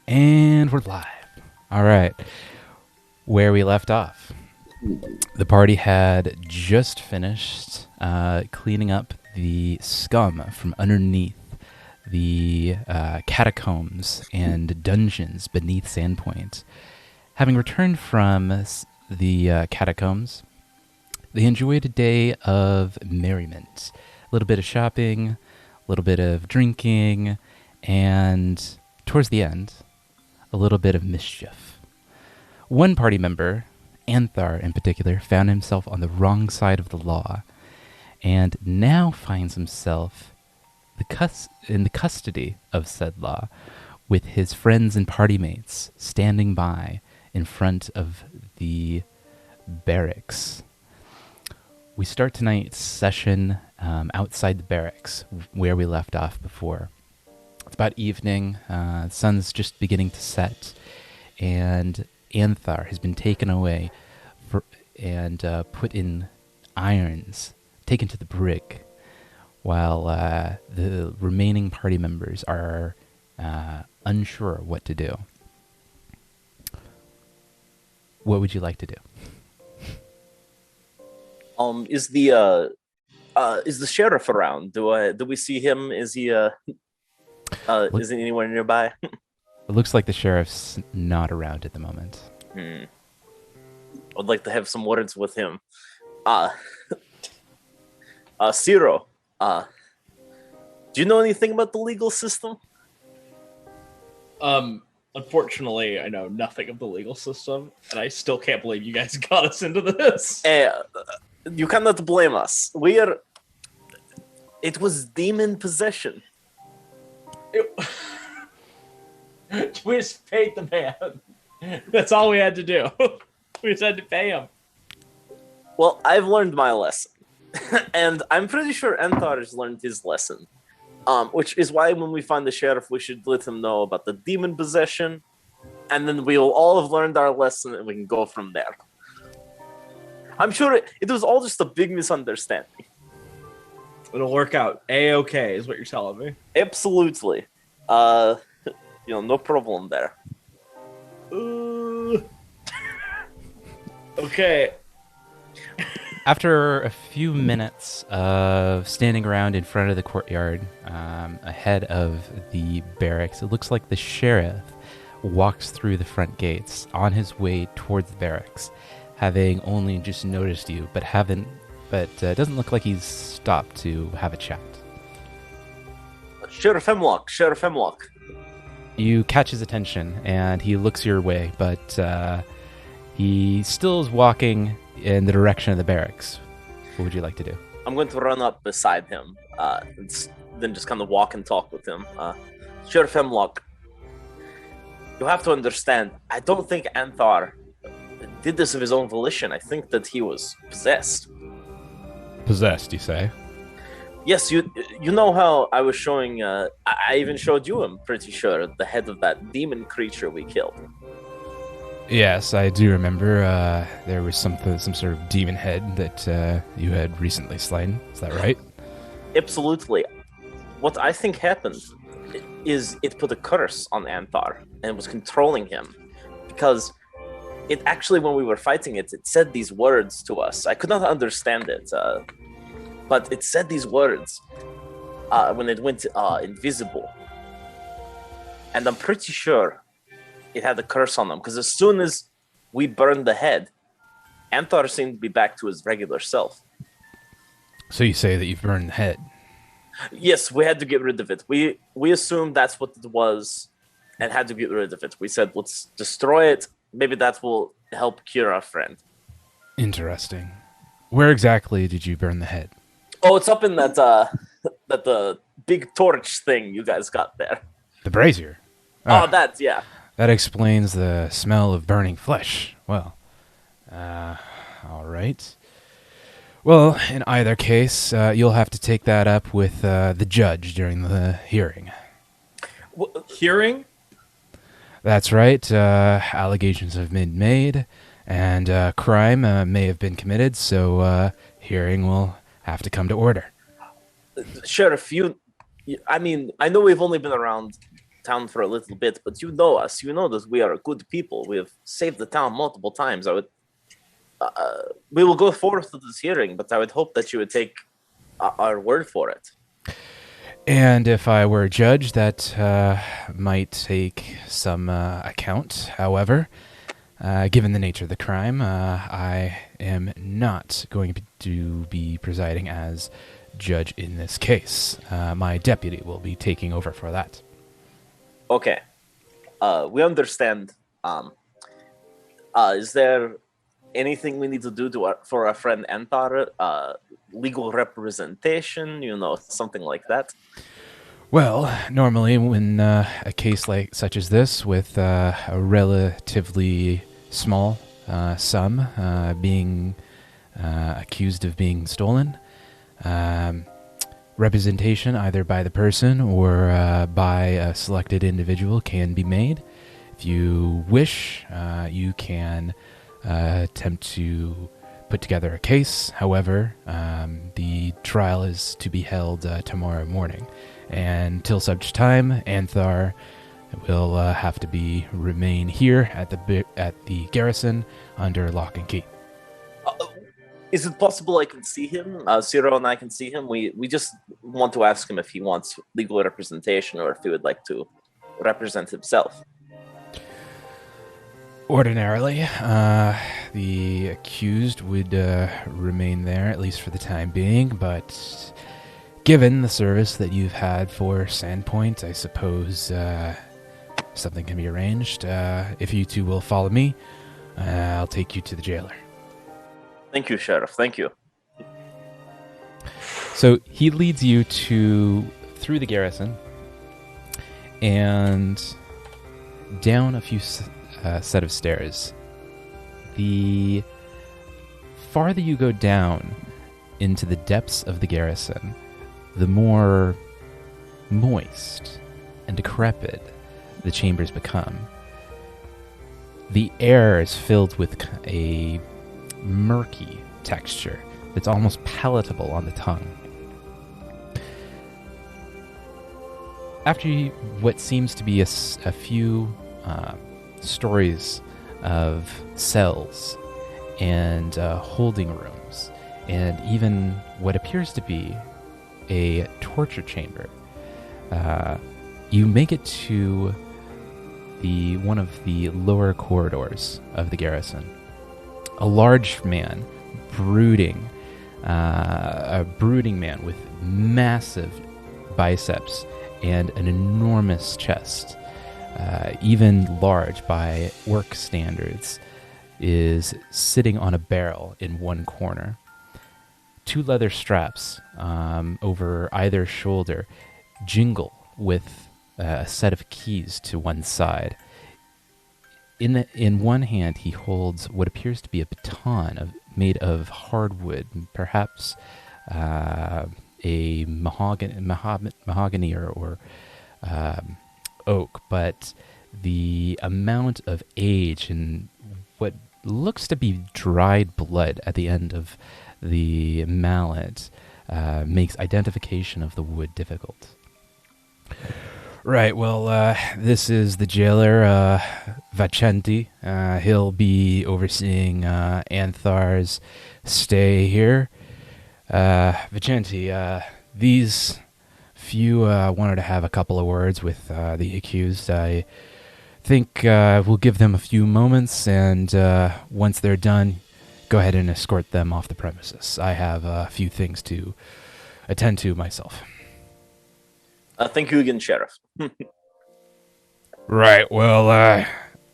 And we're live. All right. Where we left off, the party had just finished cleaning up the scum from underneath the catacombs and dungeons beneath Sandpoint. Having returned from the catacombs, they enjoyed a day of merriment. A little bit of shopping, a little bit of drinking, and towards the end, a little bit of mischief. One party member, Anthar in particular, found himself on the wrong side of the law and now finds himself in the custody of said law with his friends and party mates standing by in front of the barracks. We start tonight's session outside the barracks where we left off before. It's about evening. The sun's just beginning to set, and Anthar has been taken away and put in irons, taken to the brig, while the remaining party members are unsure what to do. What would you like to do? Is the sheriff around? Do we see him? Is he is he anywhere nearby? It looks like the sheriff's not around at the moment. I'd like to have some words with him. Ciro, do you know anything about the legal system? Unfortunately, I know nothing of the legal system, and I still can't believe you guys got us into this. You cannot blame us. It was demon possession. We just paid the man. That's all we had to do. We just had to pay him. Well, I've learned my lesson. And I'm pretty sure Antar has learned his lesson. Which is why when we find the sheriff, we should let him know about the demon possession. And then we will all have learned our lesson and we can go from there. I'm sure it was all just a big misunderstanding. It'll work out. A-okay is what you're telling me. Absolutely. No problem there. Okay. After a few minutes of standing around in front of the courtyard, ahead of the barracks, it looks like the sheriff walks through the front gates on his way towards the barracks, having only just noticed you, but it doesn't look like he's stopped to have a chat. Sheriff Hemlock. You catch his attention, and he looks your way, but he still is walking in the direction of the barracks. What would you like to do? I'm going to run up beside him, then just kind of walk and talk with him. Sheriff Hemlock, you have to understand, I don't think Anthar did this of his own volition. I think that he was possessed. Possessed, you say? Yes, you know how I was showing, I even showed you, I'm pretty sure, the head of that demon creature we killed. Yes, I do remember. There was some sort of demon head that you had recently slain. Is that right? Absolutely. What I think happened is it put a curse on Anthar and was controlling him. Because it actually, when we were fighting it said these words to us. I could not understand it, but it said these words when it went invisible. And I'm pretty sure it had a curse on them, because as soon as we burned the head, Anthar seemed to be back to his regular self. So you say that you've burned the head? Yes, we had to get rid of it. We assumed that's what it was and had to get rid of it. We said, let's destroy it. Maybe that will help cure our friend. Interesting. Where exactly did you burn the head? Oh, it's up in that the big torch thing you guys got there. The brazier? Oh, that's, yeah. That explains the smell of burning flesh. Well, all right. Well, in either case, you'll have to take that up with the judge during the hearing. Hearing? That's right. Allegations have been made, and crime may have been committed, so hearing will have to come to order. Sheriff, I know we've only been around town for a little bit, but you know us. You know that we are good people. We have saved the town multiple times. We will go forth to this hearing, but I would hope that you would take our word for it. And if I were a judge, that might take some account. However, given the nature of the crime, I am not going to be presiding as judge in this case. My deputy will be taking over for that. Okay. We understand. Is there anything we need to do for our friend Antar? Legal representation, something like that? Well, normally when a case like such as this, with a relatively small sum being accused of being stolen, representation either by the person or by a selected individual can be made. If you wish, you can attempt to put together a case. However, the trial is to be held tomorrow morning. And till such time, Anthar will have to remain here at the garrison under lock and key. Is it possible I can see him? Ciro and I can see him. We just want to ask him if he wants legal representation or if he would like to represent himself. Ordinarily, the accused would remain there, at least for the time being, but given the service that you've had for Sandpoint, I suppose something can be arranged. If you two will follow me, I'll take you to the jailer. Thank you, Sheriff. Thank you. So he leads you through the garrison and down a few set of stairs. The farther you go down into the depths of the garrison, the more moist and decrepit the chambers become. The air is filled with a murky texture that's almost palatable on the tongue. After what seems to be a few stories of cells and holding rooms, and even what appears to be a torture chamber, you make it to one of the lower corridors of the garrison. A large man, a brooding man with massive biceps and an enormous chest, even large by orc standards, is sitting on a barrel in one corner. Two leather straps over either shoulder jingle with a set of keys to one side. In one hand, he holds what appears to be a baton made of hardwood, perhaps a mahogany or oak, but the amount of age and what looks to be dried blood at the end of the mallet makes identification of the wood difficult. Right, well, this is the jailer, Vicenti. He'll be overseeing Anthar's stay here. Vicenti, these few wanted to have a couple of words with the accused. I think we'll give them a few moments, and once they're done, go ahead and escort them off the premises. I have a few things to attend to myself. Thank you again, Sheriff. Right, well,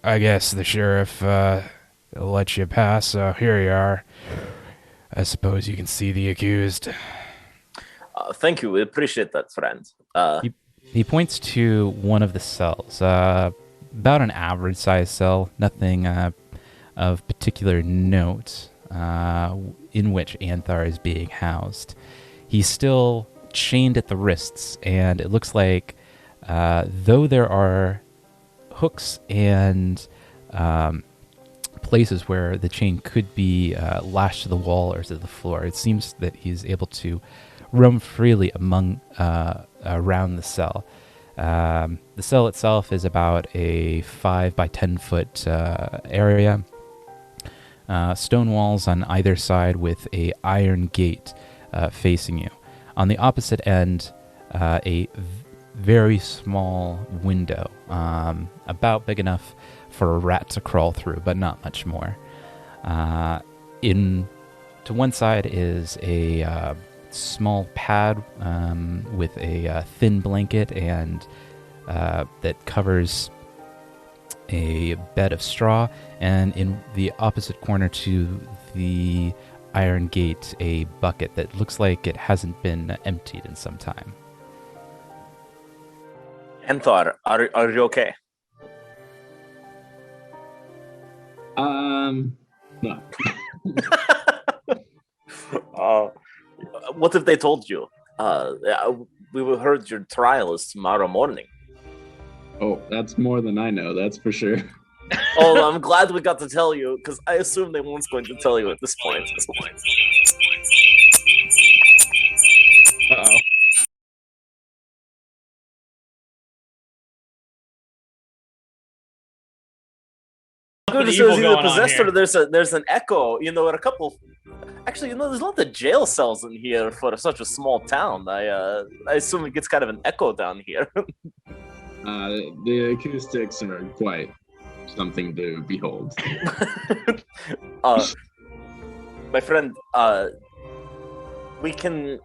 I guess the sheriff will let you pass, so here you are. I suppose you can see the accused. Thank you, we appreciate that, friend. He points to one of the cells, about an average-sized cell, nothing of particular note, in which Anthar is being housed. He's still chained at the wrists, and it looks like though there are hooks and places where the chain could be lashed to the wall or to the floor, it seems that he's able to roam freely around the cell. The cell itself is about a 5 by 10 foot area. Stone walls on either side with a iron gate facing you. On the opposite end, very small window, about big enough for a rat to crawl through, but not much more. To one side is a small pad with a thin blanket and that covers a bed of straw, and in the opposite corner to the iron gate, a bucket that looks like it hasn't been emptied in some time. Anthar, are you okay? No. What if they told you? We heard your trial is tomorrow morning. Oh, that's more than I know, that's for sure. Oh, I'm glad we got to tell you, because I assume they weren't going to tell you at this point. Uh-oh. Good as Evil either going on possessed here. or there's an echo. You know, at a couple. Actually, you know, there's a lot of jail cells in here for such a small town. I assume it gets kind of an echo down here. The acoustics are quite something to behold. My friend, we can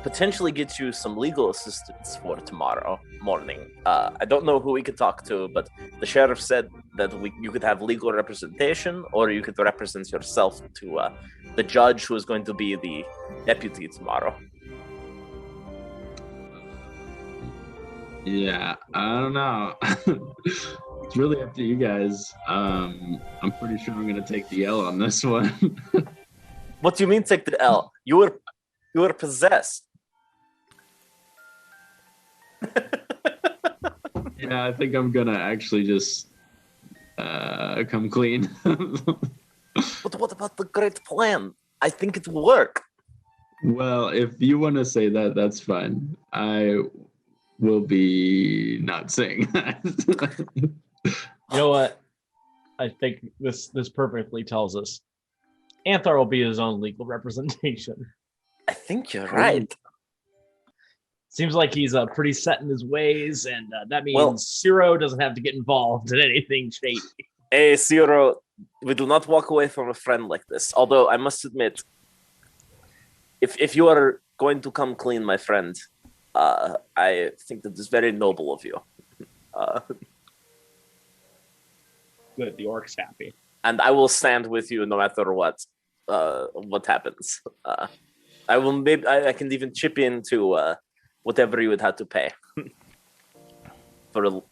potentially get you some legal assistance for tomorrow morning. I don't know who we could talk to, but the sheriff said that you could have legal representation, or you could represent yourself to the judge who is going to be the deputy tomorrow. Yeah, I don't know. It's really up to you guys. I'm pretty sure I'm gonna take the L on this one. What do you mean take the L? You were possessed. Yeah, I think I'm gonna actually just come clean. But what about the great plan? I think it will work. Well, if you want to say that, that's fine. I will be not saying that. You know what? I think this perfectly tells us Anthar will be his own legal representation. I think you're right. Seems like he's pretty set in his ways, and that means Ciro doesn't have to get involved in anything shady. Hey, Ciro, we do not walk away from a friend like this. Although I must admit, if you are going to come clean, my friend, I think that is very noble of you. Good, the orc's happy. And I will stand with you no matter what happens. I will maybe I can even chip into whatever you would have to pay for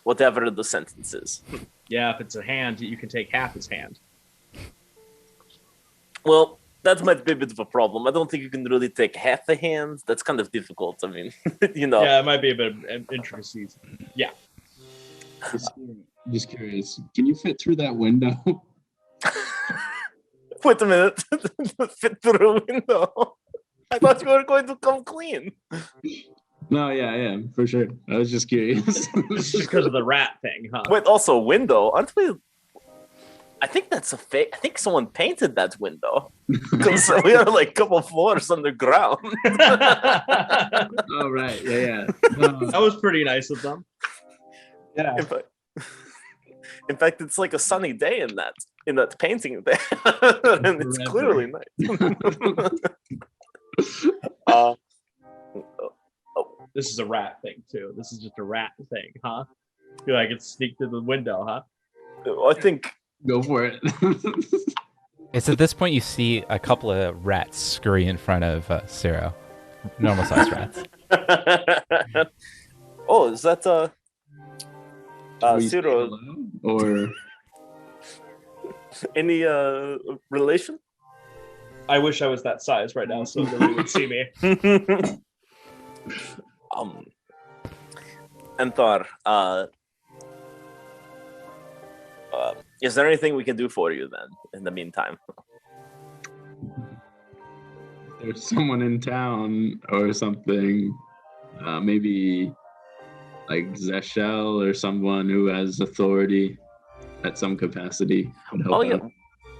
whatever the sentence is. Yeah, if it's a hand, you can take half his hand. Well, that might be a bit of a problem. I don't think you can really take half a hand. That's kind of difficult. I mean, you know. Yeah, it might be a bit of intricacies. Yeah. Just curious, can you fit through that window? Wait a minute. Fit through a window. I thought you were going to come clean. No, yeah, for sure. I was just curious. It's just because of the rat thing, huh? Wait, also window. Aren't we? I think that's a fake. I think someone painted that window because we are like a couple floors underground. Oh right, yeah. No. That was pretty nice of them. Yeah. In fact, it's like a sunny day in that painting there, and it's clearly nice. This is a rat thing too. This is just a rat thing, huh? Feel like it's sneak through the window, huh? I think. Go for it. It's at this point you see a couple of rats scurry in front of Ciro. Normal sized rats. Oh, is that Ciro or any relation? I wish I was that size right now so nobody would see me. Anthar, is there anything we can do for you then in the meantime? There's someone in town or something, maybe like Zeshel or someone who has authority at some capacity would help Oh yeah, out.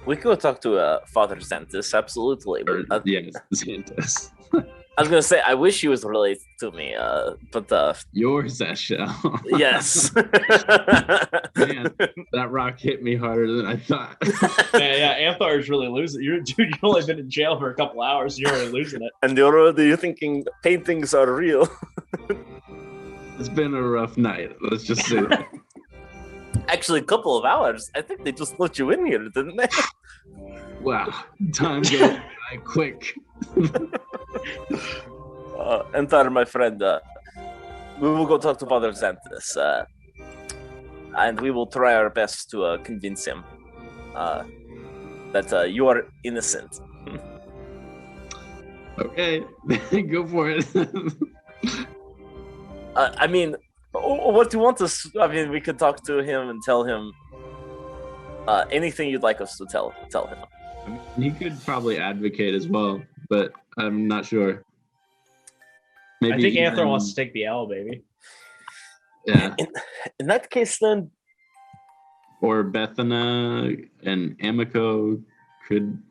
we could go talk to Father Xanthus, absolutely. Or, But yes, Xanthus. I was gonna say I wish he was related to me, but Your Zeshel. yes. Man, that rock hit me harder than I thought. Yeah, Anthar is really losing. Dude, you've only been in jail for a couple hours. You're already losing it. And you're already thinking paintings are real. It's been a rough night. Let's just say that. Actually, a couple of hours. I think they just let you in here, didn't they? Wow, time goes by quick. Antar, my friend, we will go talk to Father Xanthus, and we will try our best to convince him that you are innocent. Okay, go for it. I mean, what do you want us? I mean, we could talk to him and tell him anything you'd like us to tell him. I mean, he could probably advocate as well, but I'm not sure. Maybe I think Anthar wants to take the L, baby. Yeah. In that case, then. Or Bethana and Amico could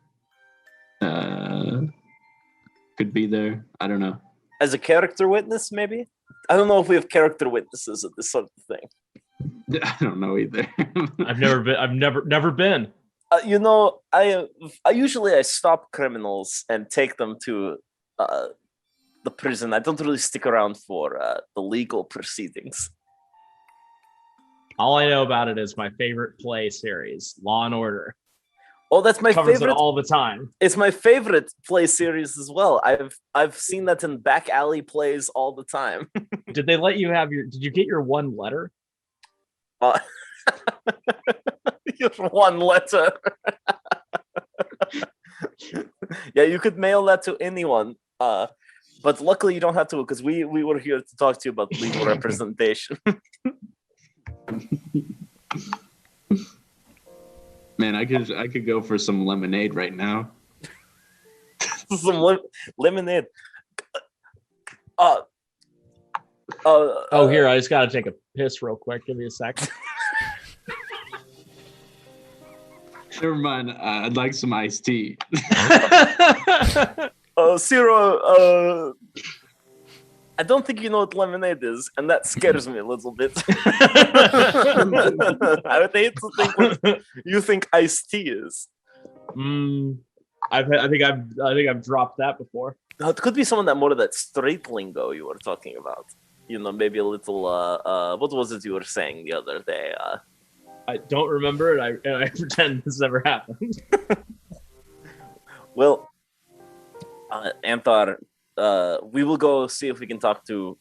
be there. I don't know. As a character witness, maybe? I don't know if we have character witnesses at this sort of thing. I don't know either. I've never been. You know, I usually stop criminals and take them to the prison. I don't really stick around for the legal proceedings. All I know about it is my favorite play series, Law and Order. Oh, that's my Covers favorite it all the time. It's my favorite play series as well. I've seen that in back alley plays all the time. Did they let you have did you get your one letter? Your one letter. Yeah, you could mail that to anyone. But luckily you don't have to, because we were here to talk to you about legal representation. Man, I could go for some lemonade right now. Some lemonade. Here, I just gotta take a piss real quick. Give me a sec. Never mind. I'd like some iced tea. Ciro, I don't think you know what lemonade is, and that scares me a little bit. I would hate to think what you think iced tea is. I think I've dropped that before. No, it could be some of that more of that street lingo you were talking about. You know, maybe a little. What was it you were saying the other day? I don't remember it. I pretend this never happened. Well, Anthar, we will go see if we can talk to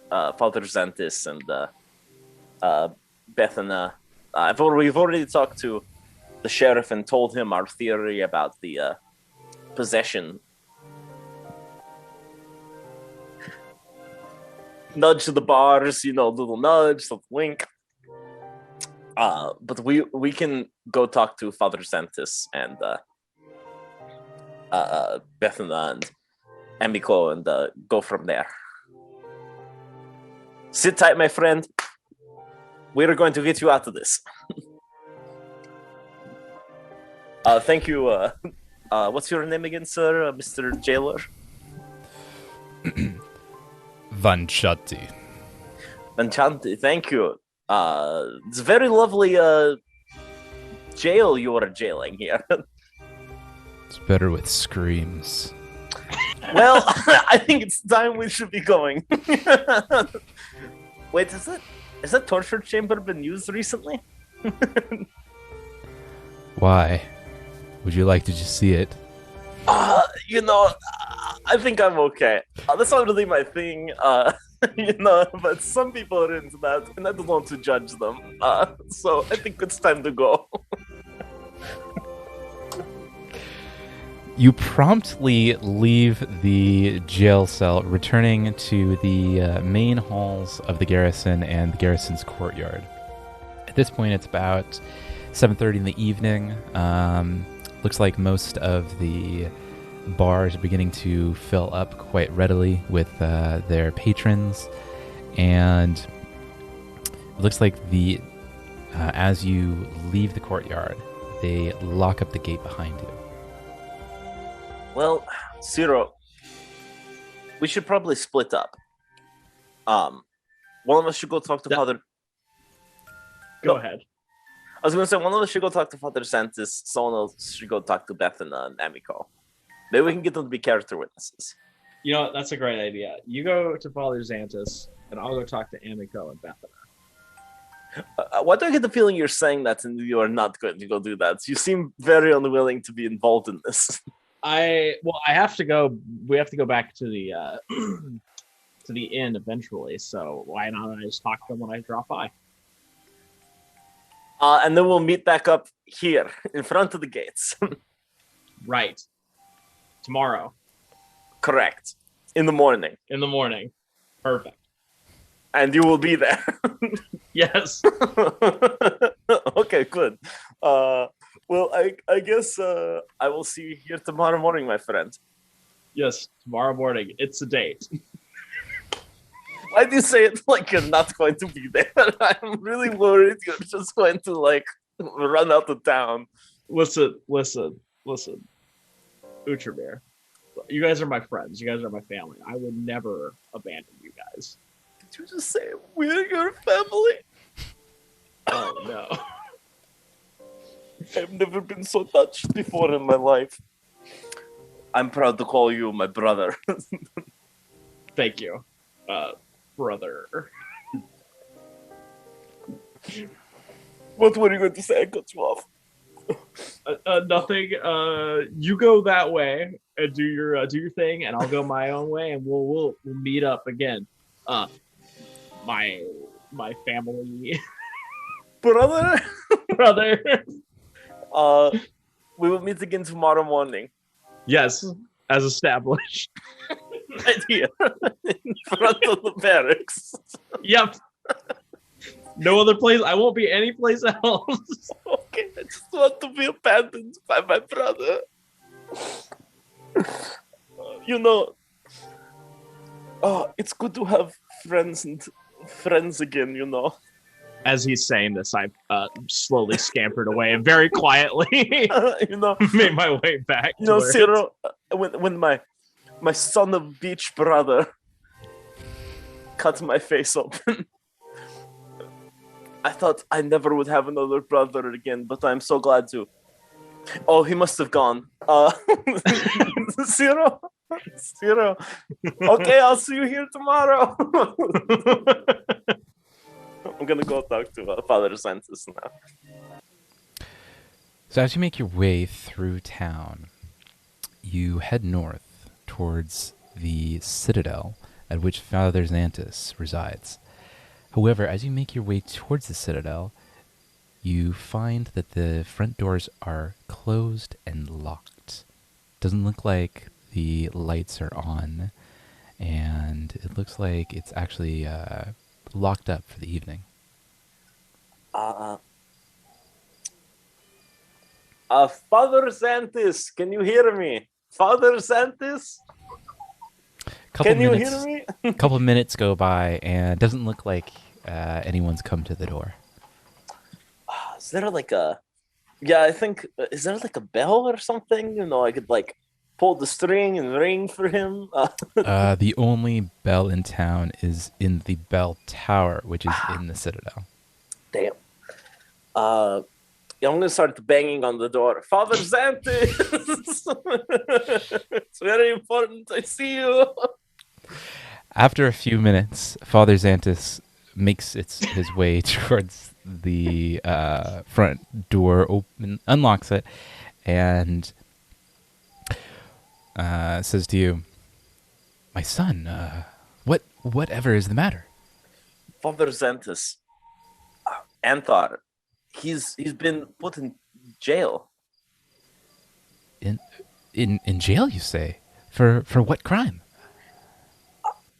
Father Xanthus and Bethana. We've already talked to the sheriff and told him our theory about the possession. Nudge to the bars, little nudge, little wink. But we can go talk to Father Xanthus and Bethana and Amico and go from there. Sit tight, my friend. We're going to get you out of this. Thank you. What's your name again, sir? Mr. Jailer? Vanchati. Vanchanti, thank you. It's a very lovely jail you are jailing here. It's better with screams. Well, I think it's time we should be going. Wait, has that torture chamber been used recently? Why? Would you like to just see it? I think I'm okay. That's not really my thing, but some people are into that, and I don't want to judge them. So I think it's time to go. You promptly leave the jail cell, returning to the main halls of the garrison and the garrison's courtyard. At this point, it's about 7:30 in the evening. Looks like most of the bars are beginning to fill up quite readily with their patrons. And It looks like as you leave the courtyard, they lock up the gate behind you. Well, Zero, we should probably split up. One of us should go talk to Father. Go No. ahead. I was going to say one of us should go talk to Father Santis. Someone else should go talk to Beth and Amico. Maybe we can get them to be character witnesses. You know what? That's a great idea. You go to Father Xantus, and I'll go talk to Amico and Bethana. Why do I get the feeling you're saying that and you are not going to go do that? You seem very unwilling to be involved in this. I have to go. We have to go back to the to the inn eventually. So why not I just talk to them when I drop by? And then we'll meet back up here in front of the gates. Right. Tomorrow. Correct. In the morning. In the morning. Perfect. And you will be there. Yes. Okay, good. Well, I guess I will see you here tomorrow morning, my friend. Yes. Tomorrow morning. It's a date. Why do you say it like you're not going to be there? I'm really worried you're just going to like run out of town. Listen. Utramir. You guys are my friends. You guys are my family. I would never abandon you guys. Did you just say we're your family? Oh no. I've never been so touched before in my life. I'm proud to call you my brother. Thank you, brother. What were you going to say? I cut you off. Nothing. You go that way and do your thing, and I'll go my own way, and we'll meet up again. My family, Brother? brother. We will meet again tomorrow morning. Yes, as established. Right here. In front of the barracks. Yep. No other place. I won't be any place else. Okay, I just want to be abandoned by my brother. It's good to have friends again, you know. As he's saying this, I slowly scampered away and very quietly made my way back. Cyril, when my son of beach brother cut my face open, I thought I never would have another brother again, but I'm so glad to. Oh, he must have gone. Cyril. Okay, I'll see you here tomorrow. I'm gonna go talk to Father Santis now. So as you make your way through town, you head north towards the citadel at which Father Xantus resides. However, as you make your way towards the citadel, you find that the front doors are closed and locked. Doesn't look like the lights are on, and it looks like it's actually locked up for the evening. Father Santis, can you hear me? Father Santis? Can you hear me? A couple of minutes go by, and it doesn't look like anyone's come to the door. Is there like a... Yeah, I think... Is there like a bell or something? I could like pull the string and ring for him. The only bell in town is in the bell tower, which is in the citadel. Damn. I'm gonna start banging on the door. Father Xantis! It's very important I see you. After a few minutes, Father Xantus makes his way towards the front door, unlocks it, and says to you, "My son, whatever is the matter?" Father Xantus, Anthar, he's been put in jail. In jail, you say? For what crime?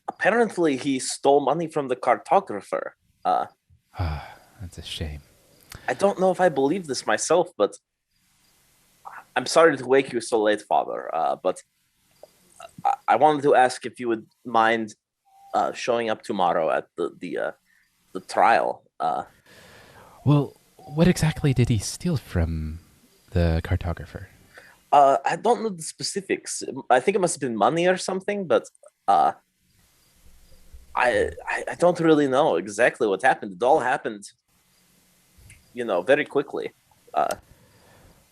Apparently, he stole money from the cartographer. That's a shame. I don't know if I believe this myself, but I'm sorry to wake you so late, Father. But I wanted to ask if you would mind showing up tomorrow at the trial. Well, what exactly did he steal from the cartographer? I don't know the specifics. I think it must have been money or something, but uh, I don't really know exactly what happened. It all happened, very quickly. Uh,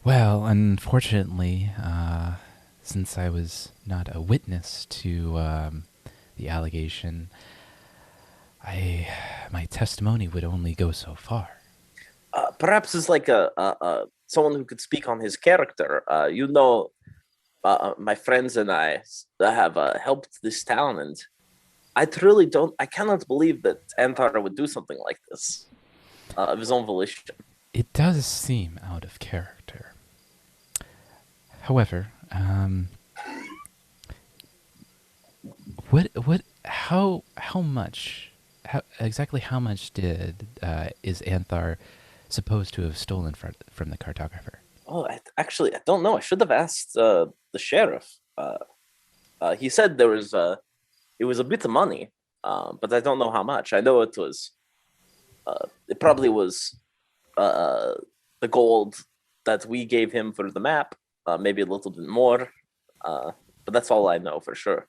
Well, unfortunately, since I was not a witness to the allegation, my testimony would only go so far. Perhaps it's like a someone who could speak on his character. My friends and I have helped this town, and I cannot believe that Antar would do something like this of his own volition. It does seem out of character. However, how much, exactly how much is Anthar supposed to have stolen from the cartographer? Oh, I don't know. I should have asked the sheriff. He said it was a bit of money, but I don't know how much. I know it probably was the gold that we gave him for the map, maybe a little bit more, but that's all I know for sure.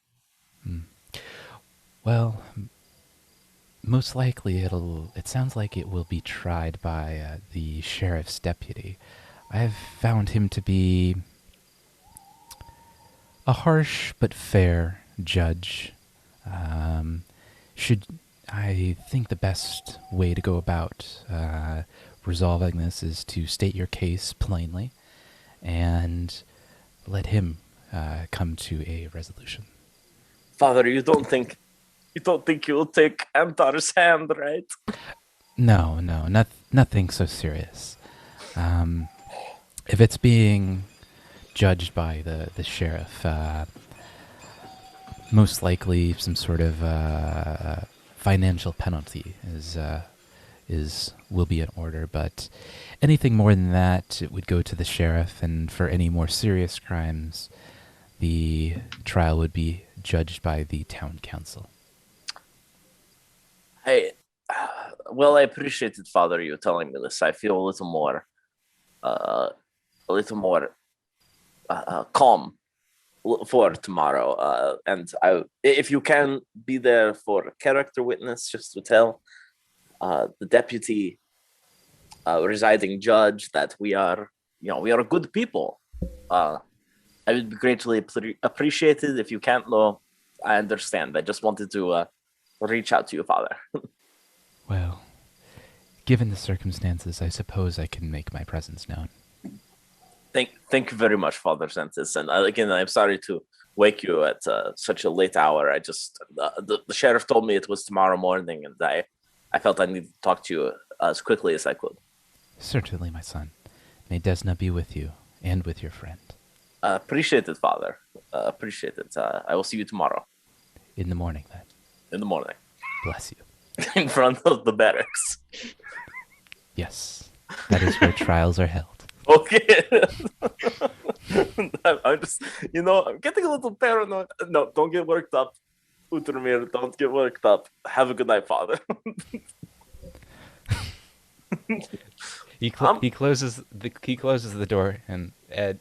Well, most likely it sounds like it will be tried by the sheriff's deputy. I've found him to be a harsh but fair judge. Should I think the best way to go about resolving this is to state your case plainly and let him come to a resolution. Father, you don't think you'll take Antar's hand, right? No, nothing so serious. If it's being judged by the sheriff, most likely some sort of financial penalty will be in order. But anything more than that, it would go to the sheriff, and for any more serious crimes, the trial would be judged by the town council. Hey, well, I appreciate it, Father, you telling me this. I feel a little more calm for tomorrow. And if you can be there for a character witness, just to tell the deputy residing judge that we are good people. I would be greatly appreciated. If you can't, though, I understand. I just wanted to reach out to you, Father. Well, given the circumstances, I suppose I can make my presence known. Thank you very much, Father Sentis. And again, I'm sorry to wake you at such a late hour. I just the sheriff told me it was tomorrow morning, and I felt I needed to talk to you as quickly as I could. Certainly, my son. May Desna be with you and with your friend. Appreciate it, Father. Appreciate it. I will see you tomorrow. In the morning, then. In the morning. Bless you. In front of the barracks. Yes. That is where trials are held. Okay. I'm just, I'm getting a little paranoid. No, don't get worked up. Utermir, don't get worked up. Have a good night, Father. He closes the door, and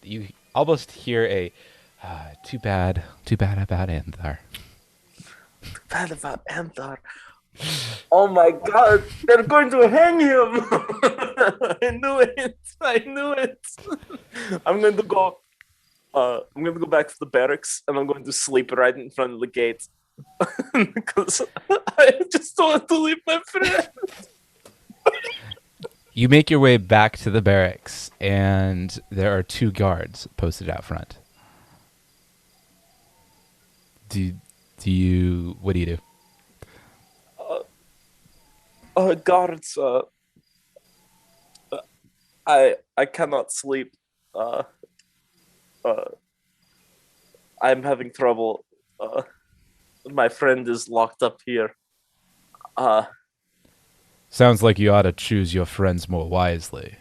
you almost hear a too bad about Anthar. Too bad about Anthar. Oh my God! They're going to hang him. I knew it. I'm going to go back to the barracks, and I'm going to sleep right in front of the gate because I just don't want to leave my friend. You make your way back to the barracks, and there are 2 guards posted out front. What do you do? Guards, I cannot sleep. I'm having trouble. My friend is locked up here. Sounds like you ought to choose your friends more wisely.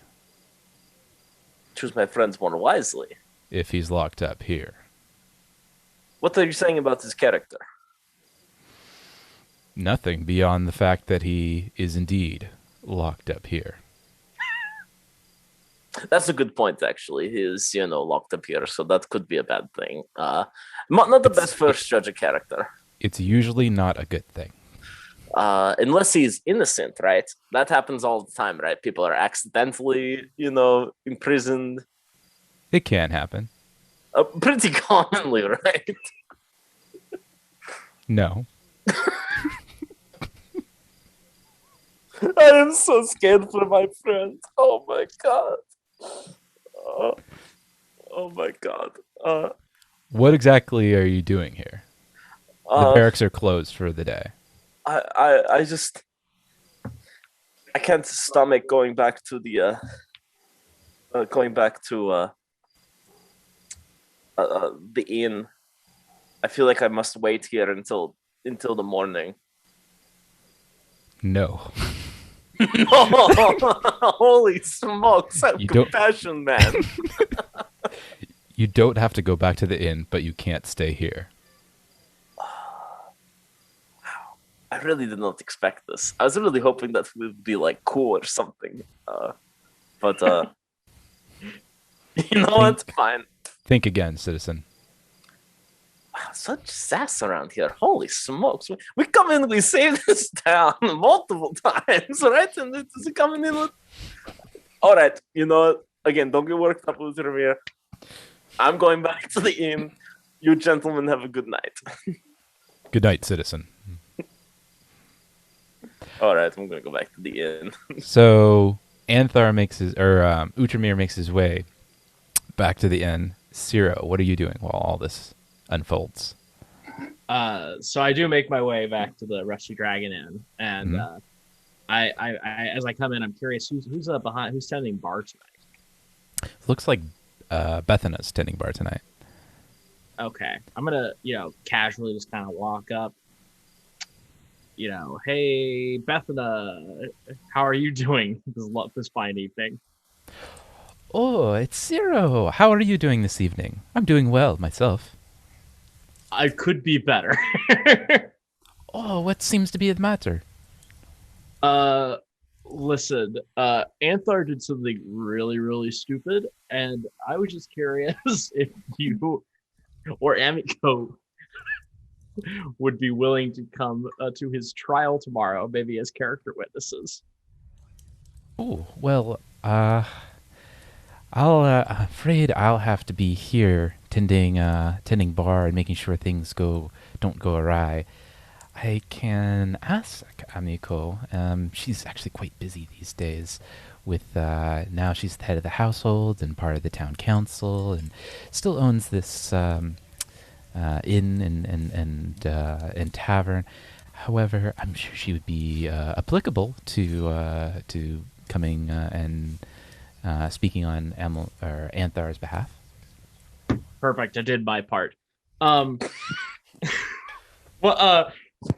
Choose my friends more wisely? If he's locked up here. What are you saying about his character? Nothing beyond the fact that he is indeed locked up here. That's a good point, actually. He is, locked up here, so that could be a bad thing. Not the best first judge a character. It's usually not a good thing. Unless he's innocent, right? That happens all the time, right? People are accidentally, imprisoned. It can happen. Pretty commonly, right? No. I am so scared for my friend. Oh my god. Oh my god. What exactly are you doing here? The barracks are closed for the day. I can't stomach going back to the inn. I feel like I must wait here until the morning. No. No! Holy smokes! Have compassion, man. You don't have to go back to the inn, but you can't stay here. I really did not expect this. I was really hoping that we would be like cool or something. But you know what? Fine. Think again, citizen. Wow, such sass around here. Holy smokes. We come in, we save this town multiple times, right? And it's coming in with... All right, again, don't get worked up with Ramir. I'm going back to the inn. You gentlemen have a good night. Good night, citizen. All right, I'm going to go back to the inn. So Utramir makes his way back to the inn. Ciro, what are you doing while all this unfolds? So I do make my way back to the Rusty Dragon Inn, and I as I come in, I'm curious who's behind, who's tending bar tonight. Looks like Bethana's tending bar tonight. Okay, I'm gonna casually just kind of walk up. Hey Bethana, how are you doing this fine evening? Oh, it's Ciro. How are you doing this evening? I'm doing well myself. I could be better. Oh, what seems to be the matter? Listen, Anthar did something really, really stupid, and I was just curious if you or Amiko would be willing to come to his trial tomorrow, maybe as character witnesses. Oh, well, afraid I'll have to be here tending bar and making sure things don't go awry. I can ask Amiko. She's actually quite busy these days. With now she's the head of the household and part of the town council, and still owns this inn and tavern. However, I'm sure she would be applicable to coming and speaking on Anthar's behalf. Perfect. I did my part. Well,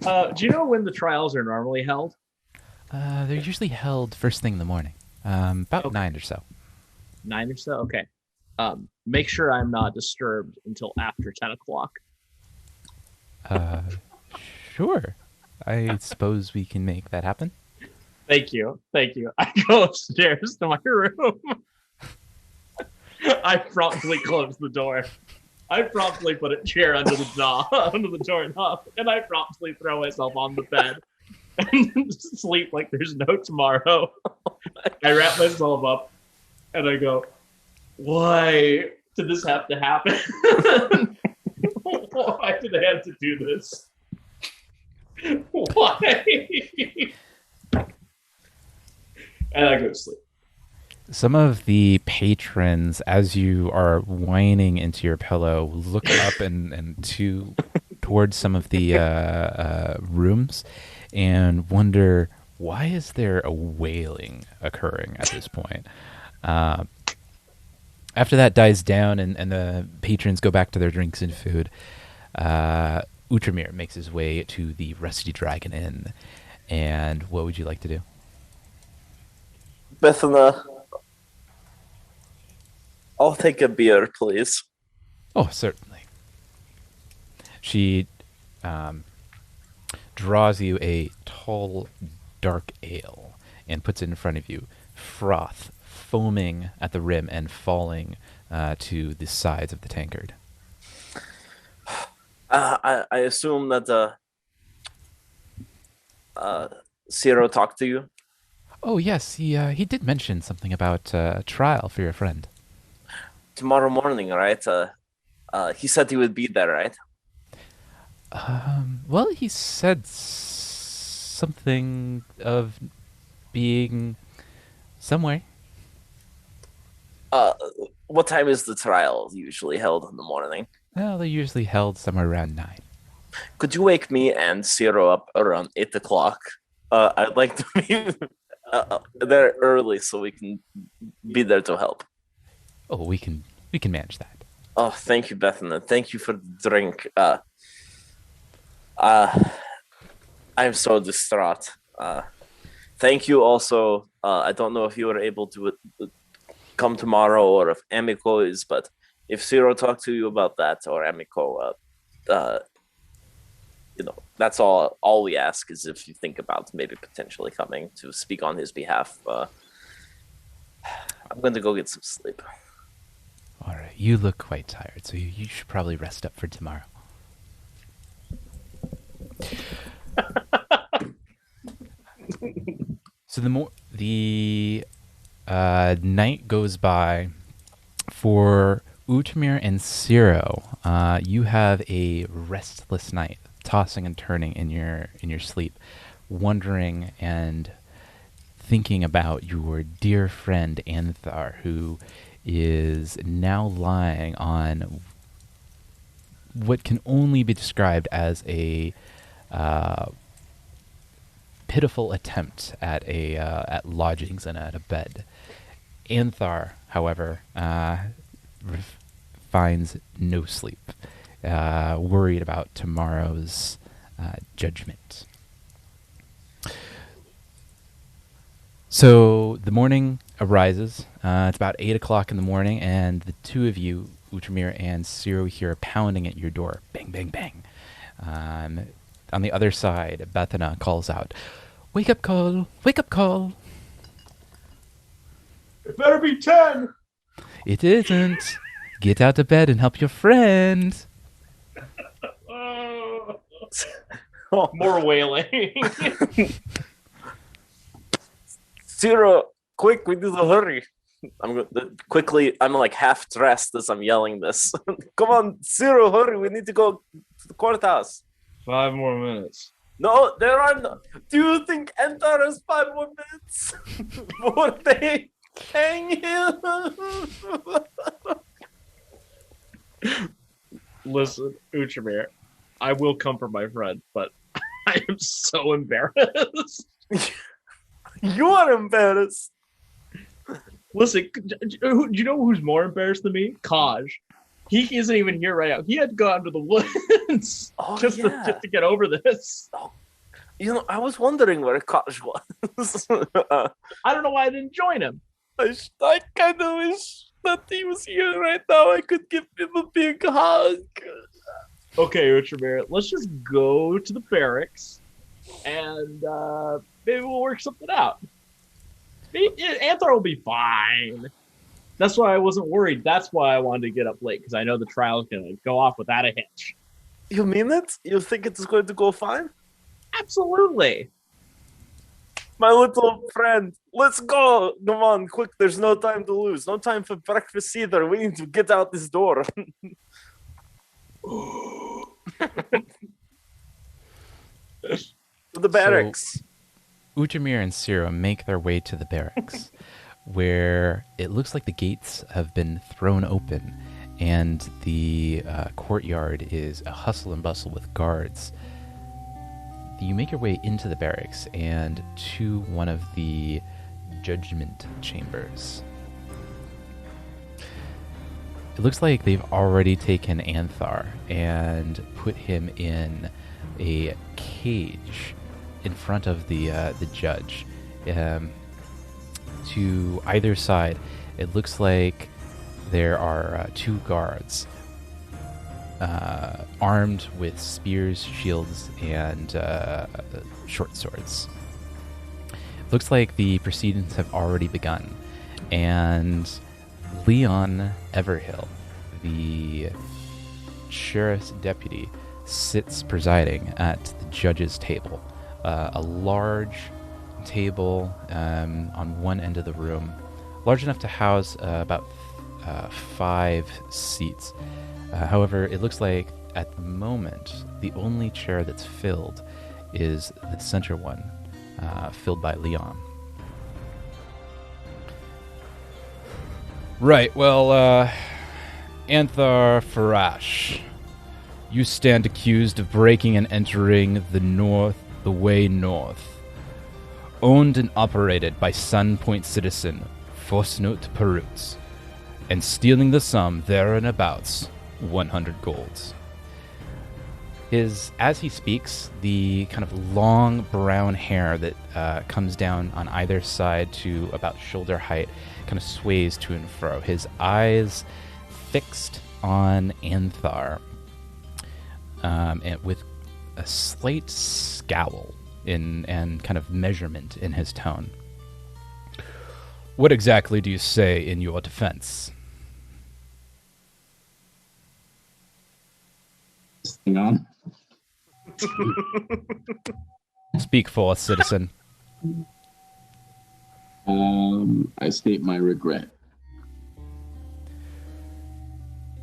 do you know when the trials are normally held? They're usually held first thing in the morning, about 9 or so. 9 or so? Okay. Make sure I'm not disturbed until after 10 o'clock. Sure. I suppose we can make that happen. Thank you. I go upstairs to my room. I promptly close the door. I promptly put a chair under the doorknob, and I promptly throw myself on the bed and sleep like there's no tomorrow. I wrap myself up, and I go, "Why did this have to happen? Why did I have to do this? Why?" And I go to sleep. Some of the patrons, as you are whining into your pillow, look up and towards some of the rooms and wonder, why is there a wailing occurring at this point? After that dies down and the patrons go back to their drinks and food, Utramir makes his way to the Rusty Dragon Inn. And what would you like to do? Bethana, I'll take a beer, please. Oh, certainly. She draws you a tall, dark ale, and puts it in front of you. Froth foaming at the rim and falling to the sides of the tankard. I assume that Ciro talked to you Oh yes, he did mention something about a trial for your friend. tomorrow morning, right? He said he would be there, right? Well, he said something of being somewhere. Uh, what time is the trial usually held in the morning? Well, they're usually held somewhere around 9. Could you wake me and Ciro up around 8 o'clock? I'd like to be there early so we can be there to help. Oh, we can manage that. Oh, thank you, Bethany. Thank you for the drink. I'm so distraught. Thank you also. I don't know if you were able to come tomorrow or if Amico is, but if Ciro talked to you about that or Amico, that's all we ask is if you think about maybe potentially coming to speak on his behalf. I'm going to go get some sleep. All right, you look quite tired, so you should probably rest up for tomorrow. So the night goes by. For Utmir and Ciro, you have a restless night, tossing and turning in your sleep, wondering and thinking about your dear friend Anthar, who is now lying on what can only be described as a pitiful attempt at at lodgings and at a bed. Anthar, however, finds no sleep, worried about tomorrow's judgment. So the morning arises. It's about 8 o'clock in the morning, and the two of you, Utramir and Ciro, hear pounding at your door. Bang, bang, bang. On the other side, Bethana calls out, "Wake up call! Wake up call!" It better be 10. It isn't. Get out of bed and help your friend. More wailing. Ciro, quick, we need to hurry. I'm like half dressed as I'm yelling this. Come on, Ciro, hurry, we need to go to the courthouse. 5 more minutes. No, there are no. Do you think Entar has 5 more minutes? Before they hang him? Listen, Utramir, I will come for my friend, but I am so embarrassed. You are embarrassed. Listen, do you know who's more embarrassed than me? Kaj. He isn't even here right now. He had to go out into the woods just to get over this. Oh, I was wondering where Kaj was. I don't know why I didn't join him. I kind of wish that he was here right now. I could give him a big hug. Okay, Utramir, let's just go to the barracks and maybe we'll work something out. Anthar will be fine. That's why I wasn't worried. That's why I wanted to get up late, because I know the trial's going to go off without a hitch. You mean it? You think it's going to go fine? Absolutely. My little friend, let's go. Come on, quick. There's no time to lose. No time for breakfast either. We need to get out this door. To the barracks. Utramir and Ciro make their way to the barracks, where it looks like the gates have been thrown open, and the courtyard is a hustle and bustle with guards. You make your way into the barracks and to one of the judgment chambers. It looks like they've already taken Anthar and put him in a cage in front of the judge. To either side, it looks like there are 2 guards armed with spears, shields, and short swords. Looks like the proceedings have already begun, and Leon Everhill, the sheriff's deputy, sits presiding at the judge's table. A large table on one end of the room, large enough to house about 5 seats. However, it looks like at the moment the only chair that's filled is the center one, filled by Leon. Right, well, Anthar Farash, you stand accused of breaking and entering the way north, owned and operated by Sun Point citizen Fosnote Perutz, and stealing the sum there and abouts 100 golds. As he speaks, the kind of long brown hair that comes down on either side to about shoulder height kind of sways to and fro. His eyes fixed on Anthar, and with a slight scowl and kind of measurement in his tone. What exactly do you say in your defense? Hang on. Speak forth, citizen. I state my regret.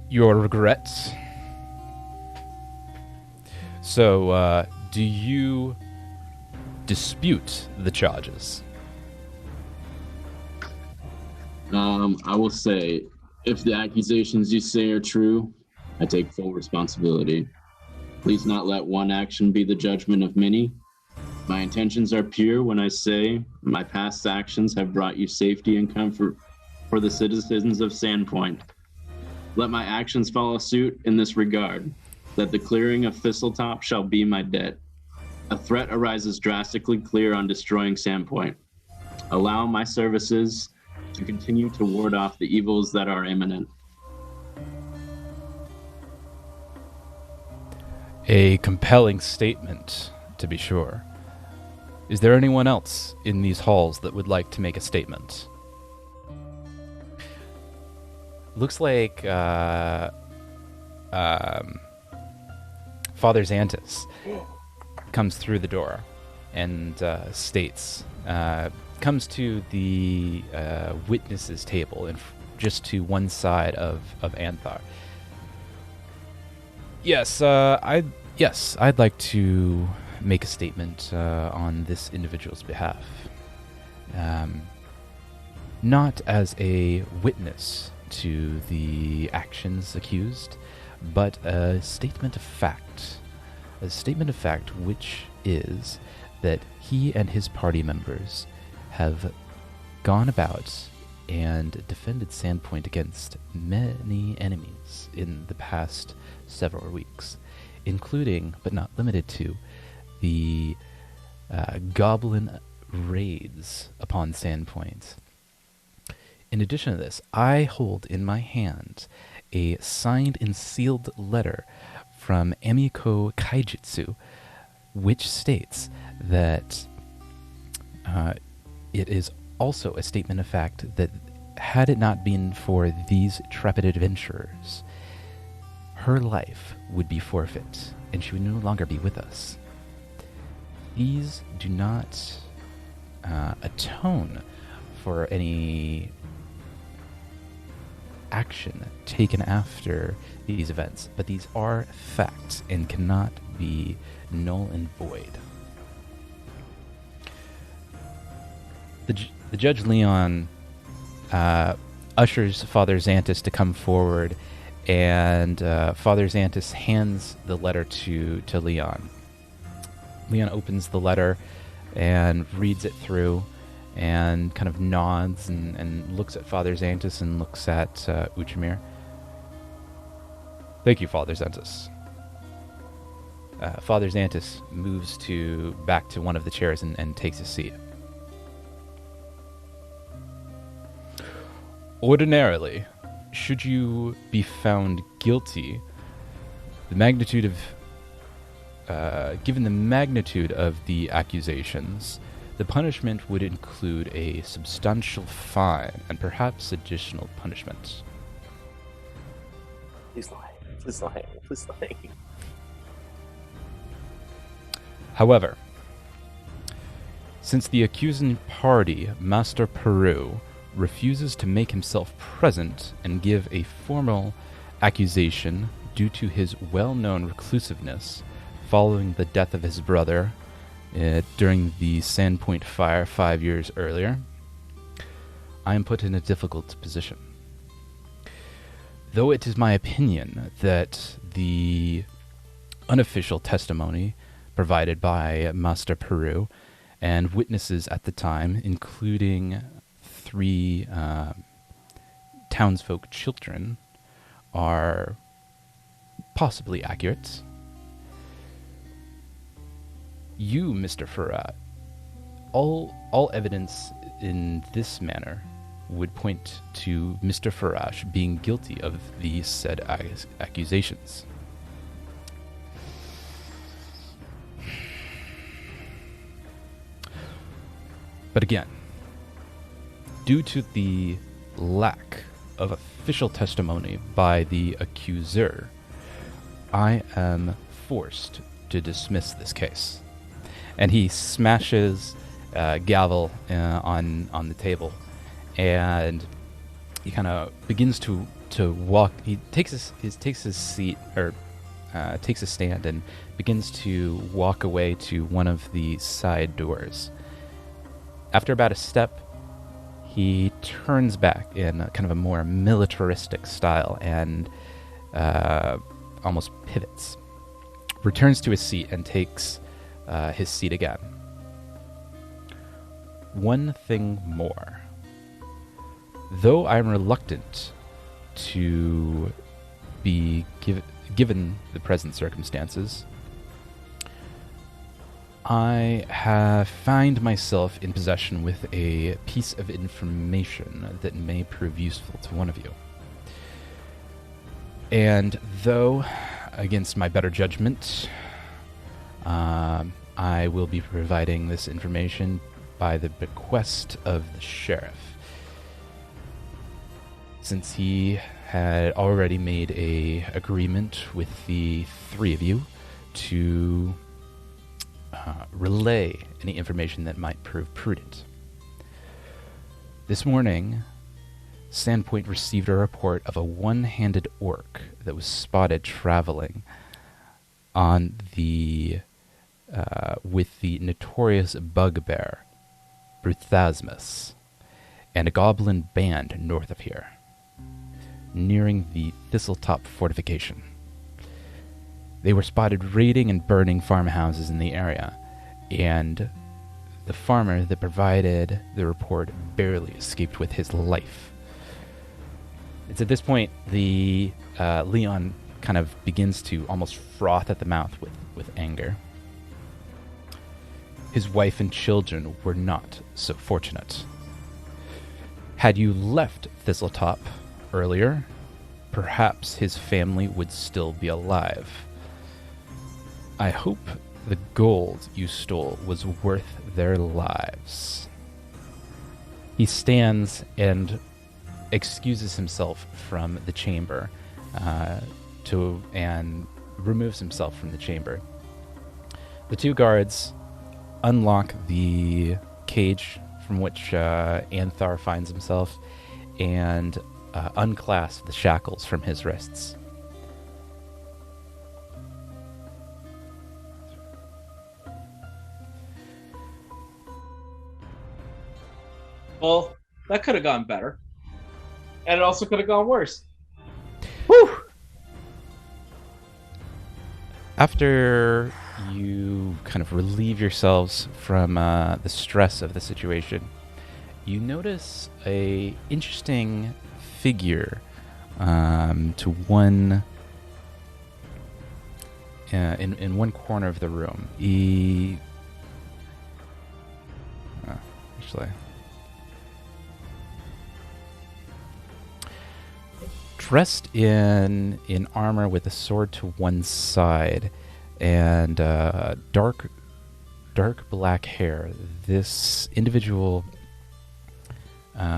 Your regrets? So, do you dispute the charges? I will say, if the accusations you say are true, I take full responsibility. Please not let one action be the judgment of many. My intentions are pure when I say my past actions have brought you safety and comfort for the citizens of Sandpoint. Let my actions follow suit in this regard, that the clearing of Thistletop shall be my debt. A threat arises drastically clear on destroying Sandpoint. Allow my services to continue to ward off the evils that are imminent. A compelling statement, to be sure. Is there anyone else in these halls that would like to make a statement? Looks like Father Xantus comes through the door and states, comes to the witnesses' table and just to one side of Anthar. Yes, I'd like to make a statement on this individual's behalf. Not as a witness to the actions accused, but a statement of fact. A statement of fact which is that he and his party members have gone about and defended Sandpoint against many enemies in the past several weeks, including, but not limited to, the goblin raids upon Sandpoint. In addition to this, I hold in my hand a signed and sealed letter from Amiko Kaijitsu, which states that it is also a statement of fact that had it not been for these intrepid adventurers, her life would be forfeit, and she would no longer be with us. These do not atone for any action taken after these events, but these are facts and cannot be null and void. The Judge Leon ushers Father Xantus to come forward, and Father Xantus hands the letter to Leon. Leon opens the letter and reads it through and kind of nods and looks at Father Xantus and looks at Uchimir. Thank you, Father Xantus. Father Xantus moves back to one of the chairs and takes a seat. Ordinarily, should you be found guilty, given the magnitude of the accusations, The punishment would include a substantial fine and perhaps additional punishments. Please lie. Please lie. Please lie. However, since the accusing party, Master Peru, refuses to make himself present and give a formal accusation due to his well-known reclusiveness following the death of his brother during the Sandpoint fire 5 years earlier, I am put in a difficult position. Though it is my opinion that the unofficial testimony provided by Master Peru and witnesses at the time, including 3 townsfolk children, are possibly accurate, you, Mr. Farad, all evidence in this manner would point to Mr. Farash being guilty of the said accusations. But again, due to the lack of official testimony by the accuser, I am forced to dismiss this case. And he smashes gavel on the table, and he kind of begins to walk. He takes his seat, or takes a stand, and begins to walk away to one of the side doors. After about a step, he turns back in kind of a more militaristic style and almost pivots, returns to his seat, and takes his seat again. One thing more. Though I'm reluctant to be given the present circumstances, I have find myself in possession with a piece of information that may prove useful to one of you. And though, against my better judgment, I will be providing this information by the bequest of the sheriff, since he had already made a agreement with the 3 of you to relay any information that might prove prudent. This morning, Sandpoint received a report of a one-handed orc that was spotted traveling on the with the notorious bugbear Bruthasmus and a goblin band north of here, nearing the Thistletop fortification. They were spotted raiding and burning farmhouses in the area, and the farmer that provided the report barely escaped with his life. It's at this point the Leon kind of begins to almost froth at the mouth with anger. His wife and children were not so fortunate. Had you left Thistletop earlier, perhaps his family would still be alive. I hope the gold you stole was worth their lives. He stands and excuses himself from the chamber and removes himself from the chamber. The 2 guards unlock the cage from which Anthar finds himself and unclasp the shackles from his wrists. Well, that could have gone better. And it also could have gone worse. Whew! After you kind of relieve yourselves from the stress of the situation, you notice a interesting figure to one in one corner of the room. Actually, dressed in armor with a sword to one side and dark dark black hair. This individual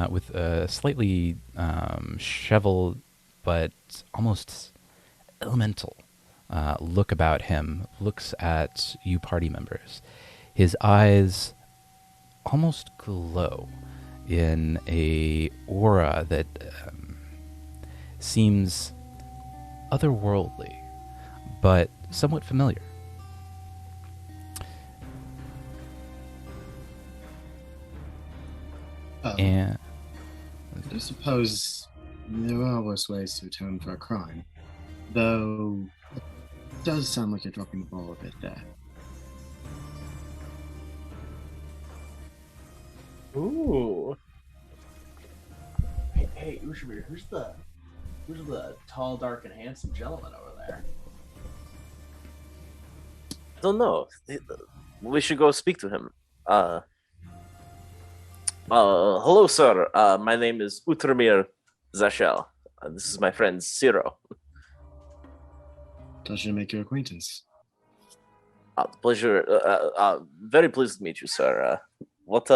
with a slightly shoveled but almost elemental look about him looks at you party members. His eyes almost glow in a aura that seems otherworldly, but somewhat familiar. And I suppose there are worse ways to atone for a crime, though it does sound like you're dropping the ball a bit there. Ooh. Hey, Ushimir, who's the tall, dark, and handsome gentleman over there? I don't know. We should go speak to him. Hello, sir. My name is Utramir Zashel. This is my friend Ciro. Pleasure to make your acquaintance. Pleasure. Very pleased to meet you, sir. What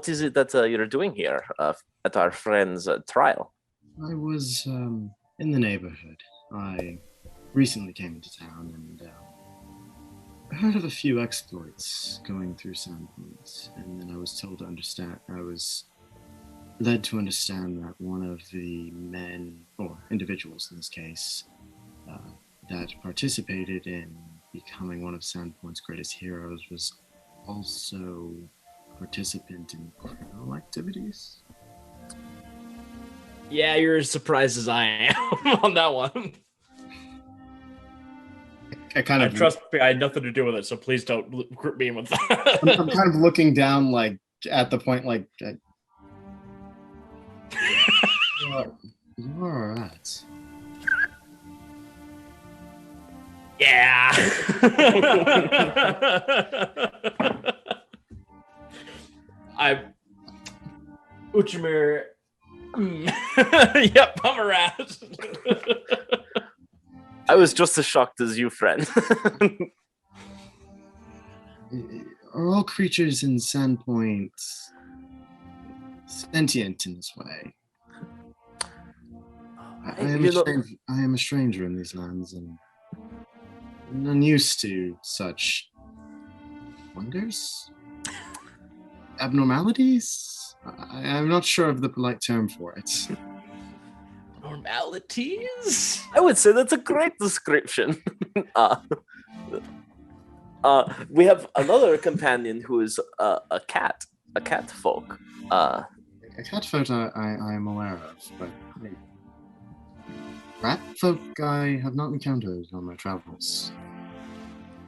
is it that you're doing here at our friend's trial? I was in the neighborhood. I recently came into town and I heard of a few exploits going through Sandpoint, and then I was told to understand. I was led to understand that one of the men, or individuals in this case, that participated in becoming one of Sandpoint's greatest heroes was also a participant in criminal activities. Yeah, you're as surprised as I am on that one. I kind of trust me, I had nothing to do with it, so please don't group me in with that. I'm kind of looking down, like at the point, like you are alright. Yeah. Uchimir. Yep, I'm a rat. I was just as shocked as you, friend. Are all creatures in Sandpoint sentient in this way? I am a stranger in these lands and I'm unused to such wonders, abnormalities. I'm not sure of the polite term for it. Normalities? I would say that's a great description. We have another companion who is a cat folk. A cat folk I am aware of, but rat folk I have not encountered on my travels.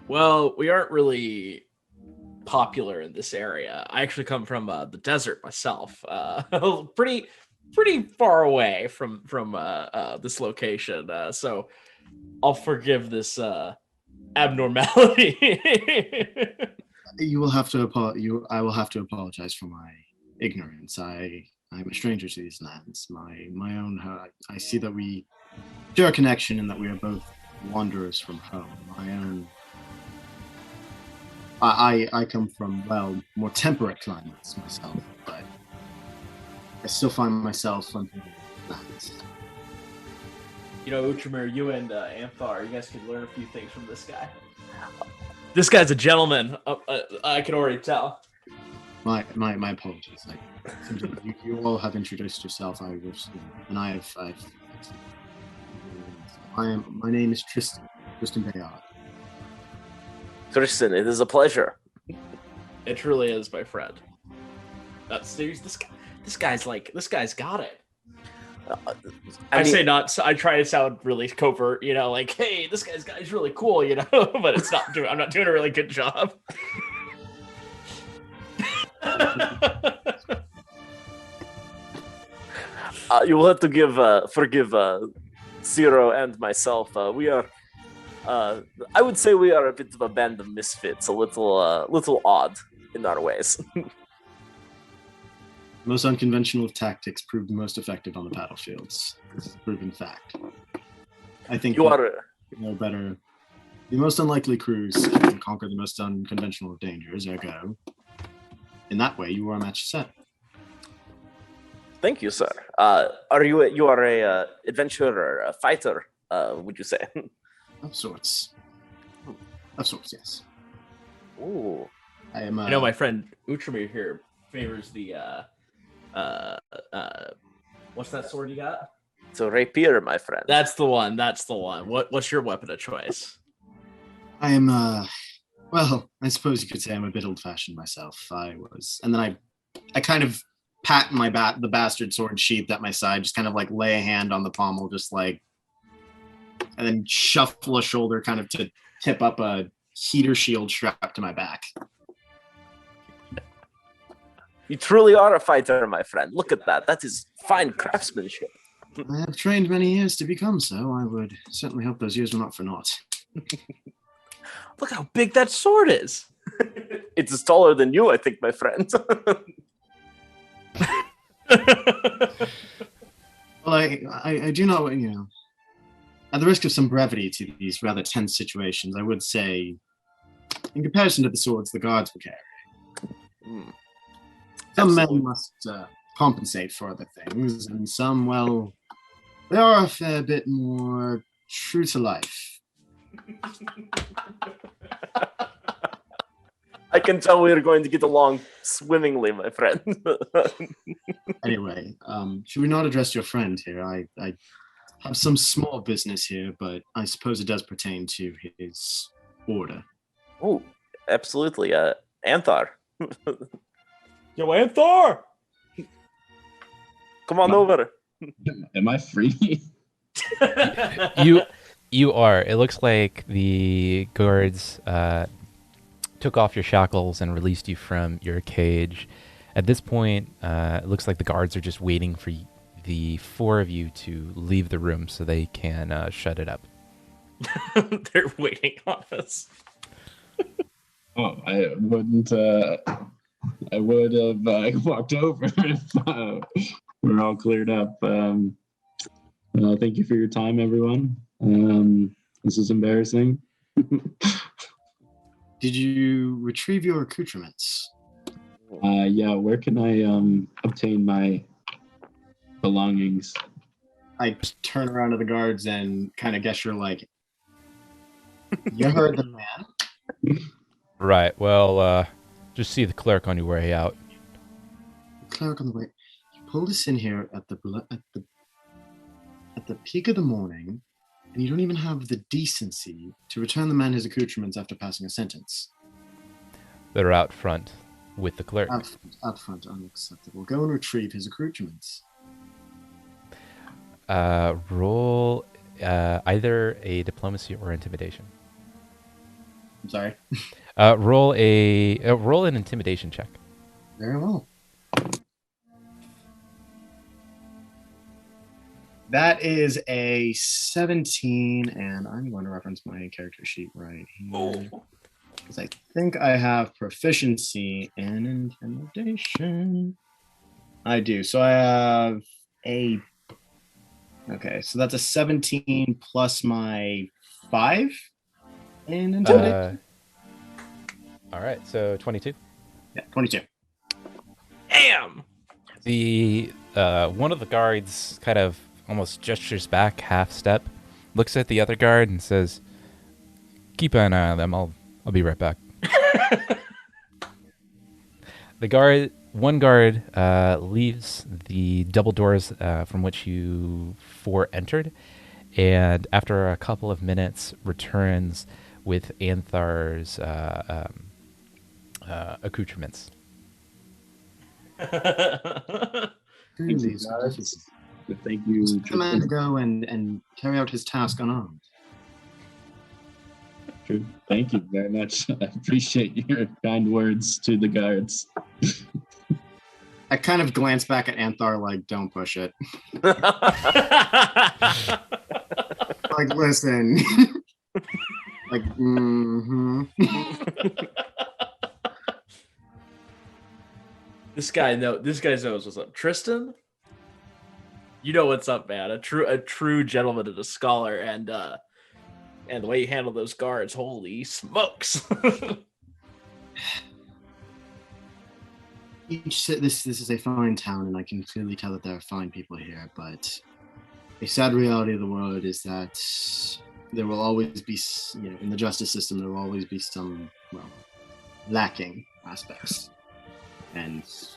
Well, we aren't really popular in this area. I actually come from the desert myself, pretty far away from this location. So I'll forgive this abnormality. I will have to apologize for my ignorance. I'm a stranger to these lands. My own. I see that we share a connection in that we are both wanderers from home. My own. I come from more temperate climates myself, but I still find myself on lands. You know, Utramir, you and Anthar, you guys could learn a few things from this guy. This guy's a gentleman. I can already tell. My apologies. You all have introduced yourself. My name is Tristan Bayard. Tristan, it is a pleasure. It truly is, my friend. This guy's got it. I try to sound really covert, like, hey, this guy's really cool, but I'm not doing a really good job. You will have to forgive Ciro and myself. We are, I would say, we are a bit of a band of misfits, a little odd in our ways. Most unconventional of tactics proved the most effective on the battlefields. This is a proven fact. I think you are no better The most unlikely crews can conquer the most unconventional of dangers, ergo. In that way, you are a match set. Thank you, sir. Are you are a adventurer, a fighter? Would you say? Of sorts. Of sorts, yes. Ooh. I am. I know my friend Utramir here favors the what's that sword you got? It's a rapier, my friend. That's the one. That's the one. What's your weapon of choice? I am. Well, I suppose you could say I'm a bit old-fashioned myself. I was, and then I kind of pat the bastard sword sheath at my side, just kind of like lay a hand on the pommel, just like, and then shuffle a shoulder, kind of to tip up a heater shield strapped to my back. You truly are a fighter, my friend. Look at that. That is fine craftsmanship. I have trained many years to become so. I would certainly hope those years were not for naught. Look how big that sword is. It's taller than you, I think, my friend. Well, I do not, at the risk of some brevity to these rather tense situations, I would say, in comparison to the swords the guards will carry, some men must compensate for other things, and some, well, they are a fair bit more true to life. I can tell we're going to get along swimmingly, my friend. Anyway, should we not address your friend here? I have some small business here, but I suppose it does pertain to his order. Oh, absolutely. Anthar. Yo, Anthor! Come on over. Am I free? You are. It looks like the guards took off your shackles and released you from your cage. At this point, it looks like the guards are just waiting for the four of you to leave the room so they can shut it up. They're waiting on us. Oh, I wouldn't. I would have walked over if we're all cleared up. Thank you for your time, everyone. This is embarrassing. Did you retrieve your accoutrements? Yeah, where can I obtain my belongings? I turn around to the guards and kind of gesture like, you heard the man? Right. Well, just see the clerk on your way out. The cleric on the way. You pulled us in here at the peak of the morning, and you don't even have the decency to return the man his accoutrements after passing a sentence. They're out front with the clerk. Out front, unacceptable. Go and retrieve his accoutrements. Roll either a diplomacy or intimidation. I'm sorry. Roll an intimidation check. Very well. That is a 17, and I'm going to reference my character sheet right here. Because I think I have proficiency in intimidation. I do. So I have a... Okay, so that's a 17 plus my 5 in intimidation. All right, so 22. Yeah, 22. Damn! The one of the guards kind of almost gestures back half step, looks at the other guard and says, "Keep an eye on them. I'll be right back." One guard leaves the double doors from which you four entered, and after a couple of minutes returns with Anthar's accoutrements. Thank you. The man to go and carry out his task unarmed. True. Thank you very much. I appreciate your kind words to the guards. I kind of glance back at Anthar like, don't push it. Like, listen. Like, This guy knows what's up. Tristan, you know what's up, man. A true gentleman and a scholar, and And the way you handle those guards, holy smokes! This is a fine town, and I can clearly tell that there are fine people here. But a sad reality of the world is that there will always be, in the justice system, there will always be some, lacking aspects. And if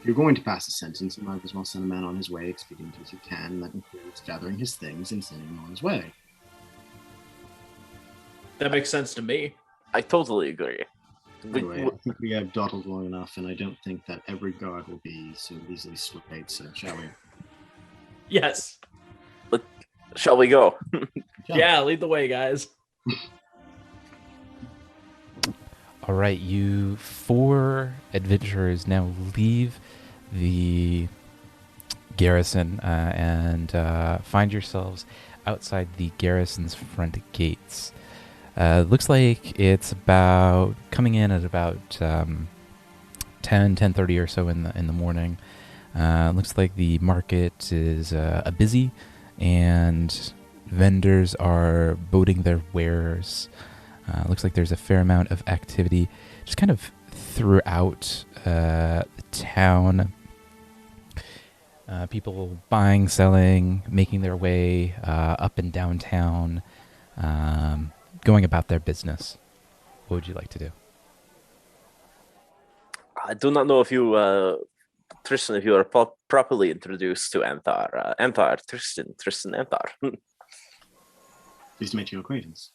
you're going to pass a sentence, you might as well send a man on his way expedient as you can. That includes gathering his things and sending him on his way. That makes sense to me. I totally agree. Anyway, I think we have dawdled long enough, and I don't think that every guard will be so easily swayed, so shall we? Yes. Shall we go? Yeah, lead the way, guys. All right, you 4 adventurers now leave the garrison and find yourselves outside the garrison's front gates. Looks like it's about coming in at about 10:30 or so in the morning. Looks like the market is busy, and vendors are boating their wares. Looks like there's a fair amount of activity just kind of throughout the town. People buying, selling, making their way up and downtown, going about their business. What would you like to do? I do not know if you, Tristan, if you are properly introduced to Anthar. Anthar, Tristan, Anthar. Pleased to make your acquaintance.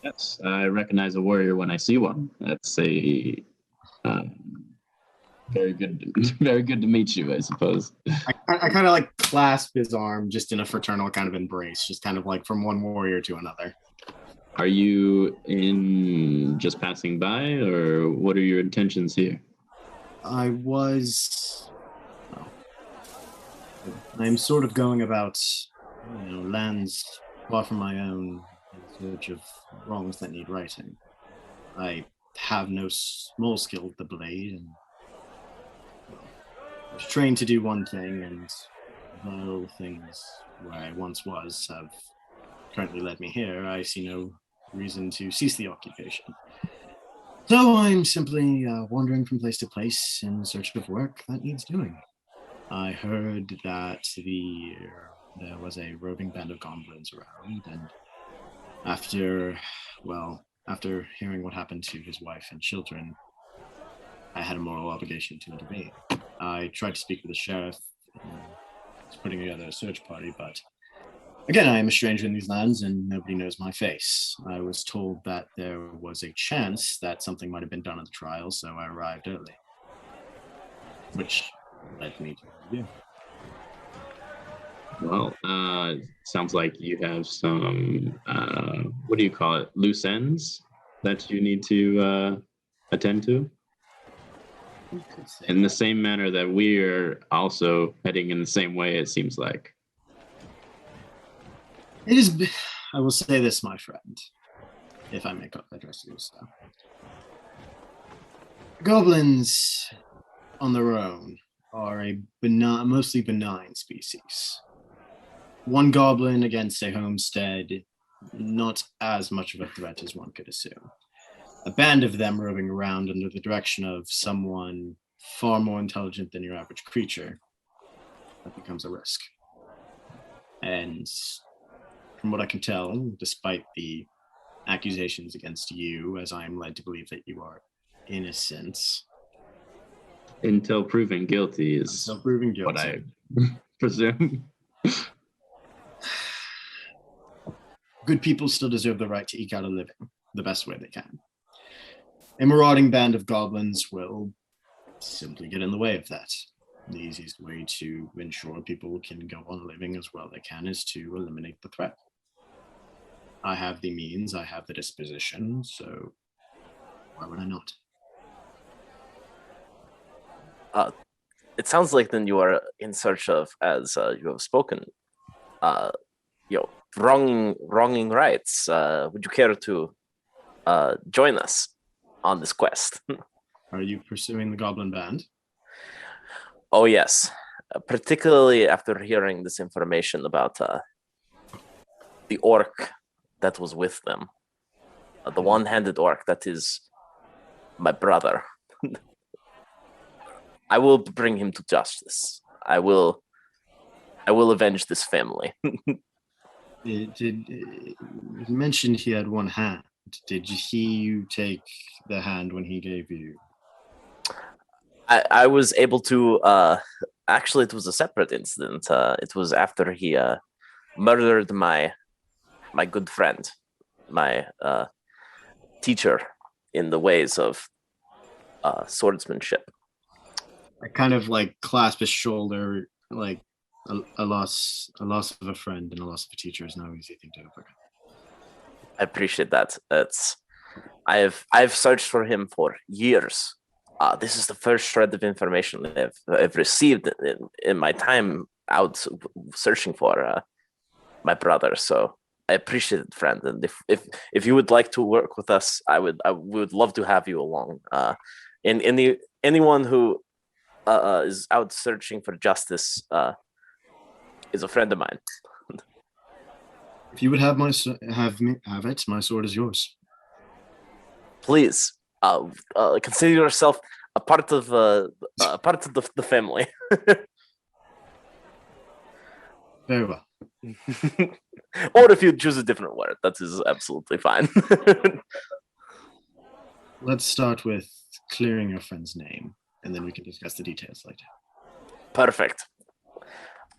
Yes, I recognize a warrior when I see one. That's a very good, very good to meet you, I suppose. I kind of like clasp his arm just in a fraternal kind of embrace, just kind of like from one warrior to another. Are you in just passing by, or what are your intentions here? I'm sort of going about, lands far from my own in search of wrongs that need righting. I have no small skill with the blade, and I was trained to do one thing, and though things where I once was have currently led me here, I see no reason to cease the occupation. So I'm simply wandering from place to place in search of work that needs doing. I heard that there was a roving band of goblins around, and after hearing what happened to his wife and children, I had a moral obligation to intervene. I tried to speak with the sheriff, putting together a search party, but again, I am a stranger in these lands and nobody knows my face. I was told that there was a chance that something might have been done at the trial, so I arrived early, which led me to you. Well, sounds like you have some, what do you call it, loose ends that you need to attend to? In the same manner that we're also heading in the same way, it seems like. It is. I will say this, my friend, if I may address you so. Goblins, on their own, are a mostly benign species. One goblin against a homestead, not as much of a threat as one could assume. A band of them roving around under the direction of someone far more intelligent than your average creature, that becomes a risk. And from what I can tell, despite the accusations against you, as I am led to believe that you are innocent. Until proven guilty is what I presume. Good people still deserve the right to eke out a living the best way they can. A marauding band of goblins will simply get in the way of that. The easiest way to ensure people can go on living as well they can is to eliminate the threat. I have the means, I have the disposition, so why would I not? It sounds like then you are in search of, as you have spoken, wronging rights. Would you care to join us on this quest? Are you pursuing the Goblin Band? Oh yes, particularly after hearing this information about the orc that was with them. The one-handed orc that is my brother. I will bring him to justice. I will avenge this family. You mentioned he had one hand. Did he take the hand when he gave you? I was able to. Actually, it was a separate incident. It was after he murdered my good friend, my teacher in the ways of swordsmanship. I kind of like clasp his shoulder, like a loss of a friend and a loss of a teacher is no easy thing to overcome. I appreciate that. I've searched for him for years. This is the first shred of information I've received in my time out searching for my brother. So I appreciate it, friend. And if you would like to work with us, we would love to have you along. Anyone who is out searching for justice is a friend of mine. If you would have it, my sword is yours. Please consider yourself a part of the family. Very well. Or if you choose a different word, that is absolutely fine. Let's start with clearing your friend's name, and then we can discuss the details later. Perfect.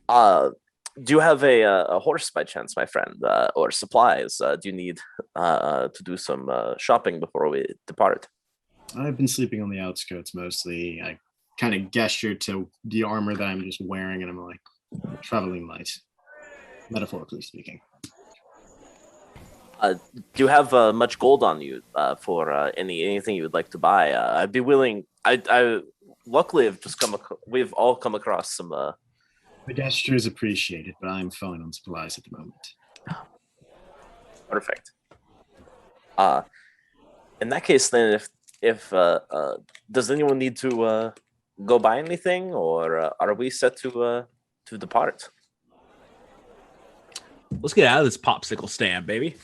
Do you have a horse by chance, my friend, or supplies? Do you need to do some shopping before we depart? I've been sleeping on the outskirts mostly. I kind of gesture to the armor that I'm just wearing, and I'm like, traveling light, metaphorically speaking. Do you have much gold on you for anything you would like to buy? I'd be willing. I luckily we've all come across some. The gesture is appreciated, but I'm fine on supplies at the moment. Perfect. In that case, then, if does anyone need to go buy anything, or are we set to depart? Let's get out of this popsicle stand, baby.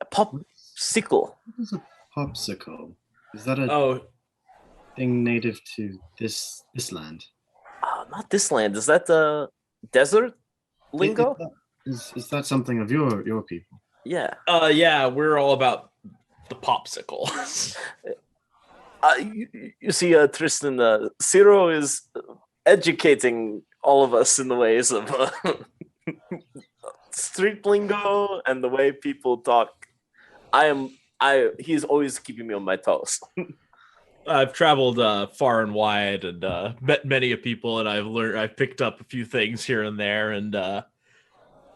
A popsicle. What is a popsicle? Is that a thing native to this land? Not this land. Is that the desert lingo? Is that something of your people? Yeah. Yeah, we're all about the popsicle. You see, Tristan, Ciro is educating all of us in the ways of street lingo and the way people talk. He's always keeping me on my toes. I've traveled far and wide and met many of people, and I've picked up a few things here and there, and I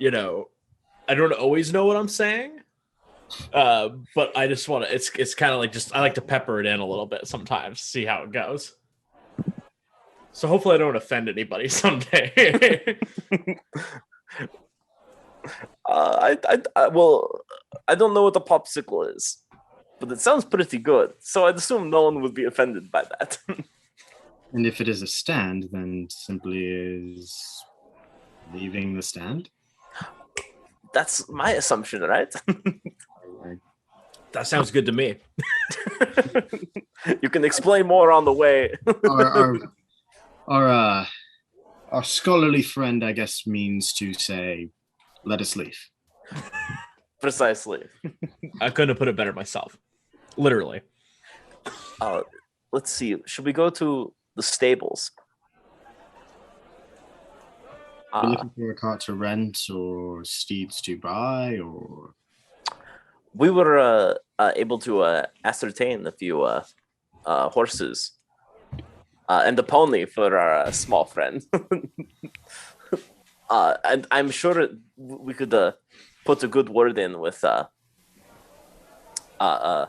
don't always know what I'm saying, but I just want to. It's kind of like I like to pepper it in a little bit sometimes, see how it goes. So hopefully I don't offend anybody someday. I don't know what a popsicle is, but it sounds pretty good. So I'd assume no one would be offended by that. And if it is a stand, then simply is leaving the stand? That's my assumption, right? That sounds good to me. You can explain more on the way. Our scholarly friend, I guess, means to say, let us leave. Precisely. I couldn't have put it better myself. Literally. Let's see. Should we go to the stables? Are you looking for a cart to rent or steeds to buy, or? We were able to ascertain a few horses and a pony for our small friend. And I'm sure we could put a good word in with Darvin.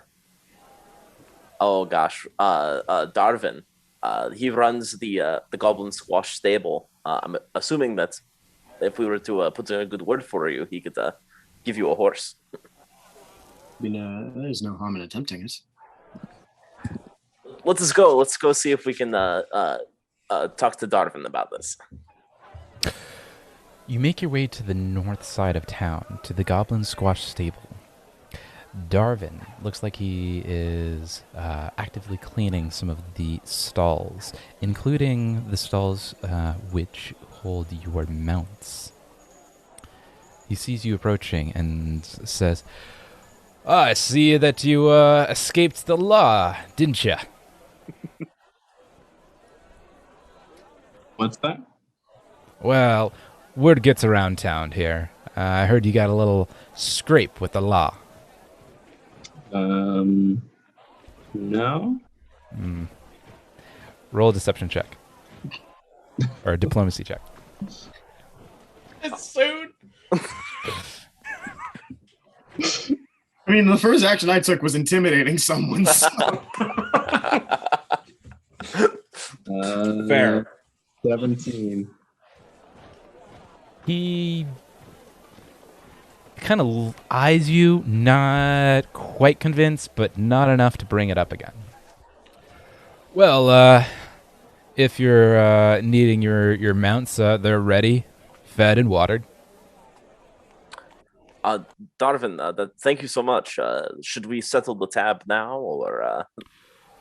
He runs the Goblin Squash stable. I'm assuming that if we were to put in a good word for you, he could give you a horse. I mean, there's no harm in attempting it. Let's go. Let's go see if we can talk to Darvin about this. You make your way to the north side of town, to the Goblin Squash stable. Darvin looks like he is actively cleaning some of the stalls, including the stalls which hold your mounts. He sees you approaching and says, I see that you escaped the law, didn't you? What's that? Well, word gets around town here. I heard you got a little scrape with the law. No. Roll a deception check. Or a diplomacy check. It's soon. I mean, the first action I took was intimidating someone. So. Fair. 17. He kind of eyes you, not quite convinced, but not enough to bring it up again. Well, if you're needing your mounts, they're ready, fed and watered. Donovan, thank you so much. Should we settle the tab now, or?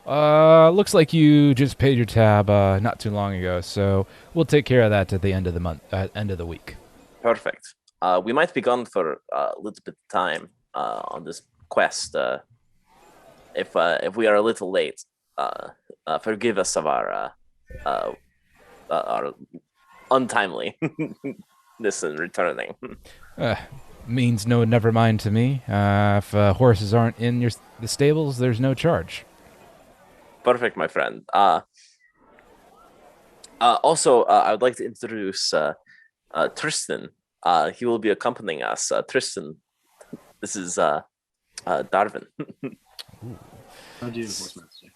Looks like you just paid your tab not too long ago, so we'll take care of that at the end of the month, end of the week. Perfect. We might be gone for a little bit of time on this quest. If we are a little late, forgive us of our untimeliness in returning. Means no never mind to me. If horses aren't in the stables, there's no charge. Perfect, my friend. Also, I would like to introduce Tristan. He will be accompanying us. Tristan, this is Darvin. How do you, Horsemaster?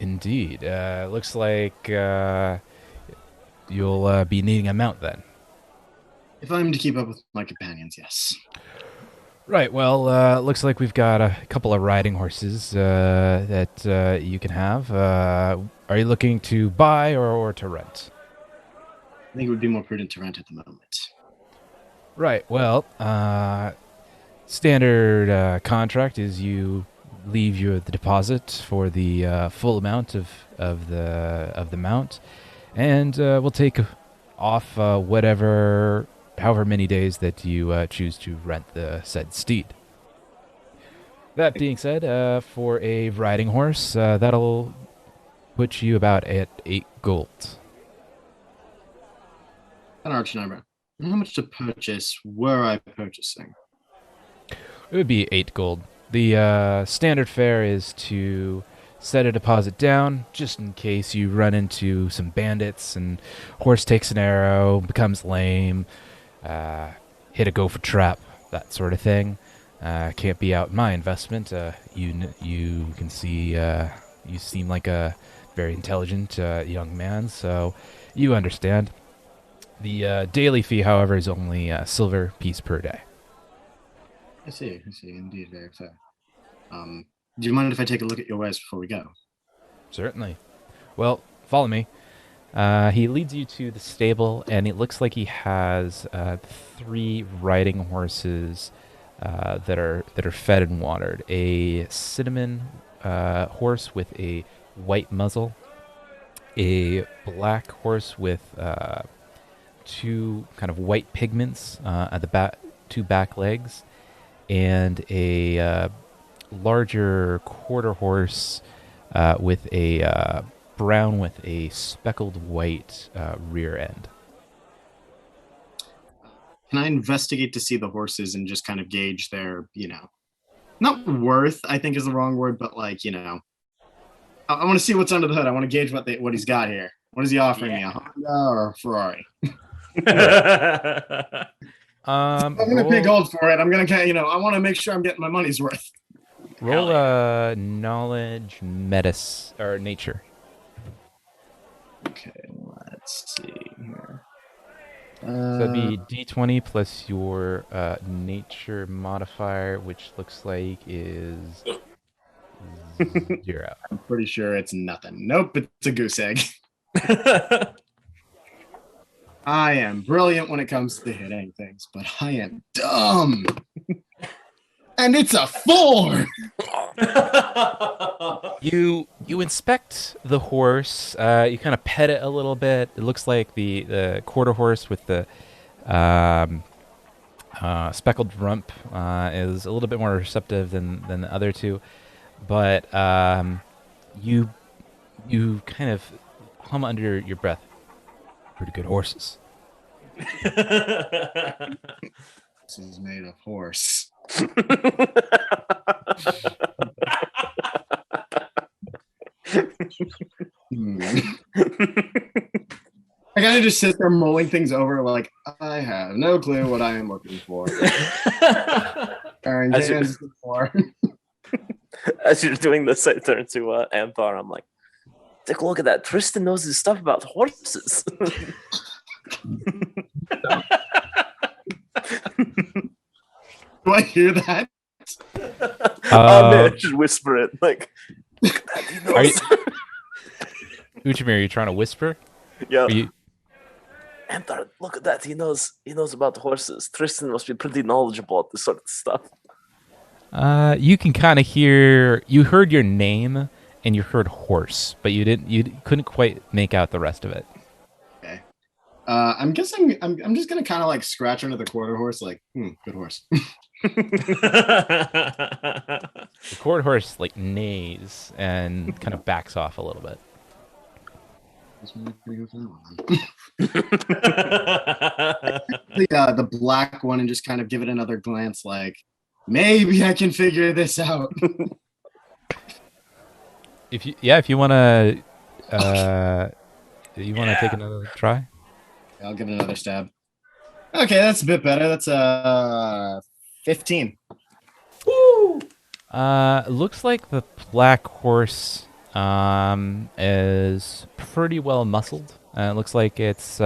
Indeed. Looks like you'll be needing a mount then. If I'm to keep up with my companions, yes. Right, well, looks like we've got a couple of riding horses that you can have. Are you looking to buy or to rent? I think it would be more prudent to rent at the moment. Right, well, standard contract is you leave the deposit for the full amount of the mount, and we'll take off however many days that you choose to rent the said steed. That being said, for a riding horse, that'll put you about at 8 gold. An arch number. And how much to purchase were I purchasing? It would be 8 gold. The standard fare is to set a deposit down just in case you run into some bandits and horse takes an arrow, becomes lame, hit a gopher trap, that sort of thing. Can't be out my investment. You can see you seem like a very intelligent young man, so you understand. The daily fee, however, is only a silver piece per day. I see. Indeed, very fair. Do you mind if I take a look at your wares before we go? Certainly. Well, follow me. He leads you to the stable, and it looks like he has 3 riding horses that are fed and watered. A cinnamon horse with a white muzzle, a black horse with 2 kind of white pigments at the back, 2 back legs, and a larger quarter horse with a brown with a speckled white rear end. Can I investigate to see the horses and just kind of gauge their, not worth, I think is the wrong word, but like, I want to see what's under the hood. I want to gauge what he's got here. What is he offering me, a Honda or a Ferrari? I'm going to pay gold for it. I'm going to, I want to make sure I'm getting my money's worth. Roll knowledge, or nature. Okay, let's see here. So that'd be D20 plus your nature modifier, which looks like is 0. I'm pretty sure it's nothing. Nope, it's a goose egg. I am brilliant when it comes to hitting things, but I am dumb. And it's a 4. You inspect the horse. You kind of pet it a little bit. It looks like the quarter horse with the um, speckled rump is a little bit more receptive than the other two, but you kind of hum under your breath. Pretty good horses. This is made of horse. I kind of just sit there mulling things over, like I have no clue what I am looking for. As you're doing this, I turn to Anthar. I'm like, take a look at that. Tristan knows his stuff about horses. Do I hear that? Man, just whisper it. Like, are you, Uchimir, are you trying to whisper? Yeah. Are you, Anthar, look at that. He knows about horses. Tristan must be pretty knowledgeable at this sort of stuff. you can kind of hear. You heard your name and you heard horse, but you didn't. You couldn't quite make out the rest of it. Okay. I'm guessing I'm just gonna kind of like scratch under the quarter horse, like, good horse. The quarter horse like neighs and kind of backs off a little bit. The black one and just kind of give it another glance, like maybe I can figure this out. If you want to, take another try. I'll give it another stab. Okay, that's a bit better. That's 15. Woo! Looks like the black horse is pretty well muscled. It looks like it's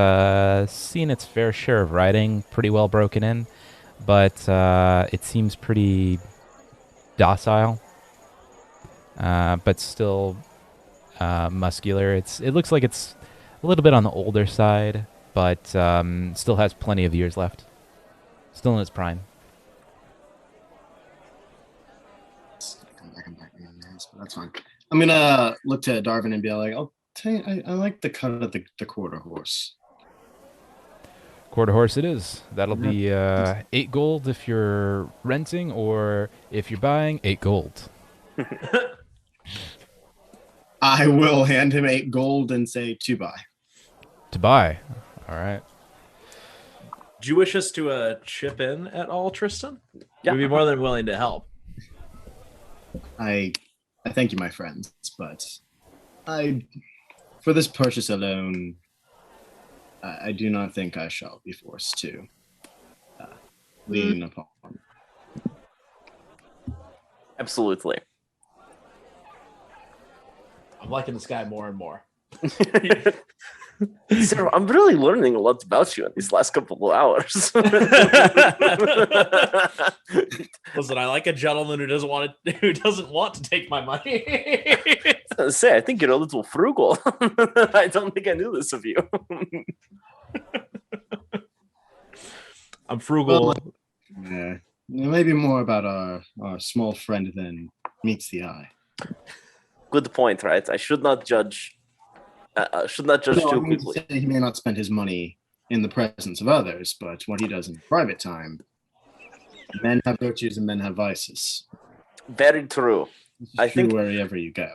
seen its fair share of riding, pretty well broken in, but it seems pretty docile, but still muscular. It looks like it's a little bit on the older side, but still has plenty of years left. Still in its prime. But that's fine. I'm gonna look to Darvin and be like, I'll tell you, I like the cut of the quarter horse. Quarter horse it is. That'll be 8 gold if you're renting, or if you're buying, 8 gold. I will hand him 8 gold and say to buy. To buy. All right. Do you wish us to chip in at all, Tristan? Yeah. We'd be more than willing to help. I thank you, my friends, but for this purchase alone, I do not think I shall be forced to lean upon. Absolutely. I'm liking this guy more and more. Sarah, I'm really learning a lot about you in these last couple of hours. Listen, I like a gentleman who doesn't want to take my money. I was gonna say, I think you're a little frugal. I don't think I knew this of you. I'm frugal. Yeah, maybe more about our small friend than meets the eye. Good point, right? I should not judge. Too quickly. He may not spend his money in the presence of others, but what he does in private time. Men have virtues and men have vices. Very true. I think wherever you go.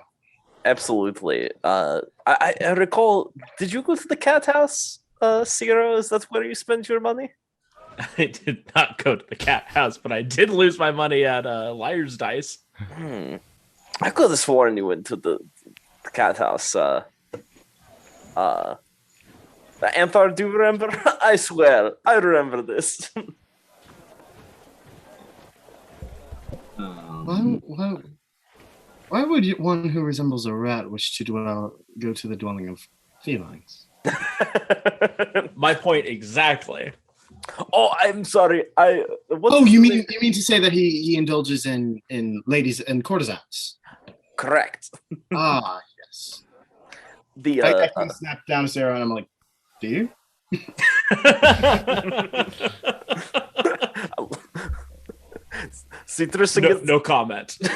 Absolutely. I recall. Did you go to the cat house, Ciro? Is that where you spend your money? I did not go to the cat house, but I did lose my money at Liar's Dice. I could have sworn you went to the cat house. Anthar, do you remember? I swear, I remember this. Why would one who resembles a rat wish to go to the dwelling of felines? My point exactly. Oh, I'm sorry. You mean to say that he indulges in ladies and courtesans? Correct. Ah, yes. I can snap down to Sarah and I'm like, do you? Citrus No comment. Yeah,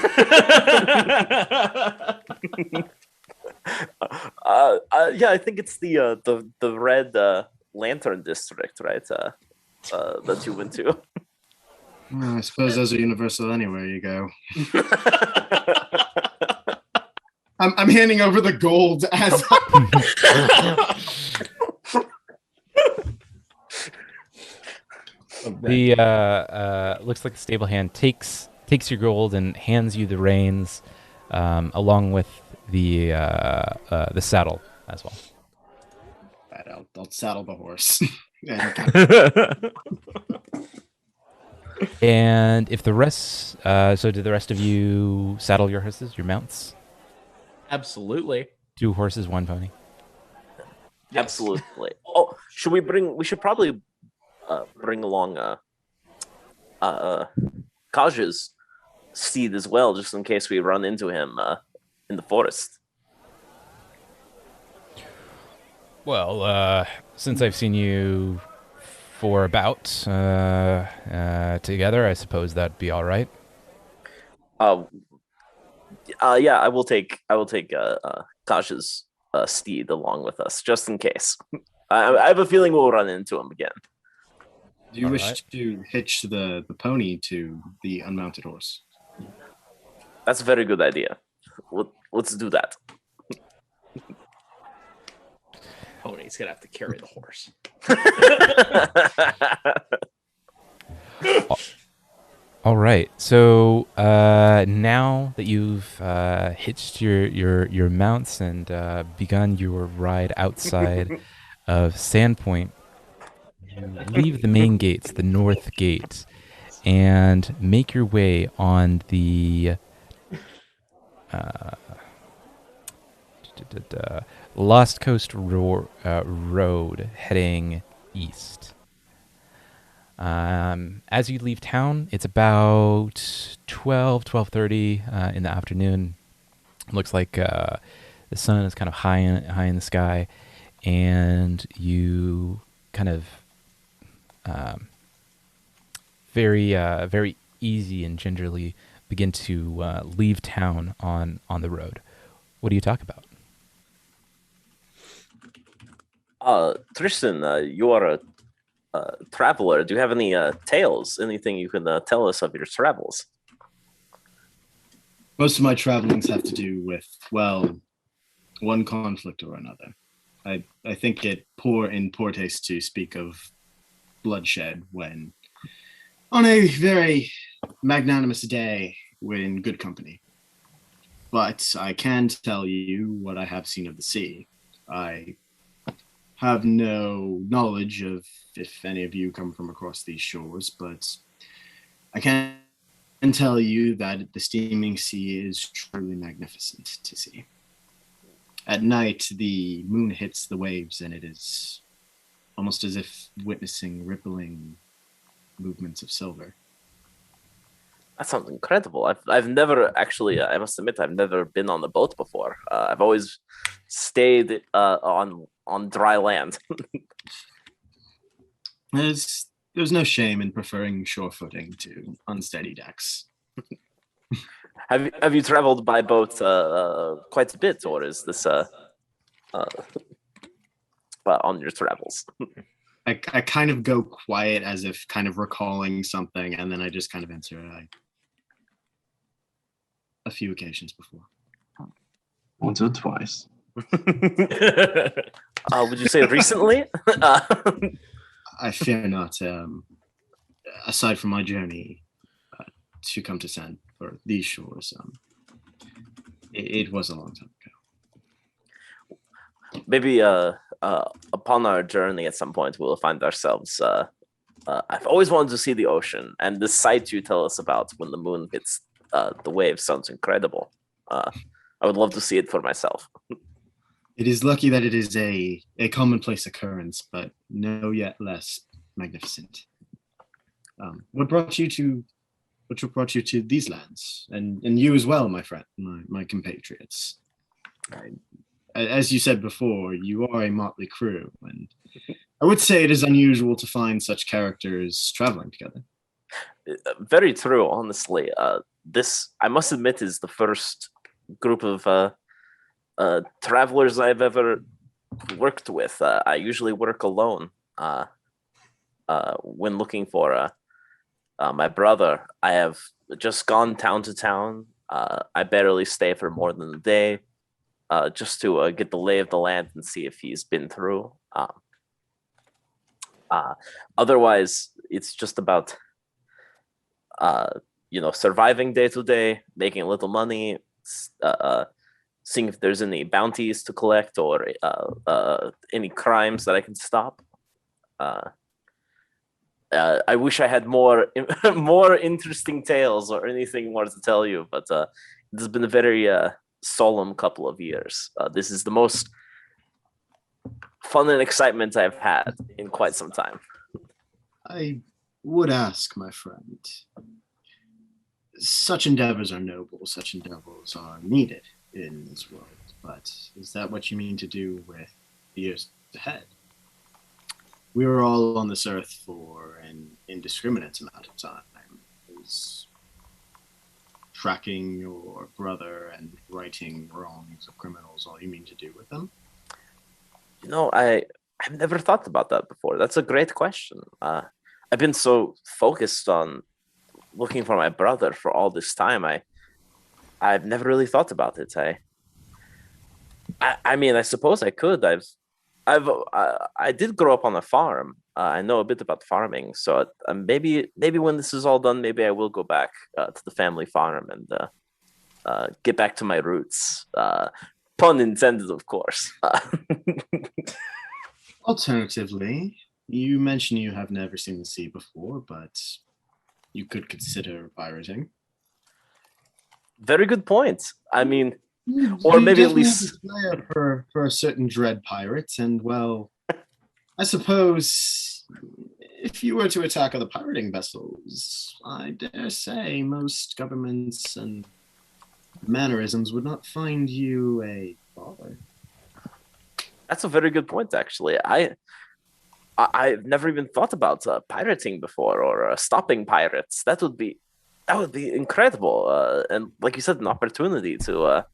I think it's the red lantern district, right? That you went to. I suppose those are universal anywhere you go. I'm handing over the gold as The looks like the stable hand takes your gold and hands you the reins, along with the saddle as well. Right, I'll saddle the horse. And if the rest, so do the rest of you saddle your horses, your mounts? Absolutely. 2 horses, 1 pony. Yes. Absolutely. Oh, we should probably bring along Kaj's steed as well, just in case we run into him in the forest. Well, since I've seen you for about together, I suppose that'd be all right. Yeah, I will take Kaj's steed along with us, just in case. I have a feeling we'll run into him again. Do you All wish right. to hitch the pony to the unmounted horse? That's a very good idea. Let's do that. Pony's gonna have to carry the horse. All right. So now that you've hitched your mounts and begun your ride outside of Sandpoint, you leave the main gates, the north gate, and make your way on the Lost Coast Road heading east. As you leave town, it's about 12:30 in the afternoon. It looks like the sun is kind of high in the sky, and you kind of very easy and gingerly begin to leave town on the road. What do you talk about? Tristan, you are a traveler. Do you have any tales? Anything you can tell us of your travels? Most of my travelings have to do with, well, one conflict or another. I think it in poor taste to speak of bloodshed when on a very magnanimous day we're in good company. But I can tell you what I have seen of the sea. I have no knowledge of if any of you come from across these shores, but I can tell you that the steaming sea is truly magnificent to see. At night, the moon hits the waves, and it is almost as if witnessing rippling movements of silver. That sounds incredible. I've never actually. I must admit, I've never been on the boat before. I've always stayed on dry land. There's no shame in preferring shore footing to unsteady decks. Have you traveled by boat quite a bit, or is this on your travels? I kind of go quiet as if kind of recalling something, and then I just kind of answer a few occasions before. Once or twice. Would you say recently? I fear not. Aside from my journey to come to Sand or these shores, it was a long time ago. Maybe upon our journey at some point we'll find ourselves. I've always wanted to see the ocean, and the sight you tell us about when the moon hits the waves sounds incredible. I would love to see it for myself. It is lucky that it is a commonplace occurrence, but no yet less magnificent. What brought you to these lands, and you as well, my friend, my compatriots? As you said before, you are a motley crew, and I would say it is unusual to find such characters traveling together. Very true, honestly. This, I must admit, is the first group of travelers I've ever worked with. I usually work alone when looking for my brother. I have just gone town to town. I barely stay for more than a day, just to get the lay of the land and see if he's been through. Otherwise, it's just about surviving day to day, making a little money, seeing if there's any bounties to collect or any crimes that I can stop. I wish I had more more interesting tales or anything more to tell you, but this has been a very solemn couple of years. This is the most fun and excitement I've had in quite some time. I would ask, my friend, such endeavors are noble, such endeavors are needed in this world, but is that what you mean to do with the years ahead? We were all on this earth for an indiscriminate amount of time. Is tracking your brother and righting wrongs of criminals all you mean to do with them? I've never thought about that before. That's a great question. I've been so focused on looking for my brother for all this time. I've never really thought about it. I mean, I suppose I could. I did grow up on a farm. I know a bit about farming, so maybe when this is all done, maybe I will go back to the family farm and get back to my roots. Pun intended, of course. Alternatively, you mentioned you have never seen the sea before, but you could consider pirating. Very good point. I mean, Or maybe at least for a certain dread pirate, and well, I suppose if you were to attack other pirating vessels, I dare say most governments and mannerisms would not find you a bother. That's a very good point, actually. I've never even thought about pirating before or stopping pirates. That would be incredible, and like you said, an opportunity to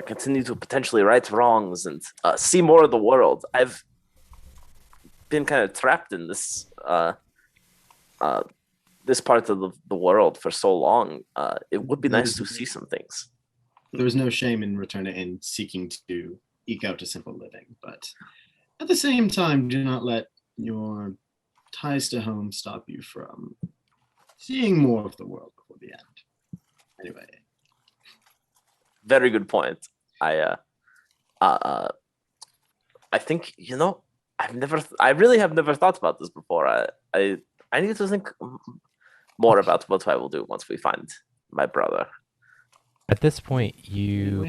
continue to potentially right wrongs and see more of the world. I've been kind of trapped in this this part of the world for so long. It would be nice to see some things. There is no shame in returning and seeking to eke out a simple living, but at the same time, do not let your ties to home stop you from seeing more of the world before the end. Anyway. Very good point. I think I really have never thought about this before. I need to think more about what I will do once we find my brother. At this point, you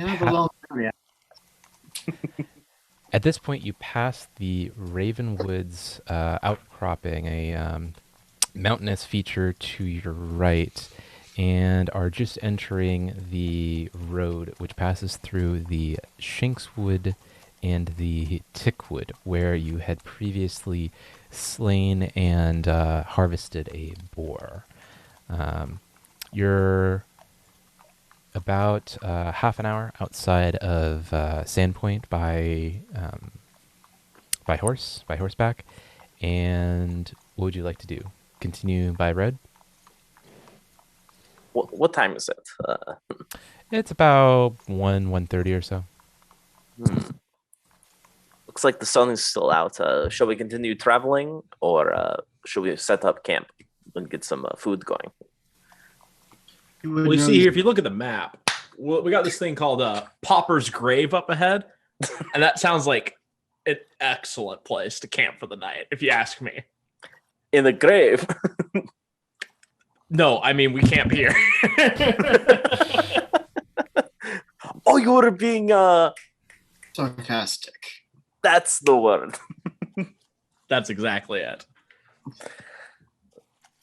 at this point you pass the Ravenwoods outcropping, a mountainous feature to your right, and are just entering the road which passes through the Shinkswood and the Tickwood, where you had previously slain and harvested a boar. You're about half an hour outside of Sandpoint by horseback. And what would you like to do? Continue by road? What time is it? It's about 1:30 or so. Looks like the sun is still out. Shall we continue traveling, or should we set up camp and get some food going? Well, you see here, if you look at the map, we got this thing called Popper's Grave up ahead, and that sounds like an excellent place to camp for the night, if you ask me. In the grave? No, I mean, we camp here. Oh, you were being sarcastic. That's the word. That's exactly it.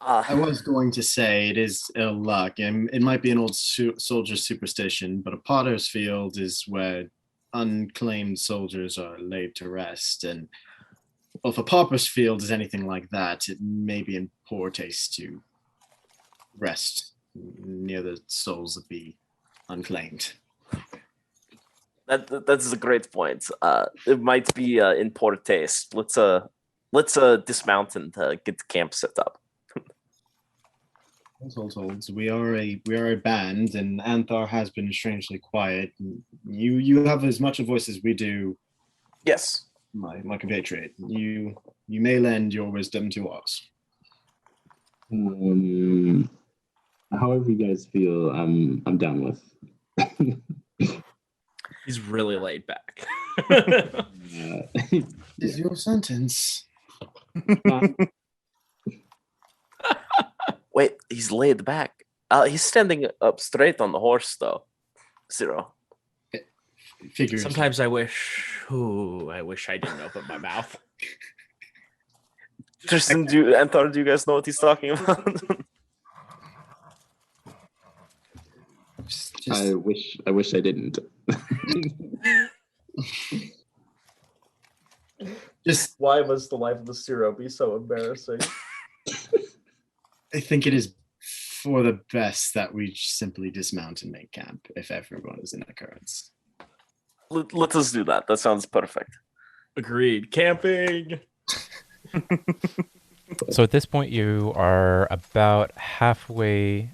I was going to say it is ill luck, and it might be an old soldier superstition, but a potter's field is where unclaimed soldiers are laid to rest, and Well, if a pauper's field is anything like that, it may be in poor taste to rest near the souls of the unclaimed. That's a great point. It might be in poor taste. Let's dismount and get the camp set up. Hold. We are a band, and Anthar has been strangely quiet. You have as much a voice as we do, Yes. my compatriot. You may lend your wisdom to us. However you guys feel, I'm down with. He's really laid back. Is your sentence? Wait, he's laid back. He's standing up straight on the horse, though. Zero. Figures. Sometimes I wish I didn't open my mouth. Tristan, Anthar, do you guys know what he's talking about? I wish I didn't. Just, Why must the life of the Zero be so embarrassing? I think it is for the best that we simply dismount and make camp if everyone is in occurrence. Let us do that. That sounds perfect. Agreed. Camping. So at this point, you are about halfway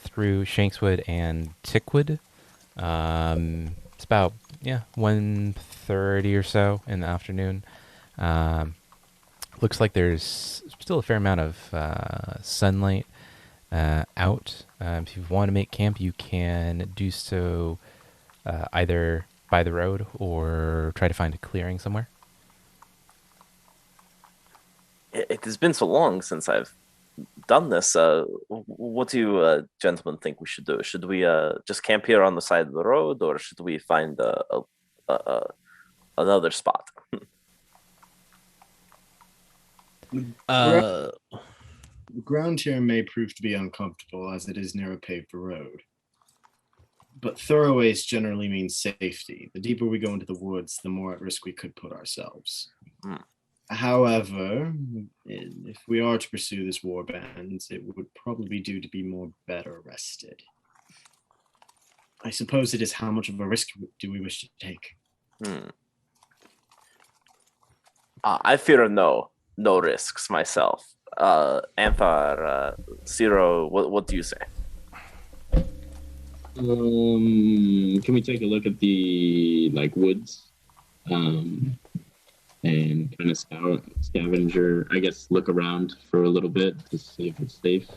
through Shankswood and Tickwood. It's about 1:30 or so in the afternoon. Looks like there's still a fair amount of sunlight out. If you want to make camp, you can do so either by the road or try to find a clearing somewhere. It has been so long since I've done this. What do you gentlemen think we should do? Should we just camp here on the side of the road, or should we find another spot? The ground here may prove to be uncomfortable as it is near a paved road. But thoroughaways generally mean safety. The deeper we go into the woods, the more at risk we could put ourselves. However, if we are to pursue this warband, it would probably do to be more better rested. I suppose it is how much of a risk do we wish to take? I fear no risks myself. Anthar, Zero, what do you say? Can we take a look at the woods, and kind of scavenger? I guess look around for a little bit to see if it's safe.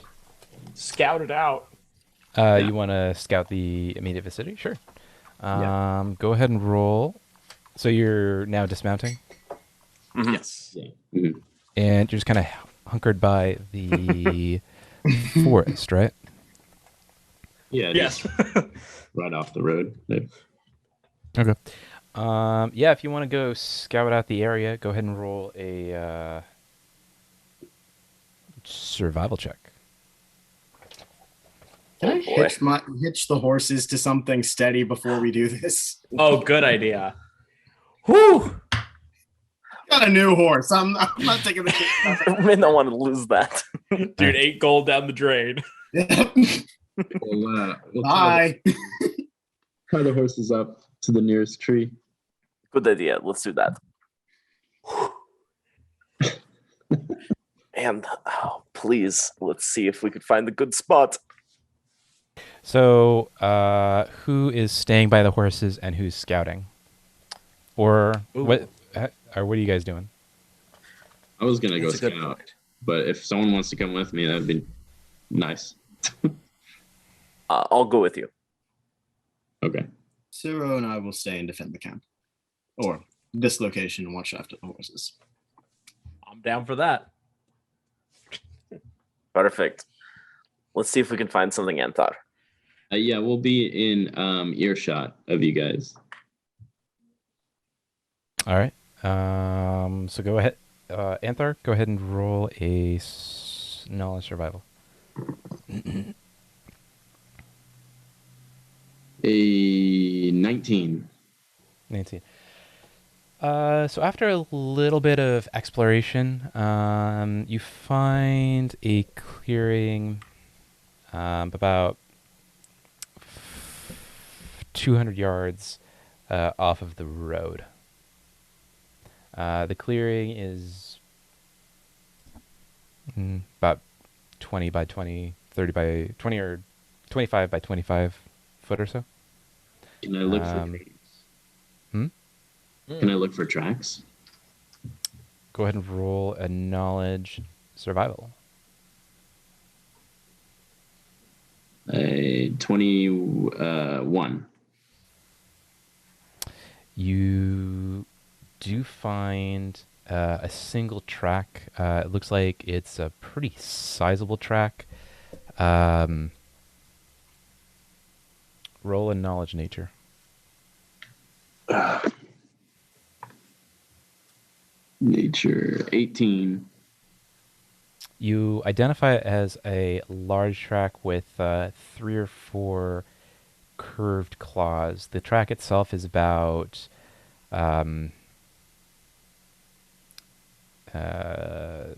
Scout it out. You want to scout the immediate vicinity? Sure. Go ahead and roll. So you're now dismounting, Mm-hmm. Yes. Yeah. Mm-hmm. and you're just kind of hunkered by the forest, right? Yeah. Yes. Right off the road. There. Okay. If you want to go scout out the area, go ahead and roll a survival check. Can I boy. hitch the horses to something steady before we do this? Oh, good idea. Whew. Got a new horse. I'm not taking the I may not want to lose that. Dude, 8 gold down the drain. We'll Bye. tie the horses up to the nearest tree. Good idea. Let's do that. And please, let's see if we could find a good spot. So, who is staying by the horses and who's scouting? Or Ooh. what? Or what are you guys doing? I was gonna go That's a good scout, point. but if someone wants to come with me, that'd be nice. I'll go with you. Okay. Ciro and I will stay and defend the camp. Or this location and watch after the horses. I'm down for that. Perfect. Let's see if we can find something, Anthar. Yeah, we'll be in earshot of you guys. All right. So go ahead, Anthar. Go ahead and roll a knowledge survival. A 19. 19. So after a little bit of exploration, you find a clearing about 200 yards off of the road. The clearing is about 20 by 20, 30 by 20, or 25 by 25 foot or so. Can I look for Um, trees? hmm? Can I look for tracks? Go ahead and roll a knowledge survival. A 21. You do find a single track. It looks like it's a pretty sizable track. Roll a knowledge nature. Nature 18. You identify it as a large track with 3 or 4 curved claws. The track itself is about um, 8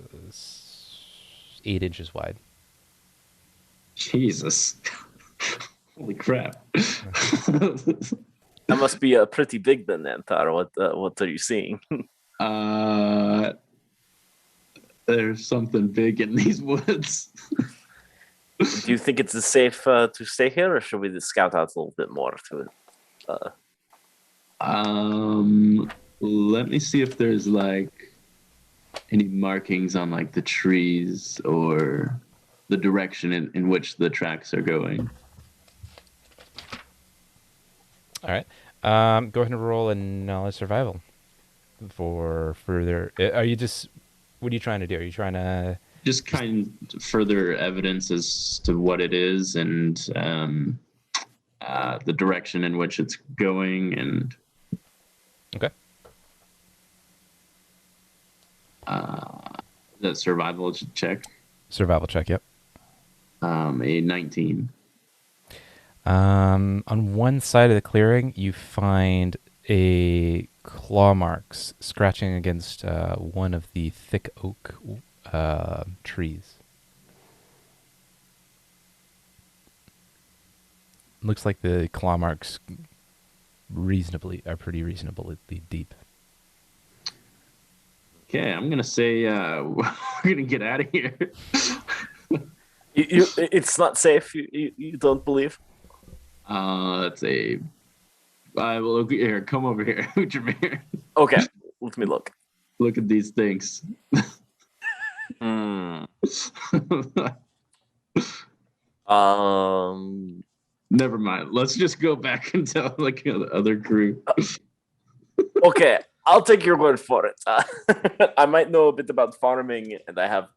inches wide. Jesus. Holy crap. That must be pretty big then, Antar. What are you seeing? There's something big in these woods. Do you think it's safe to stay here, or should we just scout out a little bit more to it? Let me see if there's like any markings on like the trees or the direction in which the tracks are going. All right. Go ahead and roll a knowledge survival for further. Are you just? What are you trying to do? Are you trying to? Just kind of further evidence as to what it is and the direction in which it's going, and Okay. that survival check. Survival check. Yep. A 19. On one side of the clearing, you find a claw marks scratching against one of the thick oak trees. Looks like the claw marks are pretty reasonably deep. Okay, I'm gonna say we're gonna get out of here. It's not safe. You don't believe? Let's see. I will look here. Come over here, Jameer. Okay, let me look. Look at these things. Never mind. Let's just go back and tell like the other crew. Okay, I'll take your word for it. I might know a bit about farming, and I have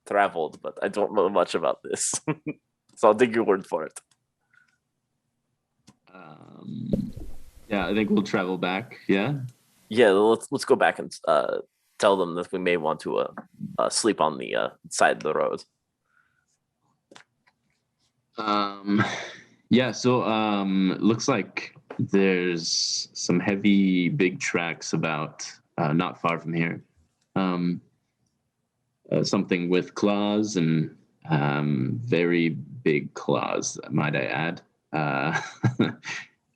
traveled, but I don't know much about this. So I'll take your word for it. Yeah, I think we'll travel back. Yeah. Yeah, let's go back and tell them that we may want to sleep on the side of the road. Yeah. So looks like there's some heavy big tracks about not far from here. Something with claws and very big claws, might I add.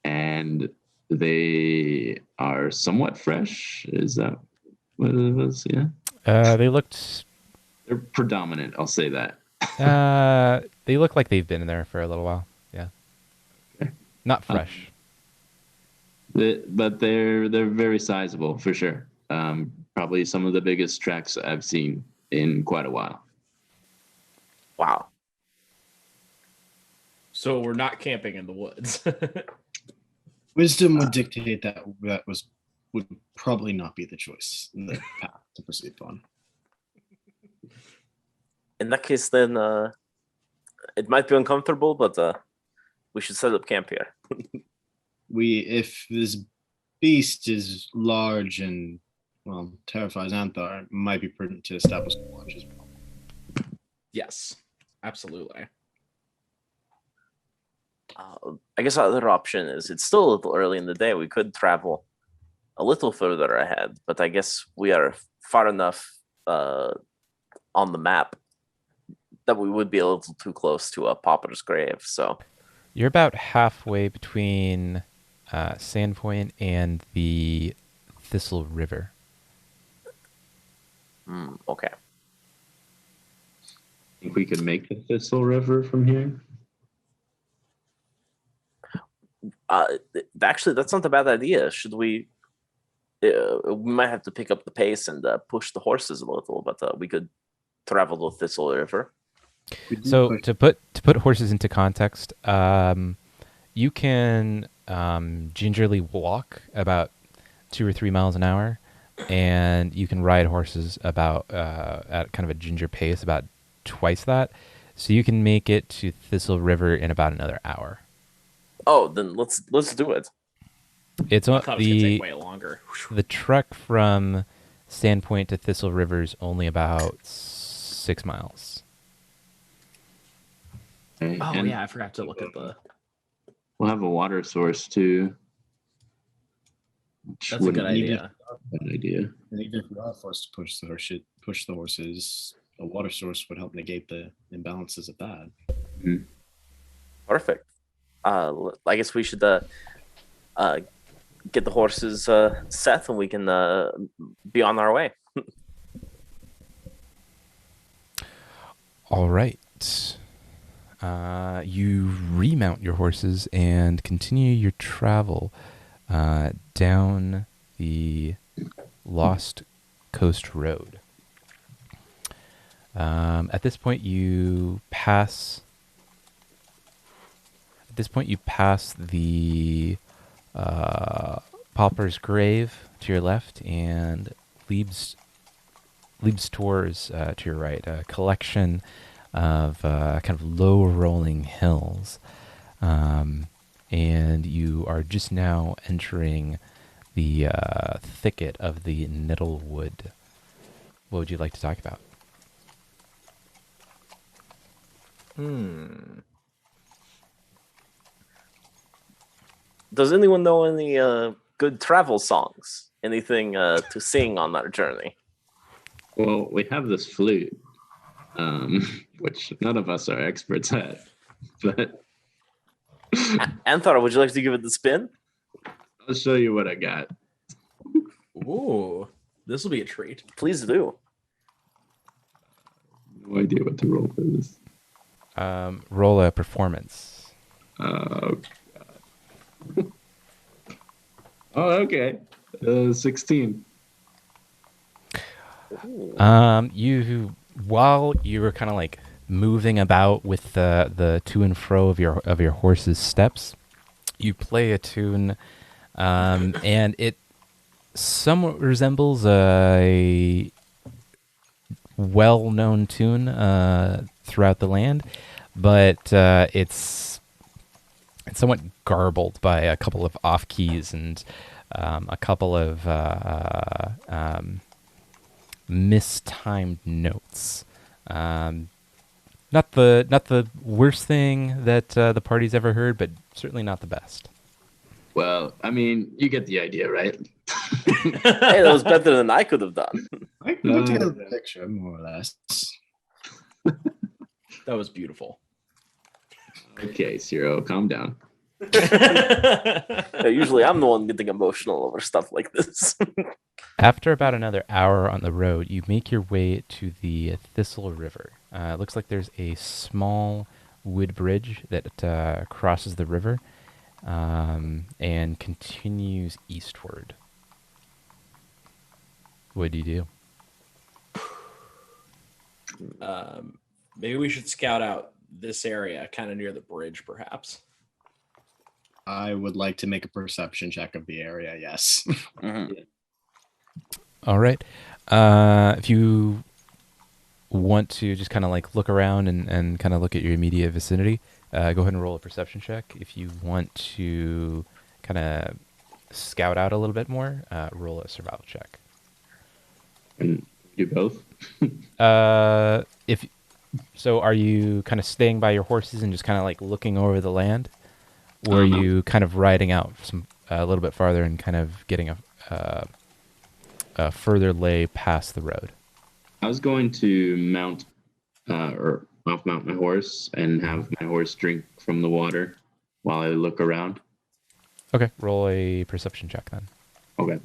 And they are somewhat fresh. Is that what it was? Yeah. They're predominant. I'll say that. They look like they've been there for a little while. Yeah. Okay. Not fresh. But they're very sizable for sure. Probably some of the biggest tracks I've seen in quite a while. Wow. So we're not camping in the woods. Wisdom would dictate that would probably not be the choice, the path to proceed on. In that case, then it might be uncomfortable, but we should set up camp here. If this beast is large and terrifies Anthar, it might be prudent to establish a watch as well. Yes, absolutely. I guess our other option is it's still a little early in the day. We could travel a little further ahead, but I guess we are far enough on the map that we would be a little too close to a Popper's grave. So You're about halfway between Sandpoint and the Thistle River. okay. Think we could make the Thistle River from here? Actually, that's not a bad idea. Should we? We might have to pick up the pace and push the horses a little, but we could travel the Thistle River. So to put horses into context, you can gingerly walk about 2 or 3 miles an hour, and you can ride horses about at kind of a ginger pace, about twice that. So you can make it to Thistle River in about another hour. Oh, then let's do it. It's I thought it was gonna take way longer. the trek from Sandpoint to Thistle River is only about 6 miles. Okay, Oh and yeah, I forgot to look at the. we'll have a water source too. Which That's a good wouldn't be idea. a bad idea. And even if we are forced to push the horses, a water source would help negate the imbalances of that. Perfect. I guess we should get the horses set, and we can be on our way. All right. You remount your horses and continue your travel down the Lost Coast Road. At this point, you pass the Pauper's grave to your left and Lieb's Tors to your right. A collection of kind of low-rolling hills, and you are just now entering the thicket of the Nettlewood. What would you like to talk about? Does anyone know any good travel songs? Anything to sing on our journey? Well, we have this flute, which none of us are experts at, but Anthar, would you like to give it the spin? I'll show you what I got. Ooh, this will be a treat. Please do. No idea what to roll for this. Roll a performance. Oh, God. Oh, okay. 16. You while you were kind of like moving about with the to and fro of your horse's steps, you play a tune, and it somewhat resembles a well-known tune throughout the land, but it's somewhat garbled by a couple of off keys and a couple of mistimed notes. Not the worst thing that the party's ever heard, but certainly not the best. Well, I mean, you get the idea, right? Hey, that was better than I could have done. I can put together the picture, more or less. That was beautiful. Okay, Ciro, calm down. Usually I'm the one getting emotional over stuff like this. After about another hour on the road, you make your way to the Thistle River. It looks like there's a small wood bridge that crosses the river and continues eastward. What do you do? Maybe we should scout out this area, kind of near the bridge, perhaps. I would like to make a perception check of the area, yes. All right. If you want to just kind of like look around and kind of look at your immediate vicinity, go ahead and roll a perception check. If you want to kind of scout out a little bit more, roll a survival check. And do both? If so, are you kind of staying by your horses and just kind of like looking over the land, or are you kind of riding out a little bit farther and kind of getting further lay past the road. I was going to mount or off-mount my horse and have my horse drink from the water while I look around. Okay, roll a perception check then. Okay.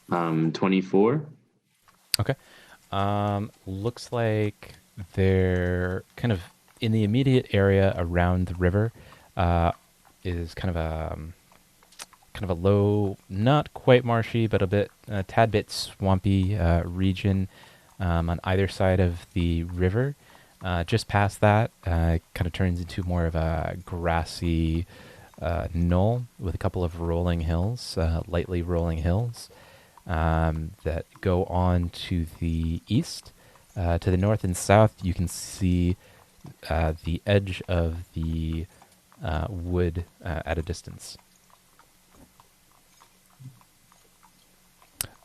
Um, 24. Okay. Looks like they're kind of in the immediate area around the river. Is kind of a low, not quite marshy, but a tad bit swampy region on either side of the river. Just past that, kind of turns into more of a grassy knoll with a couple of rolling hills, lightly rolling hills. That go on to the east. To the north and south, you can see the edge of the wood at a distance.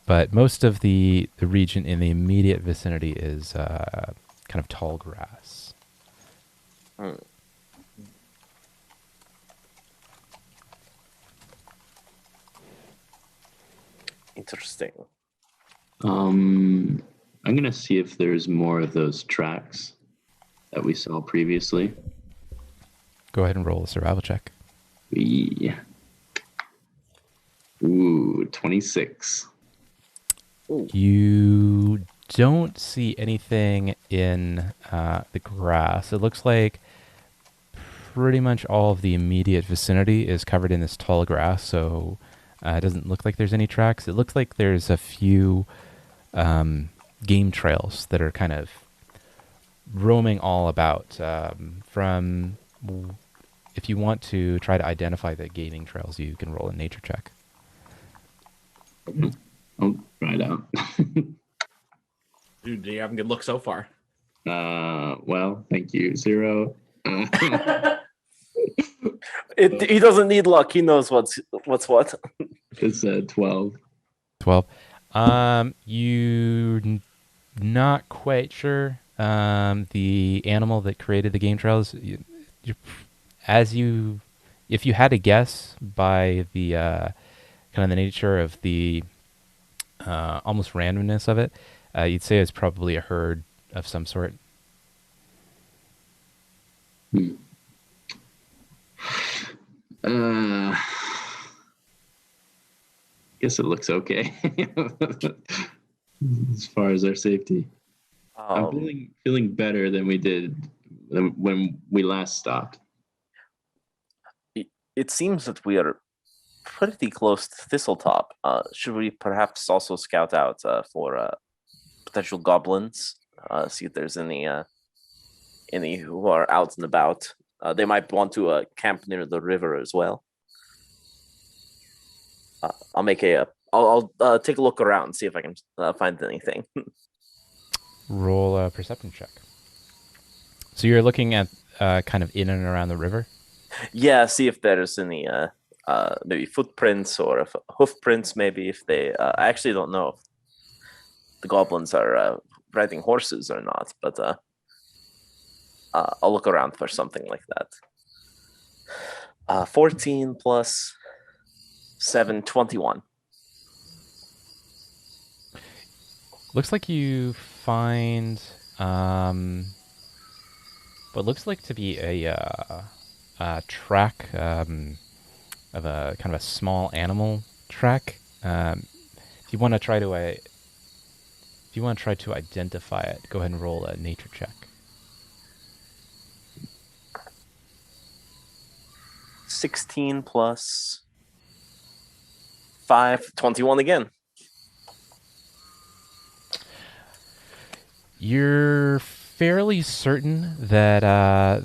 But most of the region in the immediate vicinity is kind of tall grass. Interesting. I'm gonna see if there's more of those tracks that we saw previously. Go ahead and roll a survival check. Yeah. Ooh, 26. You don't see anything in the grass. It looks like pretty much all of the immediate vicinity is covered in this tall grass, so it doesn't look like there's any tracks. It looks like there's a few game trails that are kind of roaming all about. If you want to try to identify the gaming trails, you can roll a nature check. I'll try it out. Dude, you having a good look so far. Well, thank you. 0. He doesn't need luck. He knows what's what. It's 12. 12. You're not quite sure. The animal that created the game trails, if you had to guess by the kind of the nature of the almost randomness of it, you'd say it's probably a herd of some sort. Guess it looks okay as far as our safety. I'm feeling better than we did when we last stopped. It seems that we are pretty close to Thistletop. Should we perhaps also scout out for potential goblins? See if there's any who are out and about. They might want to camp near the river as well. I'll take a look around, see if I can find anything. Roll a perception check. So you're looking at kind of in and around the river? Yeah, see if there's any maybe footprints or hoof prints, maybe if they... I actually don't know if the goblins are riding horses or not, but I'll look around for something like that. 14 plus 7, 21. Looks like you find what looks like to be a track of a kind of a small animal track. If you want to try to identify it, go ahead and roll a nature check. 16 plus 5, 21 again. You're fairly certain that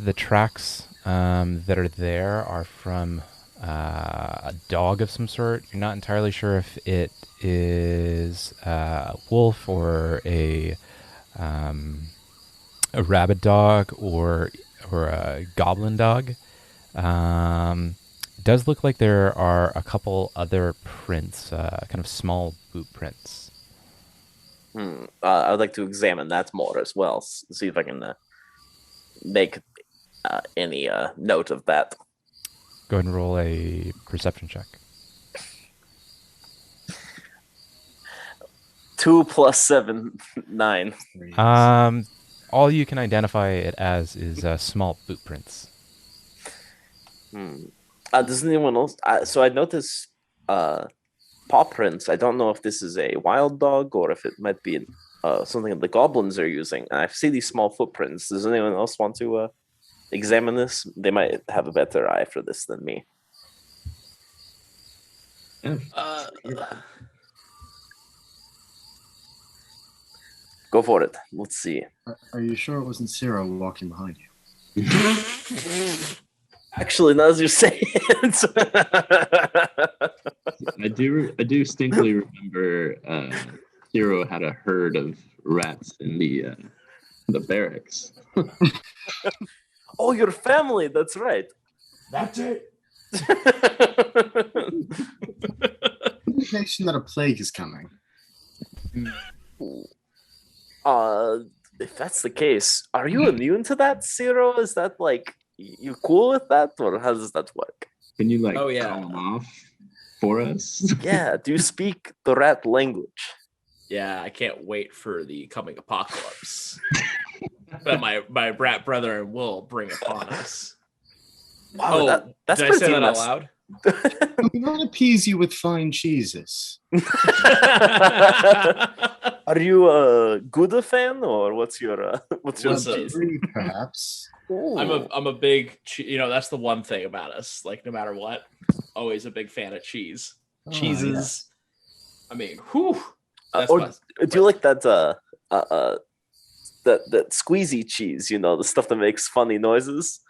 the tracks that are there are from a dog of some sort. You're not entirely sure if it is a wolf or a rabid dog or a goblin dog. Does look like there are a couple other prints, kind of small boot prints. I'd like to examine that more as well. See if I can make any note of that. Go ahead and roll a perception check. 2 plus 7, 9. All you can identify it as is small boot prints. Does anyone else? So I noticed paw prints. I don't know if this is a wild dog or if it might be something the goblins are using. I see these small footprints. Does anyone else want to examine this? They might have a better eye for this than me. Go for it. Let's see. Are you sure it wasn't Ciro walking behind you? Actually, now as you say it. I do distinctly remember Hero had a herd of rats in the barracks. Oh, your family. That's right. That's it. Indication that a plague is coming. If that's the case, are you immune to that, Ciro? Is that like you cool with that, or how does that work? Can you like Oh, yeah. call them off for us? Yeah, do you speak the rat language? Yeah, I can't wait for the coming apocalypse that my rat brother will bring upon us. Wow, that's did I say pretty that out messed. loud? We don't appease you with fine cheeses. Are you a Gouda fan, or what's your Listen, cheese? Perhaps. I'm a big that's the one thing about us. Like, no matter what, always a big fan of cheese. Cheeses. I mean, whew. Or do you like that that squeezy cheese? You know, the stuff that makes funny noises.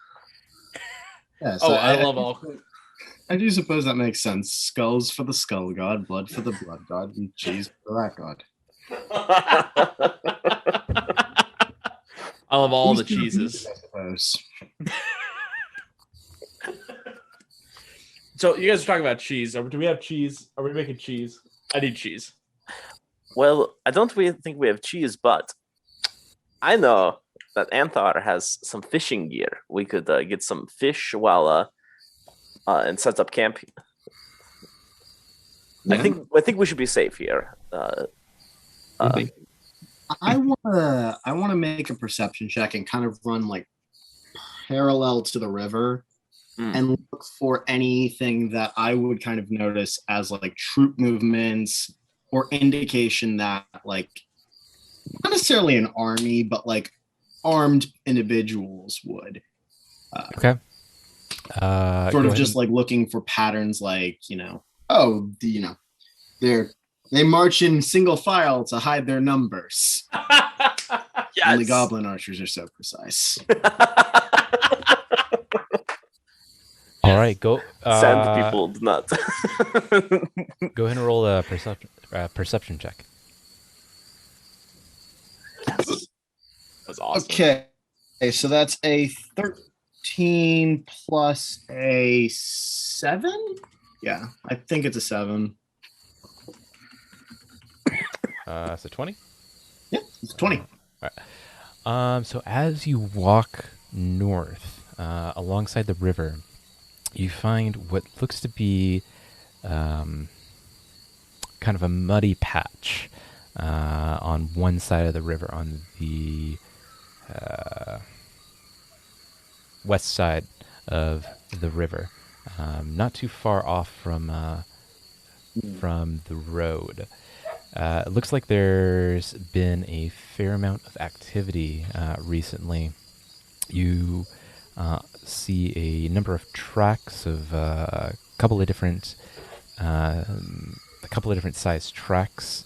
Yeah, so I love all. I do suppose that makes sense. Skulls for the skull god, blood for the blood god, and cheese for the rat god. I love all the cheeses. I suppose. So you guys are talking about cheese. Do we have cheese? Are we making cheese? I need cheese. Well, I don't really think we have cheese, but I know that Anthar has some fishing gear. We could get some fish while and set up camp. Yeah. I think we should be safe here. I wanna make a perception check and kind of run like parallel to the river and look for anything that I would kind of notice as like troop movements or indication that like not necessarily an army, but like armed individuals would. Okay. Sort of just like looking for patterns, like they march in single file to hide their numbers. Yes. Only goblin archers are so precise. All right, go. Sand people do not. Go ahead and roll a perception check. That's awesome. Okay, so that's a 13 plus a 7. Yeah, I think it's a 7. So 20. Yeah, it's 20. So as you walk north alongside the river, you find what looks to be kind of a muddy patch on one side of the river, on the west side of the river, not too far off from the road. It looks like there's been a fair amount of activity recently. You see a number of tracks of a couple of different sized tracks.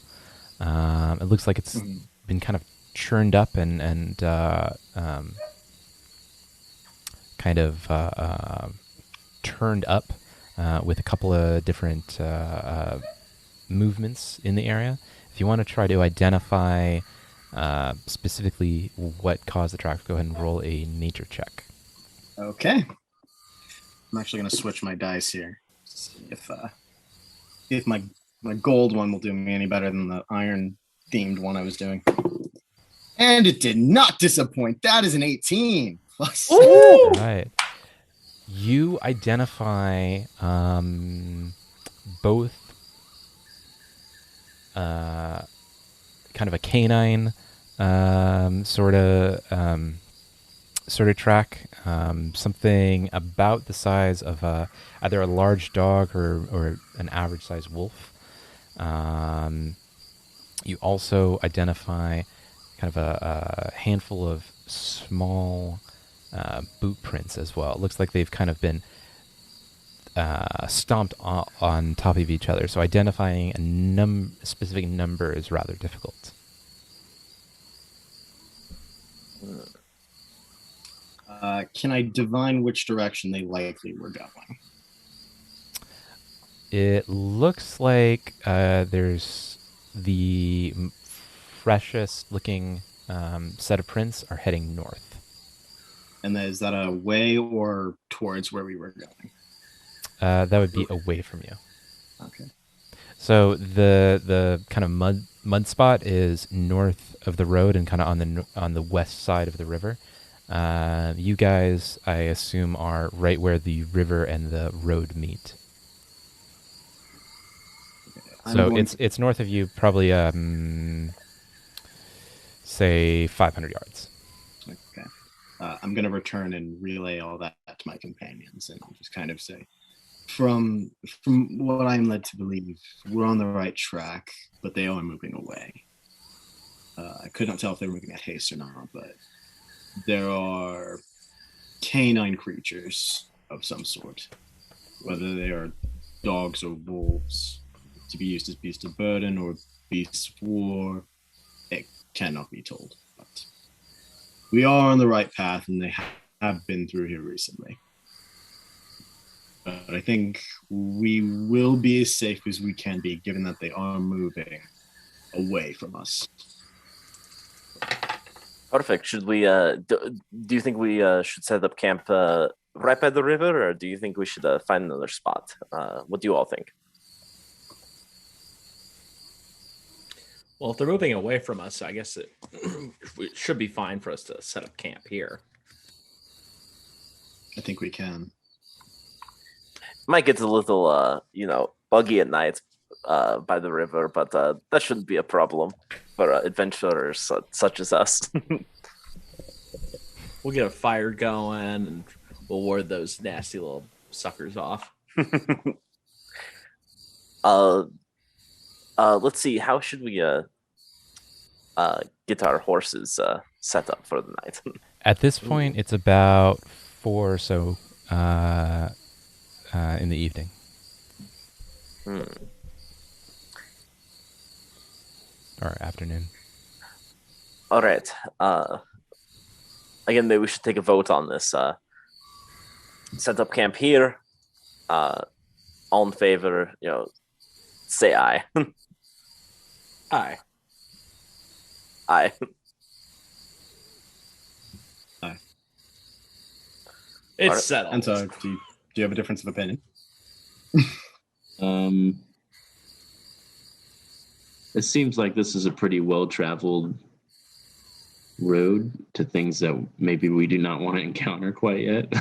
It looks like it's been kind of churned up and kind of turned up with a couple of different movements in the area. If you want to try to identify specifically what caused the tracks, go ahead and roll a nature check. Okay. I'm actually going to switch my dice here. See if my gold one will do me any better than the iron themed one I was doing. And it did not disappoint. That is an 18. Plus. All right. You identify both kind of a canine sort of track, something about the size of either a large dog or an average sized wolf. You also identify kind of a handful of small boot prints as well. It looks like they've kind of been stomped on top of each other. So identifying a specific number is rather difficult. Can I divine which direction they likely were going? It looks like there's the freshest looking set of prints are heading north. And is that away or towards where we were going? That would be away from you. Okay. So the kind of mud spot is north of the road and kind of on the west side of the river. You guys, I assume, are right where the river and the road meet. So it's north of you, probably say 500 yards. Okay. I'm going to return and relay all that to my companions and just kind of say, from what I'm led to believe, we're on the right track, but they are moving away. I could not tell if they were moving at haste or not, but there are canine creatures of some sort, whether they are dogs or wolves, to be used as beasts of burden or beasts of war. It cannot be told. But we are on the right path, and they have been through here recently. But I think we will be as safe as we can be, given that they are moving away from us. Perfect. Should we? Do you think we should set up camp right by the river, or do you think we should find another spot? What do you all think? Well, if they're moving away from us, I guess it should be fine for us to set up camp here. I think we can. Might get a little, buggy at night by the river, but that shouldn't be a problem for adventurers such as us. We'll get a fire going and we'll ward those nasty little suckers off. Let's see. How should we get our horses set up for the night? At this point, it's about 4 or so in the evening. Or afternoon. All right. Again, maybe we should take a vote on this. Set up camp here. All in favor, say aye. Aye. Aye. Aye. It's Alright. settled. And so, do you have a difference of opinion? It seems like this is a pretty well-traveled road to things that maybe we do not want to encounter quite yet.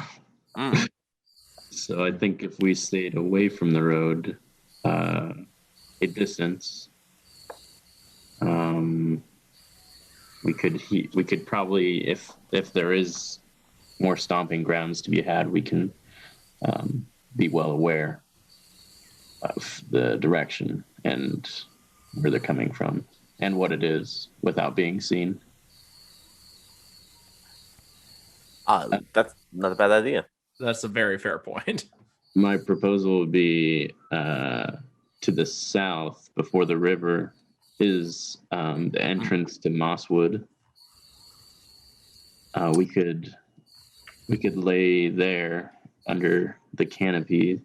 So I think if we stayed away from the road a distance, we could probably, if there is more stomping grounds to be had, we can be well aware of the direction and where they're coming from and what it is without being seen. That's not a bad idea. That's a very fair point. My proposal would be to the south before the river is the entrance to Mosswood. We could lay there under the canopy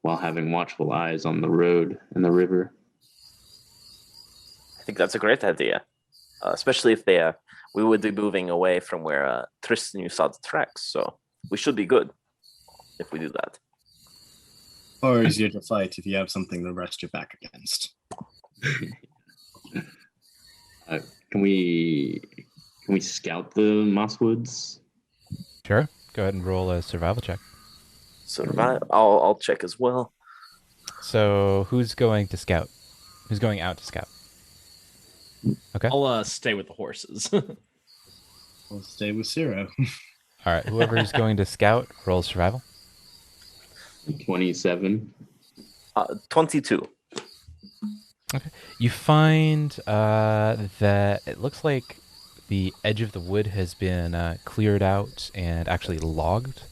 while having watchful eyes on the road and the river. I think that's a great idea, especially if we would be moving away from where Tristan you saw the tracks, so we should be good if we do that. Or easier to fight if you have something to rest your back against. Can we scout the Mosswoods? Sure, go Go ahead and roll a survival check. Survive. I'll check as well. So who's going to scout? Who's going out to scout? Okay. I'll stay with the horses. I'll stay with Zero. All right. Whoever's going to scout, roll survival. 27. 22. You find that it looks like the edge of the wood has been cleared out and actually logged,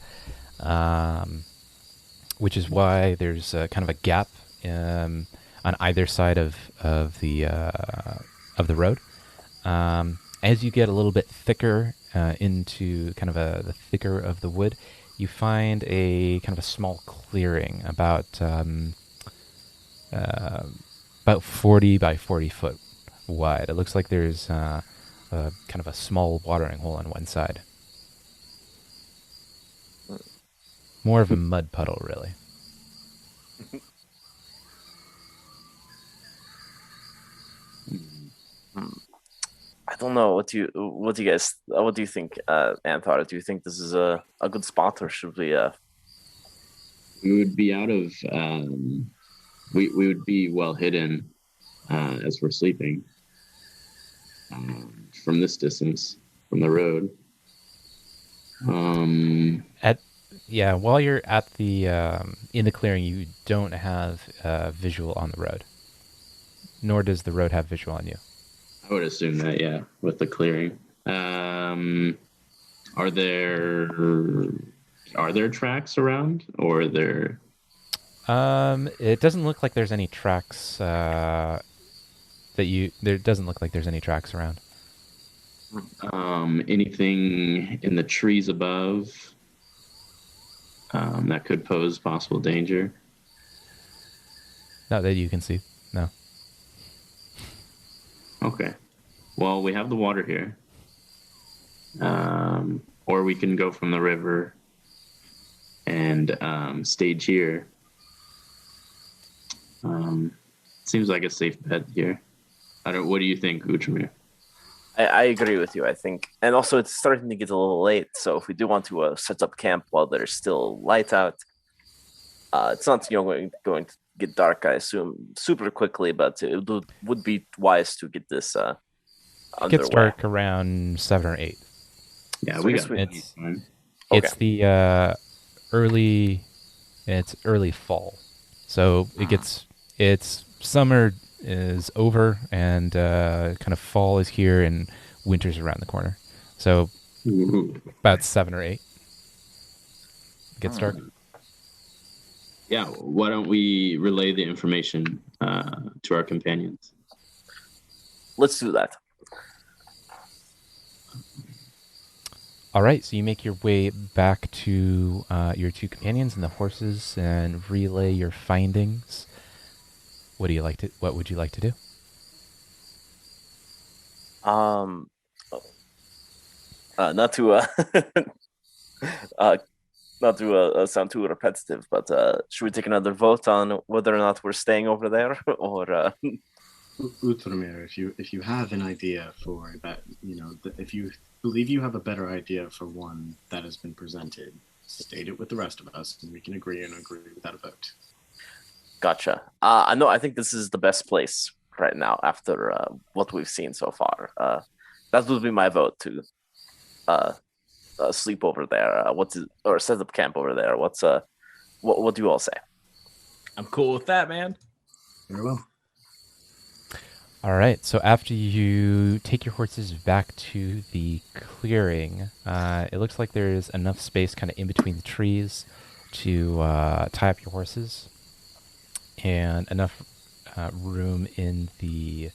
which is why there's kind of a gap on either side of the road. As you get a little bit thicker into kind of the thicker of the wood, you find a kind of a small clearing about 40 by 40 foot wide. It looks like there's kind of a small watering hole on one side. More of a mud puddle, really. I don't know. What do you think, Anthar? Do you think this is a good spot, or should we? We would be out of. We would be well hidden as we're sleeping from this distance from the road. While you're at the in the clearing, you don't have visual on the road, nor does the road have visual on you. I would assume that, yeah, with the clearing. Are there tracks around, or are there? It doesn't look like there's any tracks there doesn't look like there's any tracks around. Anything in the trees above that could pose possible danger? Not that you can see. No. Okay. Well, we have the water here. Or we can go from the river and stage here. Seems like a safe bet here. What do you think, Utramir? I agree with you. I think, and also it's starting to get a little late. So if we do want to set up camp while there's still light out, it's not going to get dark, I assume, super quickly. But it would be wise to get this underway. It gets dark around 7 or 8. Yeah, So we I guess got it's time. it's the early fall, so it's summer is over and kind of fall is here and winter's around the corner. So about 7 or 8 it gets dark. Yeah, why don't we relay the information to our companions? Let's do that. All right, so you make your way back to your two companions and the horses and relay your findings. What would you like to do? Not to not to sound too repetitive, but should we take another vote on whether or not we're staying over there, or? Utramir, if you have an idea for that, if you believe you have a better idea for one that has been presented, state it with the rest of us, and we can agree without a vote. Gotcha. No, I think this is the best place right now after what we've seen so far. That would be my vote to sleep over there. Or set up camp over there. What do you all say? I'm cool with that, man. Very well. All right, so after you take your horses back to the clearing, it looks like there's enough space kind of in between the trees to tie up your horses, and enough room in the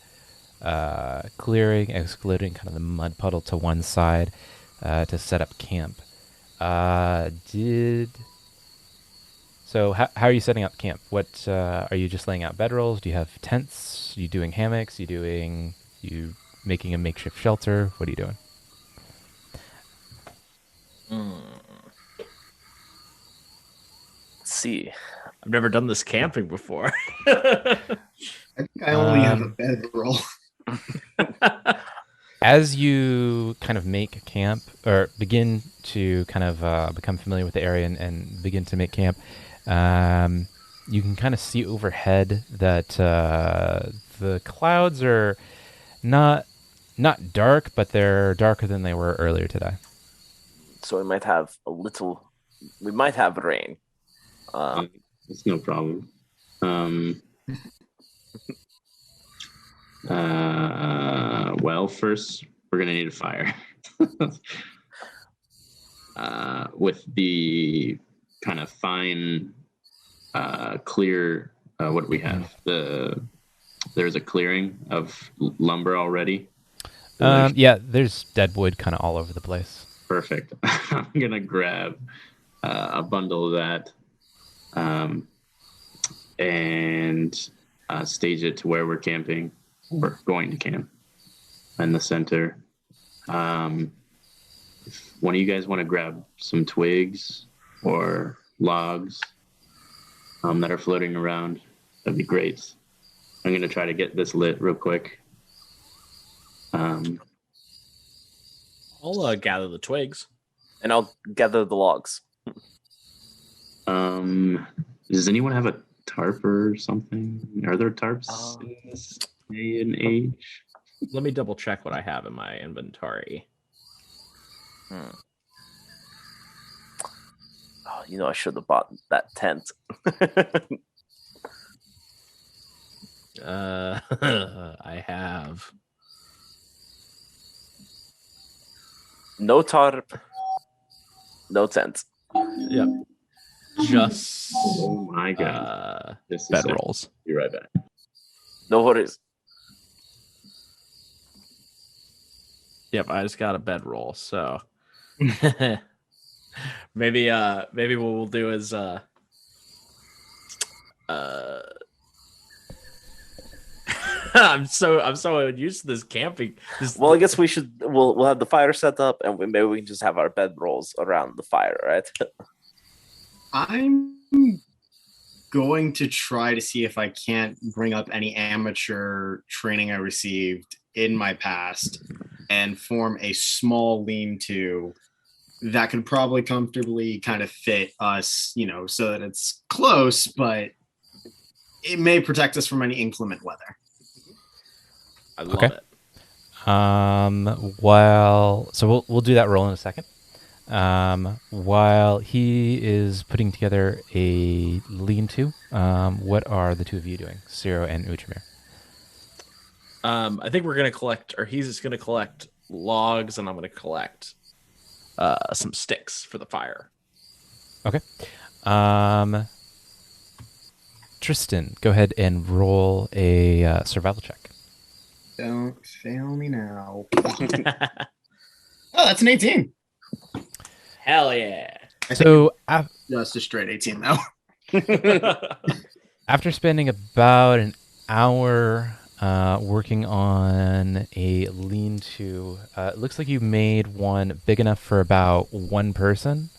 clearing, excluding kind of the mud puddle to one side, to set up camp. So how are you setting up camp? What are you just laying out bedrolls? Do you have tents? Are you doing hammocks? You making a makeshift shelter? What are you doing? Let's see. I've never done this camping before. I think I only have a bedroll. as you kind of make camp or begin to kind of become familiar with the area and begin to make camp, you can kind of see overhead that the clouds are not dark, but they're darker than they were earlier today. So we might have rain. It's no problem. Well, first we're gonna need a fire. With the kind of fine, clear. What do we have? There's a clearing of lumber already. There's dead wood kind of all over the place. Perfect. I'm gonna grab a bundle of that, and stage it to where we're camping. We're going to camp in the center. If one of you guys want to grab some twigs or logs that are floating around, that'd be great. I'm going to try to get this lit real quick. I'll gather the twigs. And I'll gather the logs. Does anyone have a tarp or something? Are there tarps in this day and age? Let me double check what I have in my inventory. Oh, I should have bought that tent. I have no tarp, no tent. Yep. Just Oh my god. Just a second. Bedrolls. Be right back. No worries. Yep, I just got a bedroll, so maybe what we'll do is I'm so used to this camping. Well, I guess we'll have the fire set up, and maybe we can just have our bed rolls around the fire, right? I'm going to try to see if I can't bring up any amateur training I received in my past and form a small lean-to that could probably comfortably kind of fit us, so that it's close, but it may protect us from any inclement weather. I love it. So we'll do that roll in a second. While he is putting together a lean-to, what are the two of you doing, Ciro and Utramir? I think we're gonna collect, or he's just gonna collect logs, and I'm gonna collect some sticks for the fire. Okay. Tristan, go ahead and roll a survival check. Don't fail me now. Oh, that's an 18. Hell yeah! So Just a straight 18 though. after spending about an hour working on a lean-to, it looks like you made one big enough for about one person.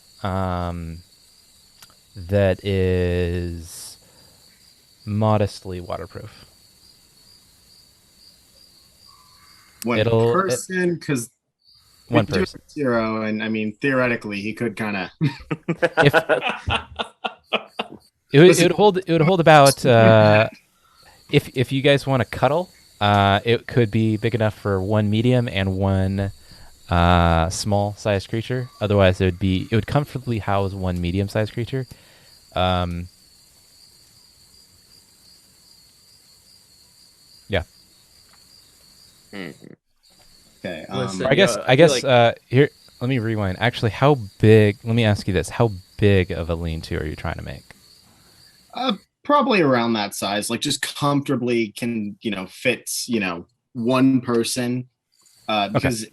That is modestly waterproof. One person, because one person. Zero, and I mean theoretically he could kind of. It would hold about. If you guys want to cuddle, it could be big enough for one medium and one small sized creature. Otherwise, it would comfortably house one medium sized creature. Yeah. Okay. Listen, I guess here. Let me rewind. Actually, how big? Let me ask you this: how big of a lean-to are you trying to make? Probably around that size, like just comfortably can fits one person. Because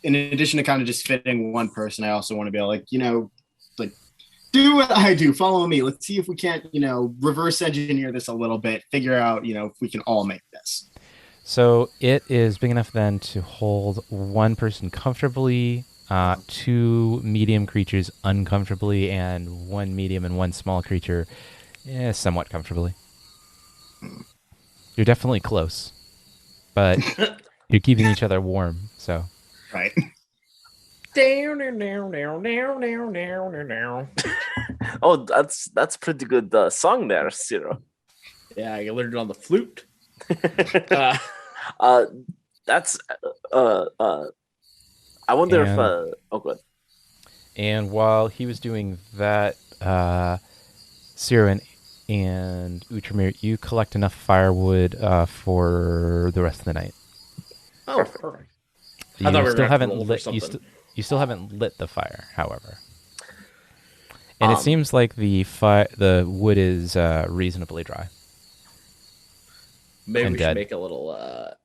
in addition to kind of just fitting one person, I also want to be able like do what I do. Follow me. Let's see if we can't reverse engineer this a little bit. Figure out if we can all make this. So it is big enough then to hold one person comfortably, two medium creatures uncomfortably, and one medium and one small creature somewhat comfortably. You're definitely close, but You're keeping each other warm, so. Right. Oh, that's pretty good song there, Zero. Yeah, I learned it on the flute. That's I wonder if And- oh good. And while he was doing that, Siren and Utramir, you collect enough firewood for the rest of the night. Oh, perfect. You I thought we were still gonna have to haven't roll for lit. something. You still haven't lit the fire, however. And it Um, seems like the wood is reasonably dry. Maybe and we dead. should make a little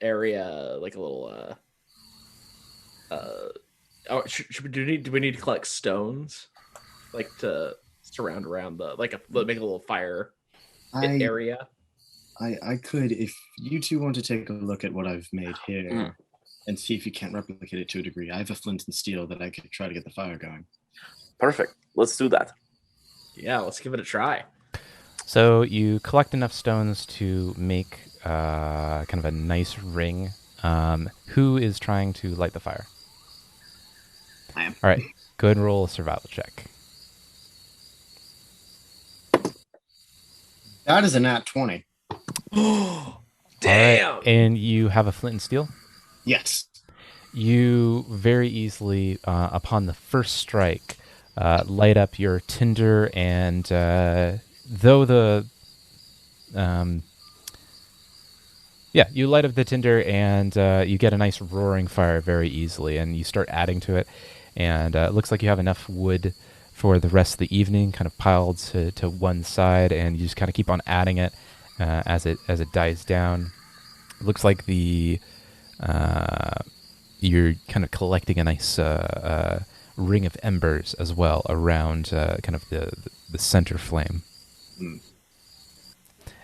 area, like a little. Do we need to collect stones, like to surround around make a little fire area? I could, if you two want to take a look at what I've made here and see if you can't replicate it to a degree. I have a flint and steel that I could try to get the fire going. Perfect. Let's do that. Yeah, let's give it a try. So you collect enough stones to make kind of a nice ring. Who is trying to light the fire? I am. All right, go ahead and roll a survival check. That is a nat 20. Damn. All right, and you have a flint and steel? Yes. You very easily, upon the first strike, light up your tinder, and though the you light up the tinder, and you get a nice roaring fire very easily, and you start adding to it, and it looks like you have enough wood for the rest of the evening, kind of piled to one side, and you just kind of keep on adding it as it dies down. It looks like you're kind of collecting a nice ring of embers as well around kind of the center flame.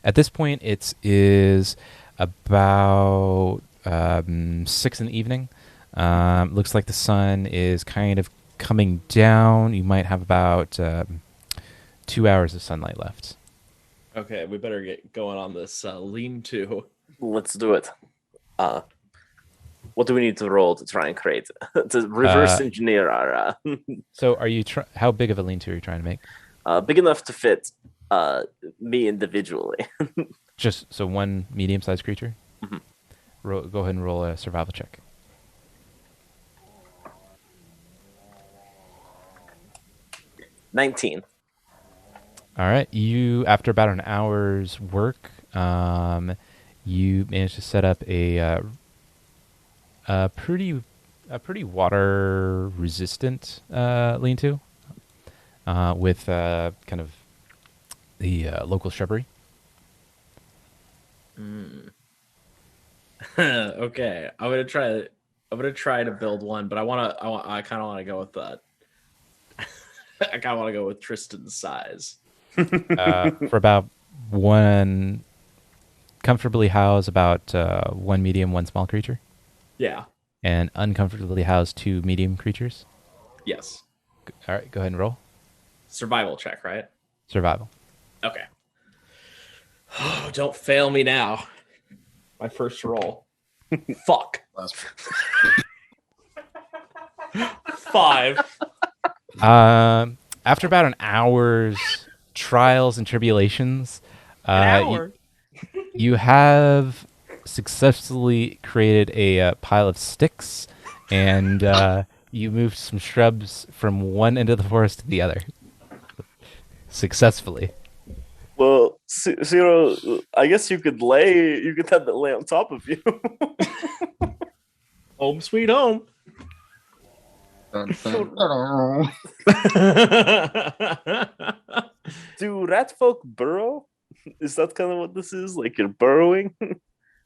At this point, it is about 6 in the evening. Looks like the sun is kind of coming down. You might have about 2 hours of sunlight left. Okay, we better get going on this lean-to. Let's do it. What do we need to roll to try and create to reverse engineer our So, are you? How big of a lean-to are you trying to make? big enough to fit me individually? Just so one medium-sized creature. Mhm. Go ahead and roll a survival check. 19. All right. You, after about an hour's work, you managed to set up a pretty water resistant lean-to with kind of the local shrubbery. Okay, I'm gonna try to build one, but I kind of want to go with that. I kind of want to go with Tristan's size. For about one comfortably house about one medium, one small creature, Yeah. and uncomfortably housed 2 medium creatures. Yes. All right, go ahead and roll Survival check, right? survival. Okay. Don't fail me now. My first roll. Fuck. 5. After about an hour's trials and tribulations, you have successfully created a pile of sticks, and you moved some shrubs from one end of the forest to the other. Successfully. Well, Zero, I guess you could have that lay on top of you. Home sweet home. Do rat folk burrow? Is that kind of what this is? Like you're burrowing?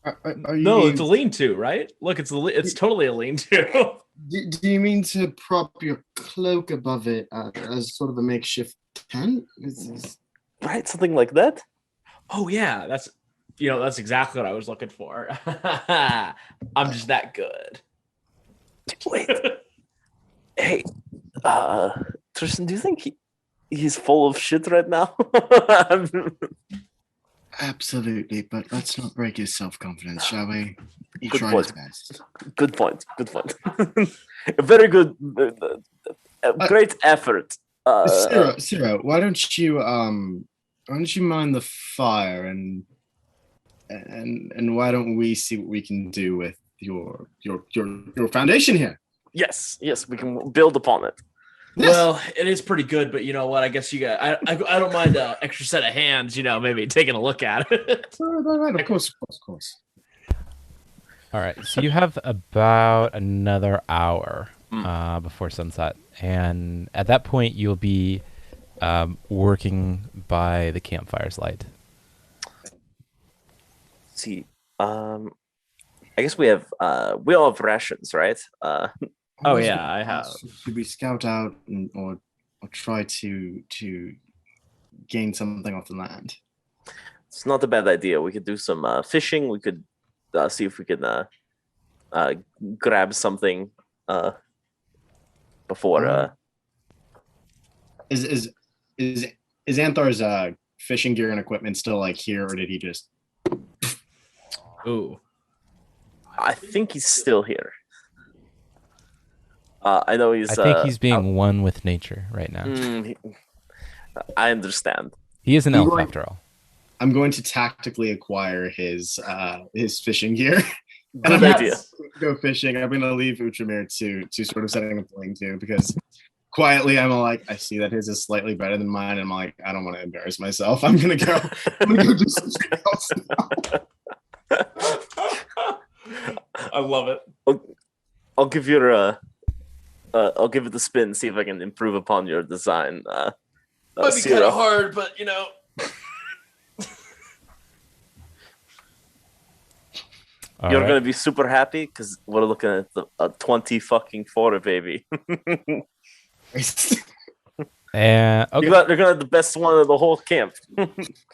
Are you No, it's a lean-to, right? Look, it's totally a lean-to. do you mean to prop your cloak above it as sort of a makeshift tent? Right, something like that? Oh yeah, that's exactly what I was looking for. I'm just that good. Wait. Hey, Tristan, do you think he's full of shit right now? Absolutely, but let's not break his self-confidence, shall we? He Good tried point. his best. Good point. Good point. A very good, great effort. Ciro, why don't you mind the fire and why don't we see what we can do with your foundation here? Yes, we can build upon it. Yes. Well, it is pretty good, but you know what? I guess you got. I don't mind an extra set of hands. Maybe taking a look at it. Right, of course. All right, so you have about another hour before sunset, and at that point you'll be working by the campfire's light. Let's see, I guess we all have rations, right? Oh yeah, I have. Should we scout out or try to gain something off the land? It's not a bad idea. We could do some fishing. We could see if we can grab something before. Is Anthar's fishing gear and equipment still like here, or did he just? Ooh. I think he's still here. I know he's. I think he's being one with nature right now. I understand. He is an elf after all. I'm going to tactically acquire his fishing gear. And Good idea. Go fishing. I'm going to leave Utramir to sort of setting up the thing too, because quietly I'm like, I see that his is slightly better than mine. And I'm like, I don't want to embarrass myself. I'm going to go do something else now. I love it. I'll give your I'll give it the spin. See if I can improve upon your design. Might be kind of hard, but You're gonna be super happy because we're looking at a 20 fucking 40, baby. Okay. You're gonna have the best one of the whole camp.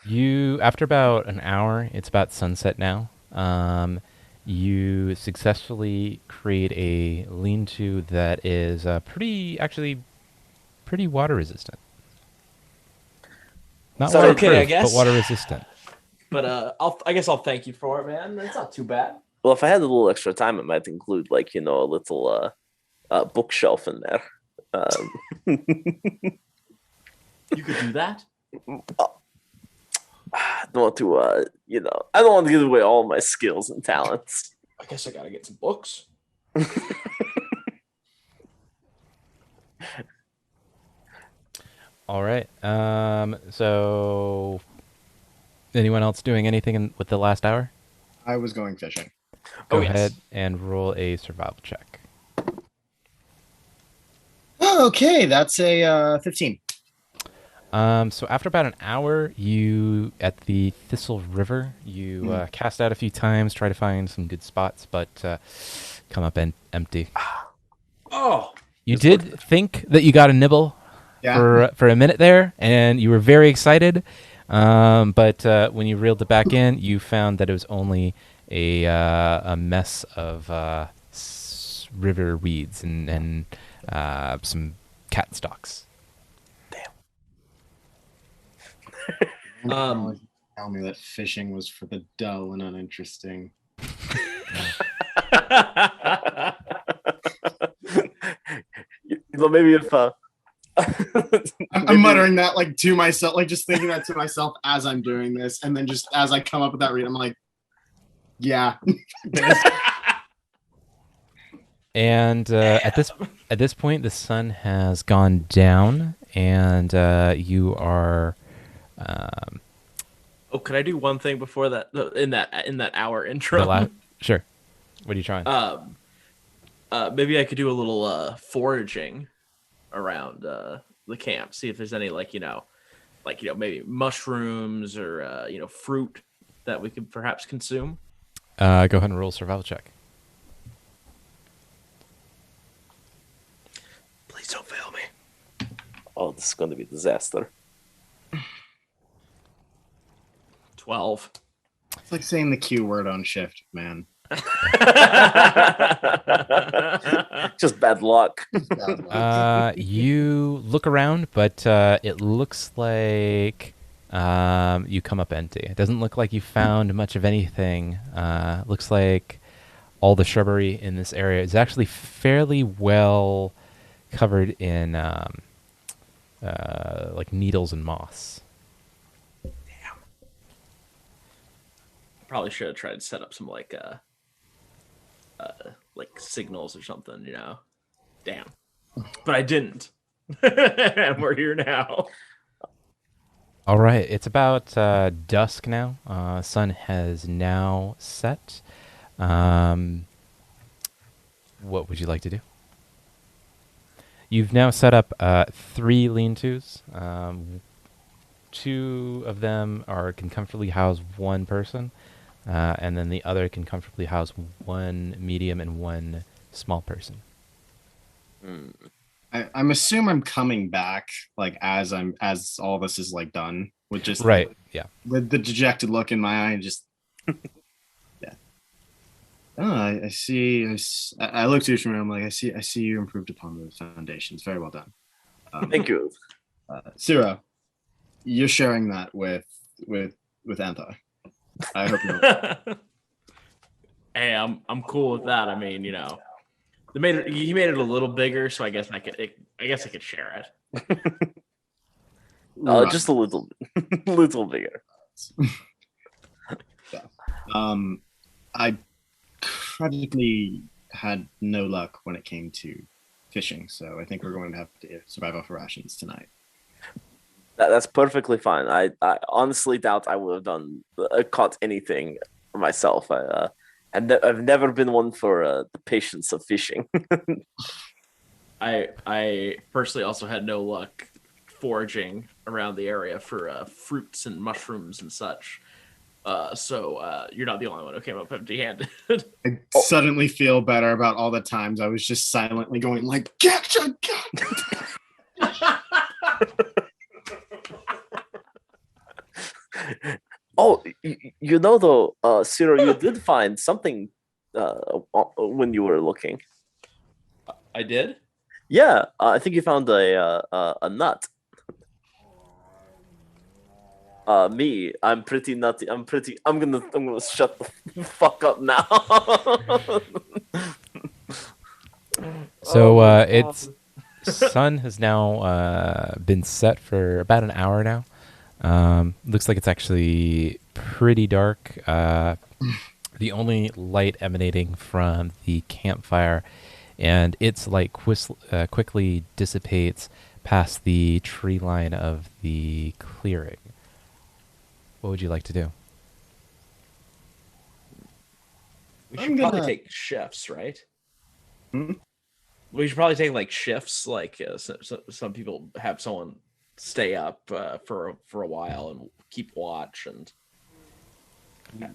You, after about an hour, it's about sunset now. You successfully create a lean-to that is pretty water resistant. Not So, waterproof, okay, I guess. but water resistant. But I guess I'll thank you for it, man. That's not too bad. Well, if I had a little extra time, it might include a little bookshelf in there. You could do that. I don't want to, I don't want to give away all my skills and talents. I guess I gotta get some books. All right. So, anyone else doing anything with the last hour? I was going fishing. Go yes. ahead and roll a survival check. Okay, that's a 15. So after about an hour, you at the Thistle River, you cast out a few times, try to find some good spots, but come up empty. Oh, You did think that you got a nibble Yeah. for a minute there, and you were very excited. But when you reeled it back in, you found that it was only a mess of river weeds and some cat stalks. Tell me that fishing was for the dull and uninteresting. Maybe if I'm muttering that to myself, just thinking that to myself as I'm doing this, and then just as I come up with that read, I'm like, yeah. And at this point, the sun has gone down, and you are. Oh, could I do one thing before that? In that hour intro. Sure. What are you trying? Maybe I could do a little foraging around the camp. See if there's any maybe mushrooms or fruit that we could perhaps consume. Go ahead and roll a survival check. Please don't fail me. oh, this is going to be a disaster. 12. It's like saying the Q word on shift, man. Just bad luck. You look around, but it looks like you come up empty. It doesn't look like you found much of anything. Looks like all the shrubbery in this area is actually fairly well covered in like needles and moss. Probably should have tried to set up some like signals or something, you know. Damn. But I didn't. And we're here now. All right, it's about dusk now. Sun has now set. What would you like to do? You've now set up 3 lean-tos. 2 of them can comfortably house 1 person, and then the other can comfortably house 1 medium and 1 small person. I'm assuming I'm coming back like as all this is like done with just Right. Yeah. with the dejected look in my eye and just yeah. Oh, I see. I look to you and I'm like, I see you improved upon the foundations. Very well done. Thank you. Ciro, you're sharing that with Anthar. I hope you know. Hey, I'm cool with that. I mean, you know, he made it a little bigger, so I guess I could share it. Right. Just a little, little bigger. Yeah. I tragically had no luck when it came to fishing, so I think we're going to have to survive off of rations tonight. That's perfectly fine. I honestly doubt I would have done caught anything myself. I've never been one for the patience of fishing. I personally also had no luck foraging around the area for fruits and mushrooms and such. So you're not the only one who came up empty-handed. I suddenly feel better about all the times I was just silently going like, "Gotcha, gotcha." Oh, you know though, Ciro, you did find something when you were looking. I did? Yeah, I think you found a nut. Me, I'm pretty nutty. I'm gonna shut the fuck up now. So Oh, it's sun has now been set for about an hour now. Looks like it's actually pretty dark. The only light emanating from the campfire, and its light quickly dissipates past the tree line of the clearing. What would you like to do? We should probably take shifts, right? We should probably take like shifts. Like some people have someone stay up for a while and keep watch, and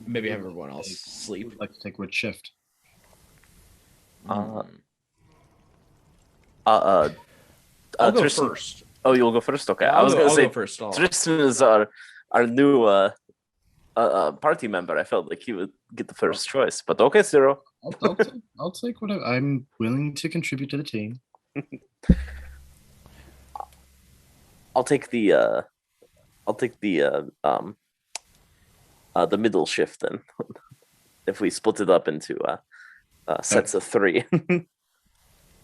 maybe have everyone else sleep. Like to take which shift? I'll go Tristan, first. Oh, you'll go first. Okay, I'll I was gonna say go first. Tristan is our new party member. I felt like he would get the first choice, but okay, Ciro. I'll take whatever. I'm willing to contribute to the team. I'll take the middle shift then. If we split it up into sets of 3.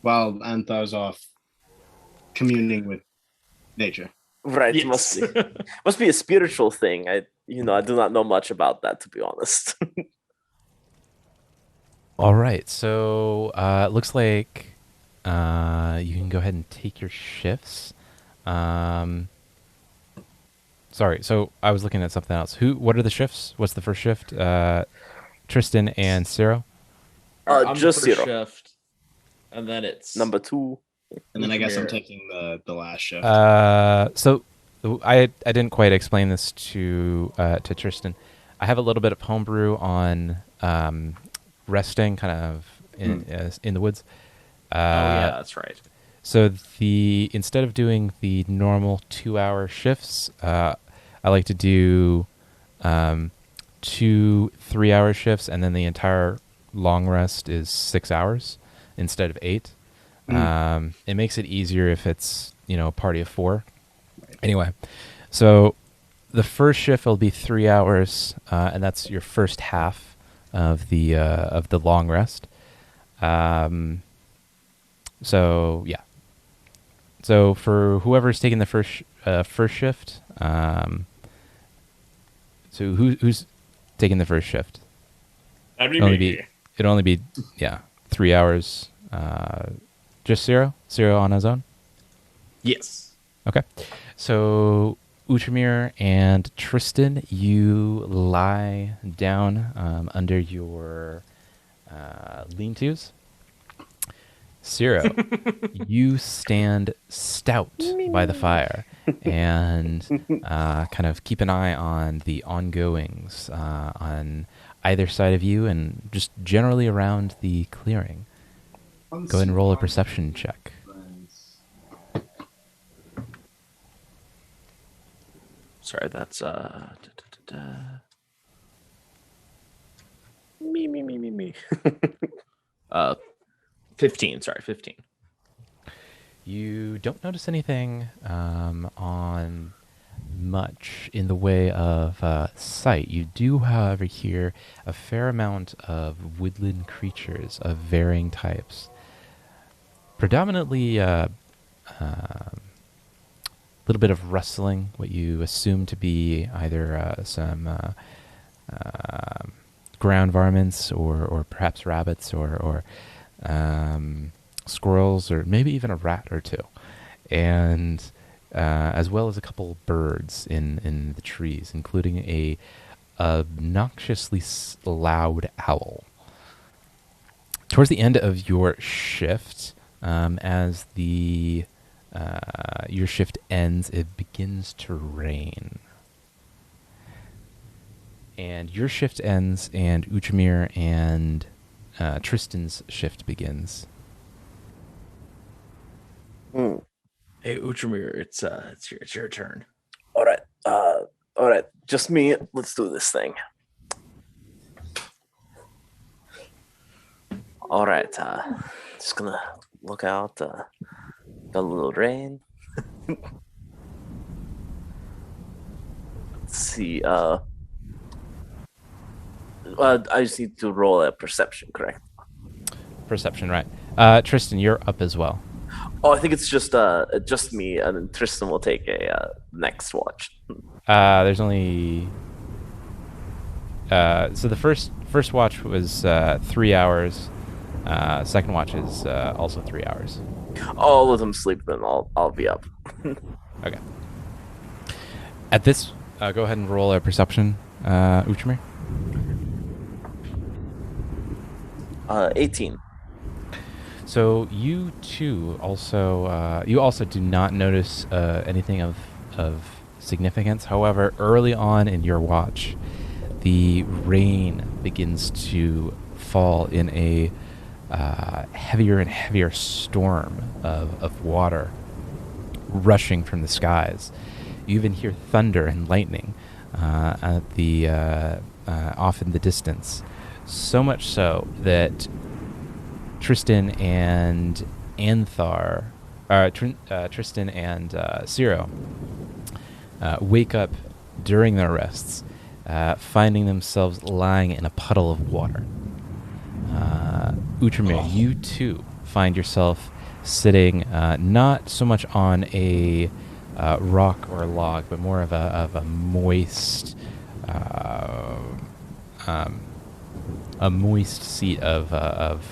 While Anthar's off communing with nature. Right, Yes. must be a spiritual thing. I do not know much about that, to be honest. All right, so it looks like you can go ahead and take your shifts. Sorry, so I was looking at something else. What are the shifts? What's the first shift? Tristan and Ciro? I'm just the first Ciro. shift, and then it's Number 2. And then I guess I'm Mirror. taking the last shift. So I didn't quite explain this to Tristan. I have a little bit of homebrew on resting, kind of in the woods. Oh yeah, that's right. So instead of doing the normal 2-hour shifts, I like to do 2 3-hour shifts, and then the entire long rest is 6 hours instead of 8. It makes it easier if it's a party of 4. Anyway, so the first shift will be 3 hours, and that's your first half of the long rest. So yeah. So for whoever's taking the first shift, so who's taking the first shift? That'd be Only me. it'd only be 3 hours. Just Zero on his own. Yes. Okay. So Utramir and Tristan, you lie down under your lean-tos. Zero, you stand stout by the fire and kind of keep an eye on the ongoings on either side of you and just generally around the clearing. Go ahead and roll a perception check. Sorry, that's me. 15. Sorry, 15. You don't notice anything on much in the way of sight. You do, however, hear a fair amount of woodland creatures of varying types. Predominantly a little bit of rustling, what you assume to be either some ground varmints or perhaps rabbits or squirrels or maybe even a rat or two. And as well as a couple birds in the trees, including a obnoxiously loud owl. Towards the end of your shift, as your shift ends, it begins to rain. And your shift ends, and Utramir and Tristan's shift begins. Hey, Utramir, it's your turn. All right. Just me. Let's do this thing. All right. Just gonna look out. Got a little rain. Let's see. I just need to roll a perception, correct? Perception, right. Tristan, you're up as well. Oh, I think it's just me, and then Tristan will take a next watch. There's only so the first watch was 3 hours. Second watch is also 3 hours. I'll let them sleep, then I'll be up. Okay. At this, go ahead and roll a perception, Utramir. 18. So you too also do not notice anything of significance. However, early on in your watch, the rain begins to fall in a heavier and heavier storm of water rushing from the skies. You even hear thunder and lightning at the off in the distance. So much so that Tristan and Tristan and Zero wake up during their rests, finding themselves lying in a puddle of water. Utramir, you too find yourself sitting not so much on a rock or log, but more of a moist seat of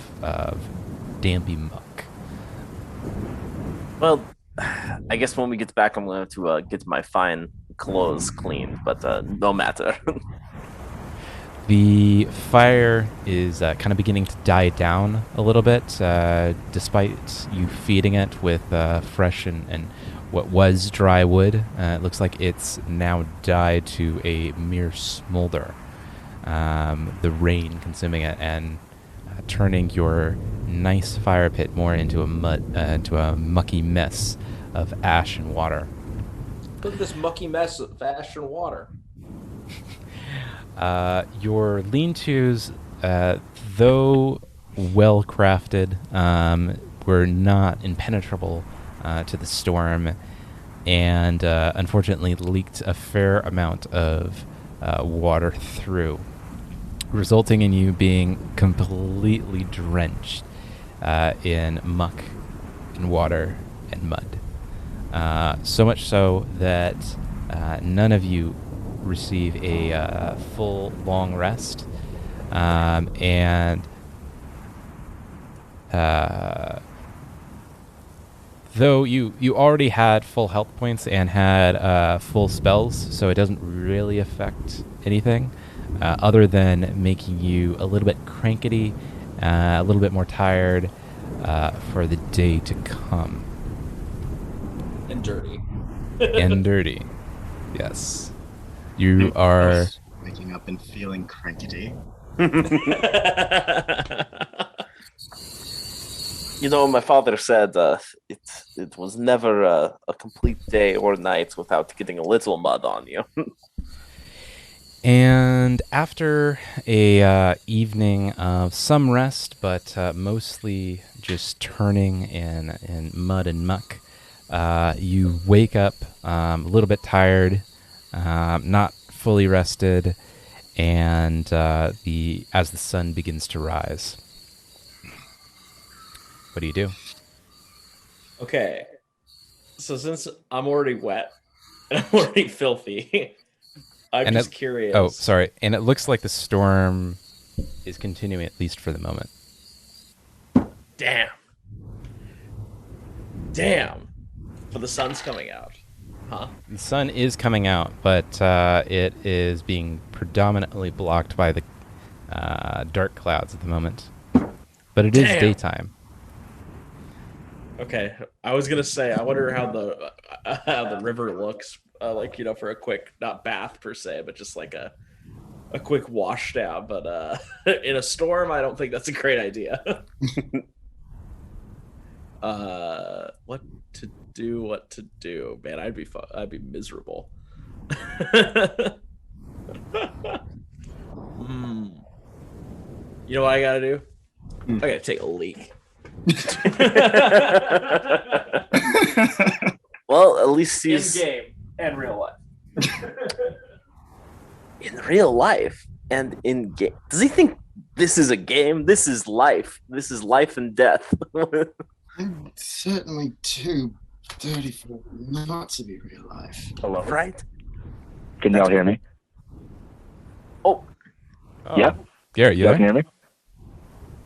dampy muck. Well, I guess when we get back, I'm going to get my fine clothes cleaned, but no matter. The fire is kind of beginning to die down a little bit, despite you feeding it with fresh and what was dry wood. It looks like it's now died to a mere smolder. The rain consuming it and turning your nice fire pit more into a mucky mess of ash and water. Look at this mucky mess of ash and water. Your lean-tos, though well crafted, were not impenetrable to the storm. and unfortunately leaked a fair amount of water through, resulting in you being completely drenched in muck and water and mud. So much so that none of you receive a full long rest, and though you already had full health points and had full spells, so it doesn't really affect anything other than making you a little bit crankety, a little bit more tired for the day to come. And dirty. And dirty. Yes. You are... Waking up and feeling crankety. You know, my father said it was never a complete day or night without getting a little mud on you. And after a evening of some rest, but mostly just turning in mud and muck, you wake up a little bit tired, not fully rested, and as the sun begins to rise. What do you do? Okay. So since I'm already wet and I'm already filthy, I'm And just curious. Oh, sorry. And it looks like the storm is continuing, at least for the moment. Damn. But the sun's coming out. Huh? The sun is coming out, but it is being predominantly blocked by the dark clouds at the moment. But it is daytime. Okay. I was gonna say, I wonder how the river looks, like, you know, for a quick, not bath per se, but just like a quick wash down. But in a storm, I don't think that's a great idea. What to do, man? I'd be miserable. You know what I gotta do? I gotta take a leak. Well, at least he's In game and real life. in real life and in game. Does he think this is a game? This is life. This is life and death. I'm certainly too dirty for not to be real life. Hello? Right? Can y'all hear me? Oh, Yeah? Garrett, you Y'all there? can hear me?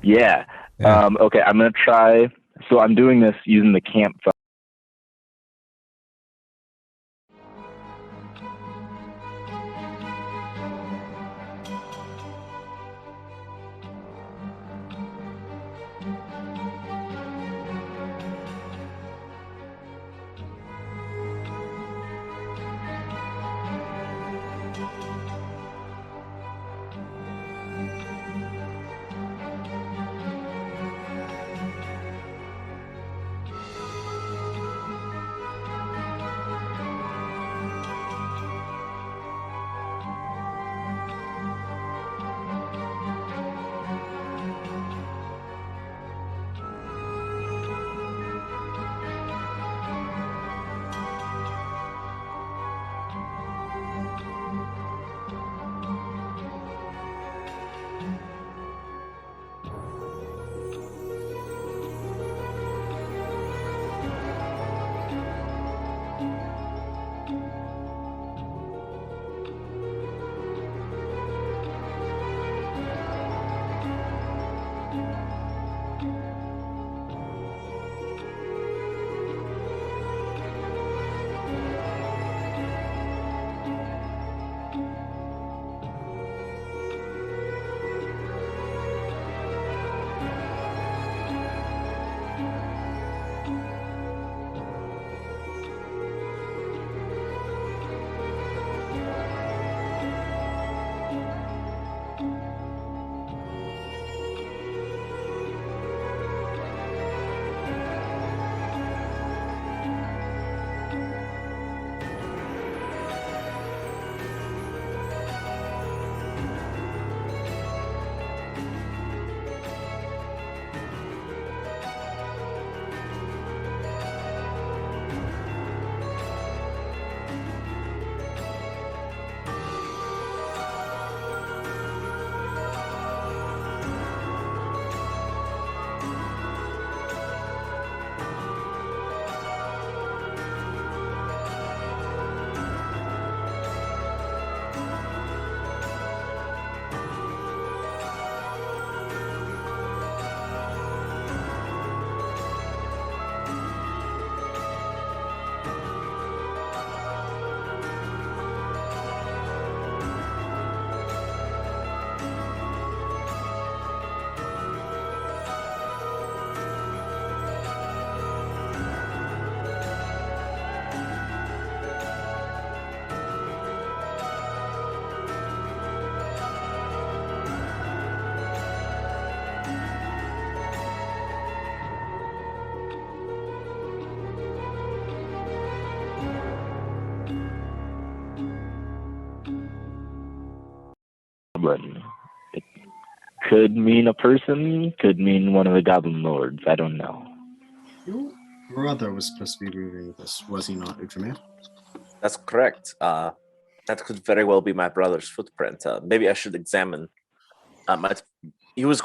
Yeah. Yeah. Okay, I'm going to try. So I'm doing this using the campfire. goblin. It could mean a person, could mean one of the goblin lords. I don't know. Your brother was supposed to be moving with us, was he not, Utramir? That's correct. That could very well be my brother's footprint. Maybe I should examine. He was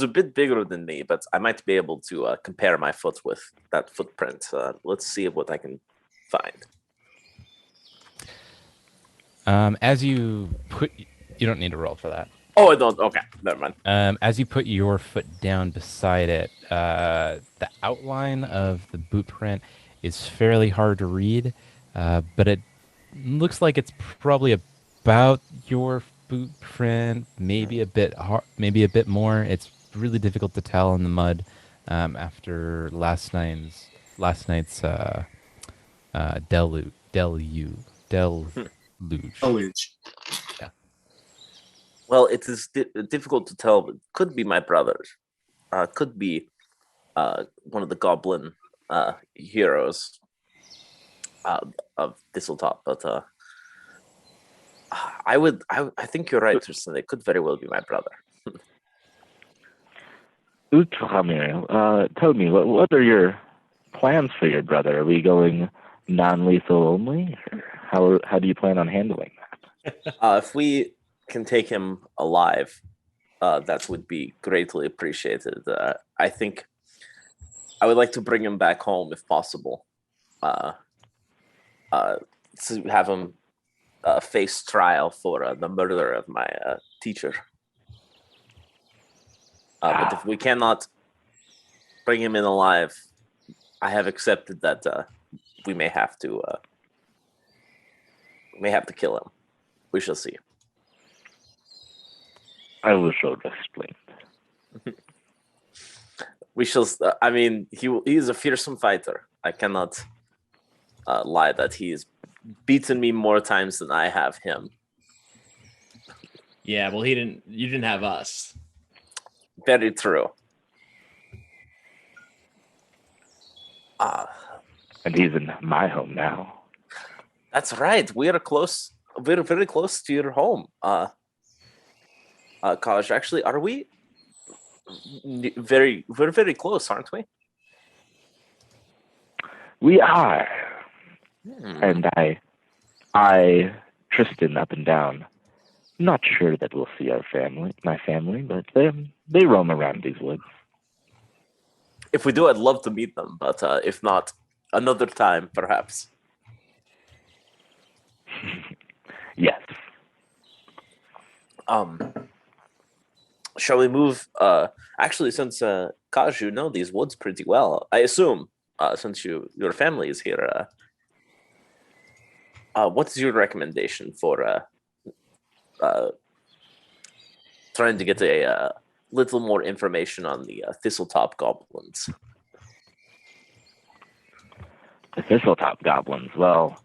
a bit bigger than me, but I might be able to compare my foot with that footprint. Let's see what I can find. As you don't need to roll for that. Oh, I don't. Okay, never mind. As you put your foot down beside it, the outline of the boot print is fairly hard to read, but it looks like it's probably about your boot print, maybe a bit maybe a bit more. It's really difficult to tell in the mud after last night's deluge. Yeah. Well, it is difficult to tell, but could be my brother's. Could be one of the goblin heroes of Thistletop, but I think you're right, Tristan. It could very well be my brother. Utramir, tell me, what are your plans for your brother? Are we going non-lethal only? Or how do you plan on handling that? If we can take him alive, that would be greatly appreciated. I think I would like to bring him back home if possible. To have him face trial for the murder of my teacher. But if we cannot bring him in alive, I have accepted that we may have to kill him. We shall see. I will show restraint. We shall. I mean, he is a fearsome fighter. I cannot lie that he has beaten me more times than I have him. Yeah, well, you didn't have us. Very true. And he's in my home now. That's right. We're close. We're very close to your home. College. Actually, are we? We're very close, aren't we? We are. And I, Tristan, up and down. Not sure that we'll see my family, but they roam around these woods. If we do, I'd love to meet them, but if not, another time, perhaps. Yes. Shall we move? Actually, since Kaj, you know these woods pretty well, I assume, since your family is here. What's your recommendation for trying to get a little more information on the Thistletop goblins? The Thistletop goblins, well,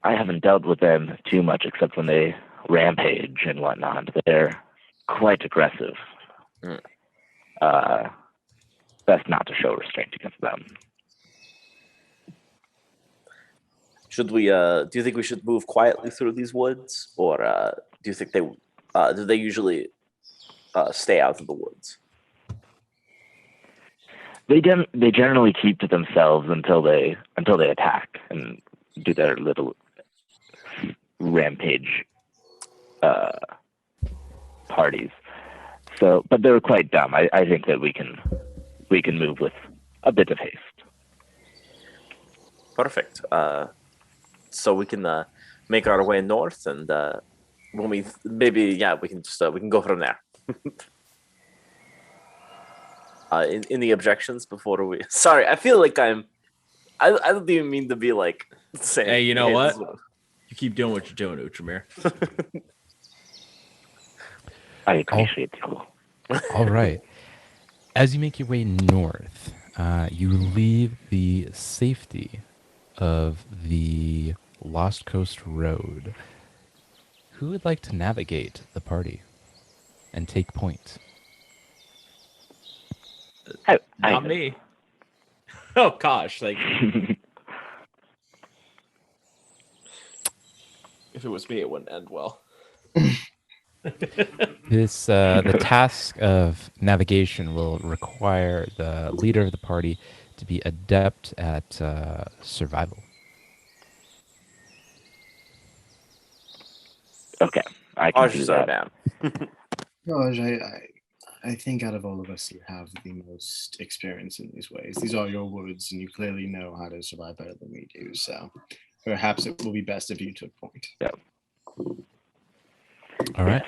I haven't dealt with them too much except when they rampage and whatnot. They're quite aggressive. Best not to show restraint against them. Should we? Do you think we should move quietly through these woods, or do you think do they usually stay out of the woods? They generally keep to themselves until they attack and do their little rampage parties. So, but they're quite dumb. I think that we can move with a bit of haste. Perfect. So we can make our way north, and when we we can just we can go from there. Any objections before we? Sorry, I feel like I don't even mean to be like saying. Hey, you know what? You keep doing what you're doing, Utramir. I appreciate you. All right. As you make your way north, you leave the safety of the Lost Coast Road. Who would like to navigate the party and take point? Not me. Oh gosh, like If it was me, it wouldn't end well. This the task of navigation will require the leader of the party to be adept at survival. Okay, I can Oh, do so that. down. Gosh, I think out of all of us, you have the most experience in these ways. These are your woods, and you clearly know how to survive better than we do. So perhaps it will be best if you took point. All right.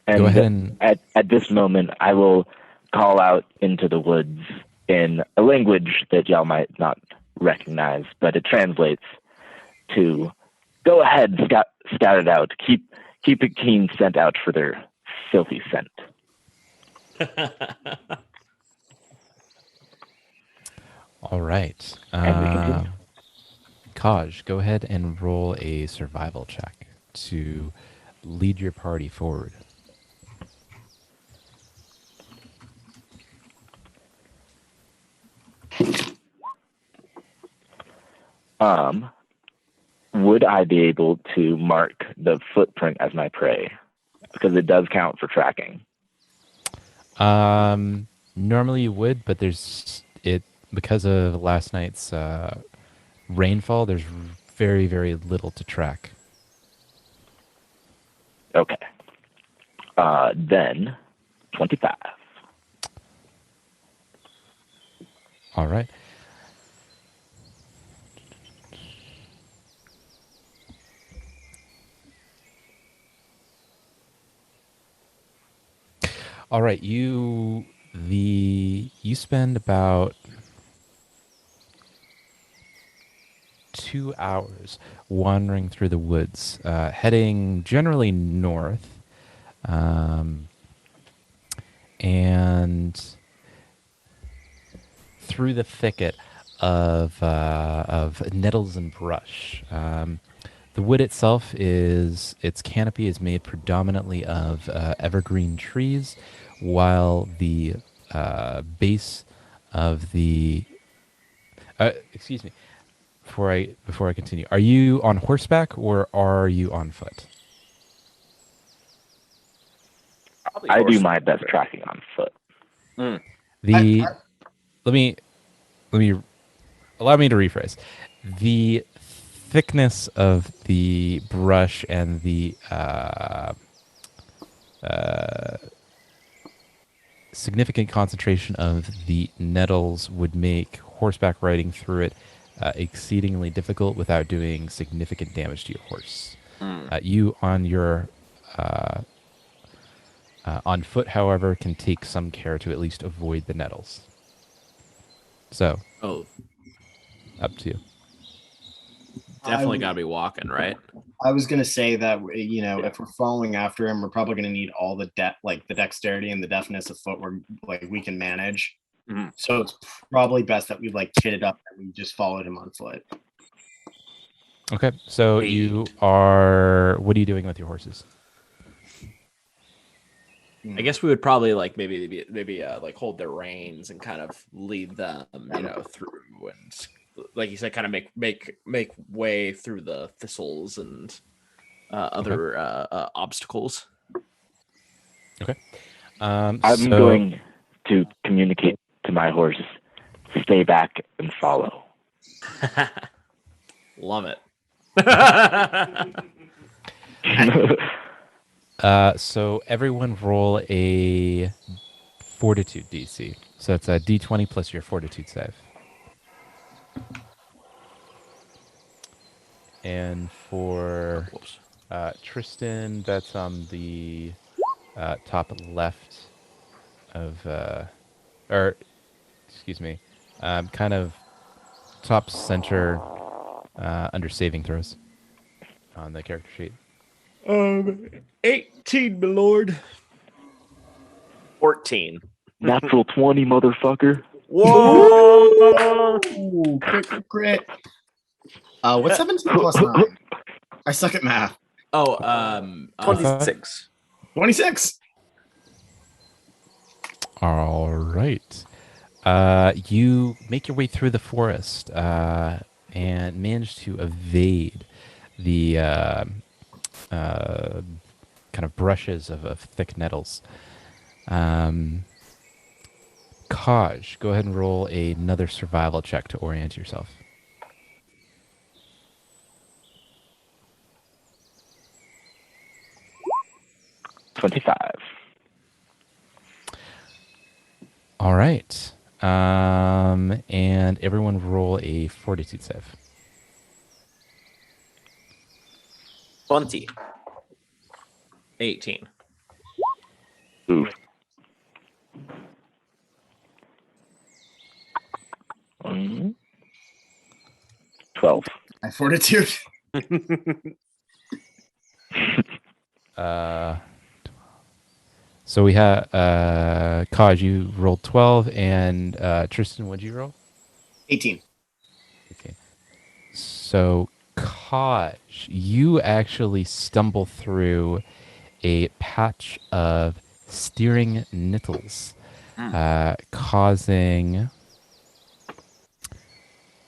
And Go ahead and at this moment, I will call out into the woods in a language that y'all might not recognize, but it translates to "Go ahead, scout it out. Keep a keen scent out for their filthy scent." all right. And we continue. Kaj, go ahead and roll a survival check to lead your party forward. Would I be able to mark the footprint as my prey? Because it does count for tracking. Normally you would, but there's it because of last night's rainfall. There's very, very little to track. Okay. Then 25. All right. All right, you spend about 2 hours wandering through the woods, heading generally north, and through the thicket of nettles and brush. The wood itself its canopy is made predominantly of evergreen trees, while the base of the excuse me, before I continue, are you on horseback or are you on foot? Probably I do horse. my best tracking on foot. The let me allow me to rephrase. The thickness of the brush and the significant concentration of the nettles would make horseback riding through it exceedingly difficult without doing significant damage to your horse. You on your on foot, however, can take some care to at least avoid the nettles. So, Oh, up to you. definitely I- got to be walking, right? I was gonna say that if we're following after him, we're probably gonna need all the the dexterity and the deftness of foot we can manage. Mhm. So it's probably best that we kit it up and we just followed him on foot. Okay, so you are. What are you doing with your horses? I guess we would probably maybe hold their reins and kind of lead them, through, and like you said, kind of make way through the thistles and other obstacles. Okay. I'm so, going to communicate to my horse, stay back and follow. Love it. So everyone roll a fortitude DC. So it's a D20 plus your fortitude save. And for Tristan, that's on the top left of, or excuse me, kind of top center under saving throws on the character sheet. 18, my lord. 14. Natural 20, motherfucker. Whoa! Ooh, crit. What's 17 plus 9? I suck at math. 26. 26. All right. You make your way through the forest and manage to evade the kind of brushes of thick nettles. Kaj, go ahead and roll another survival check to orient yourself. $25. All right. And everyone roll a fortitude save. 20. 18. Oof. Mm. 12. My fortitude. So we have Kaj, you rolled 12, and Tristan, what'd you roll? 18. Okay. So Kaj, you actually stumble through a patch of steering nettles, causing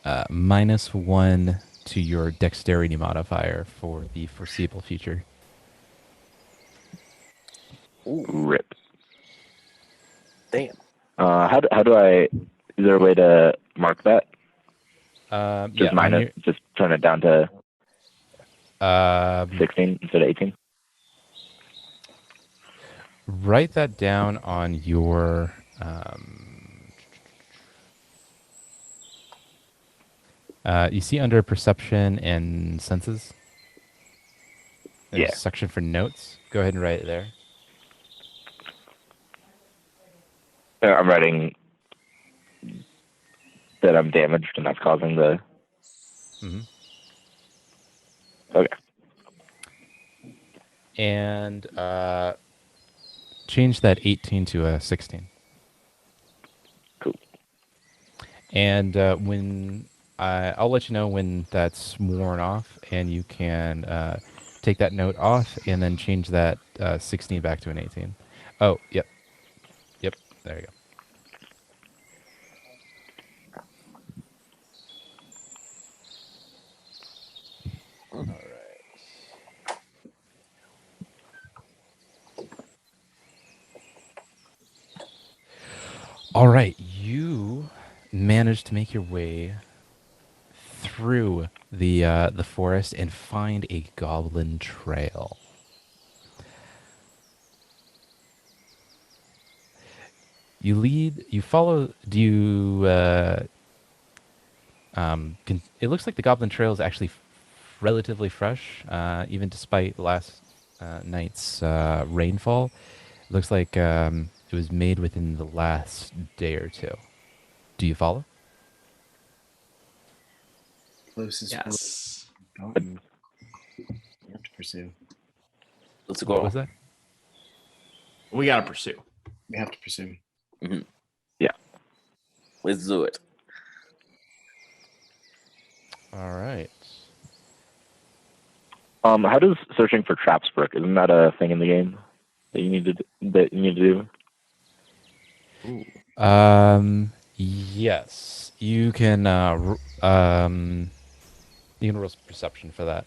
-1 to your dexterity modifier for the foreseeable future. Rip. Damn. How do I? Is there a way to mark that? Just on minus. Just turn it down to your, 16 instead of 18. write that down on your. You see under perception and senses? There's Yeah. a section for notes. Go ahead and write it there. I'm writing that I'm damaged and that's causing the. Mhm. Okay. And change that 18 to a 16. Cool. And when I'll let you know when that's worn off, and you can take that note off and then change that 16 back to an 18. Oh, yep. Yep, there you go. All right. All right, you managed to make your way through the forest and find a goblin trail. You follow. Do you? It looks like the goblin trail is actually relatively fresh, even despite last night's rainfall. It looks like it was made within the last day or two. Do you follow? Closest Yes. gotten. We have to pursue. Let's What go. was that? We gotta pursue. We have to pursue. Let's do it. All right. How does searching for traps work? Isn't that a thing in the game that you need to do? Yes, you can. You can roll some perception for that.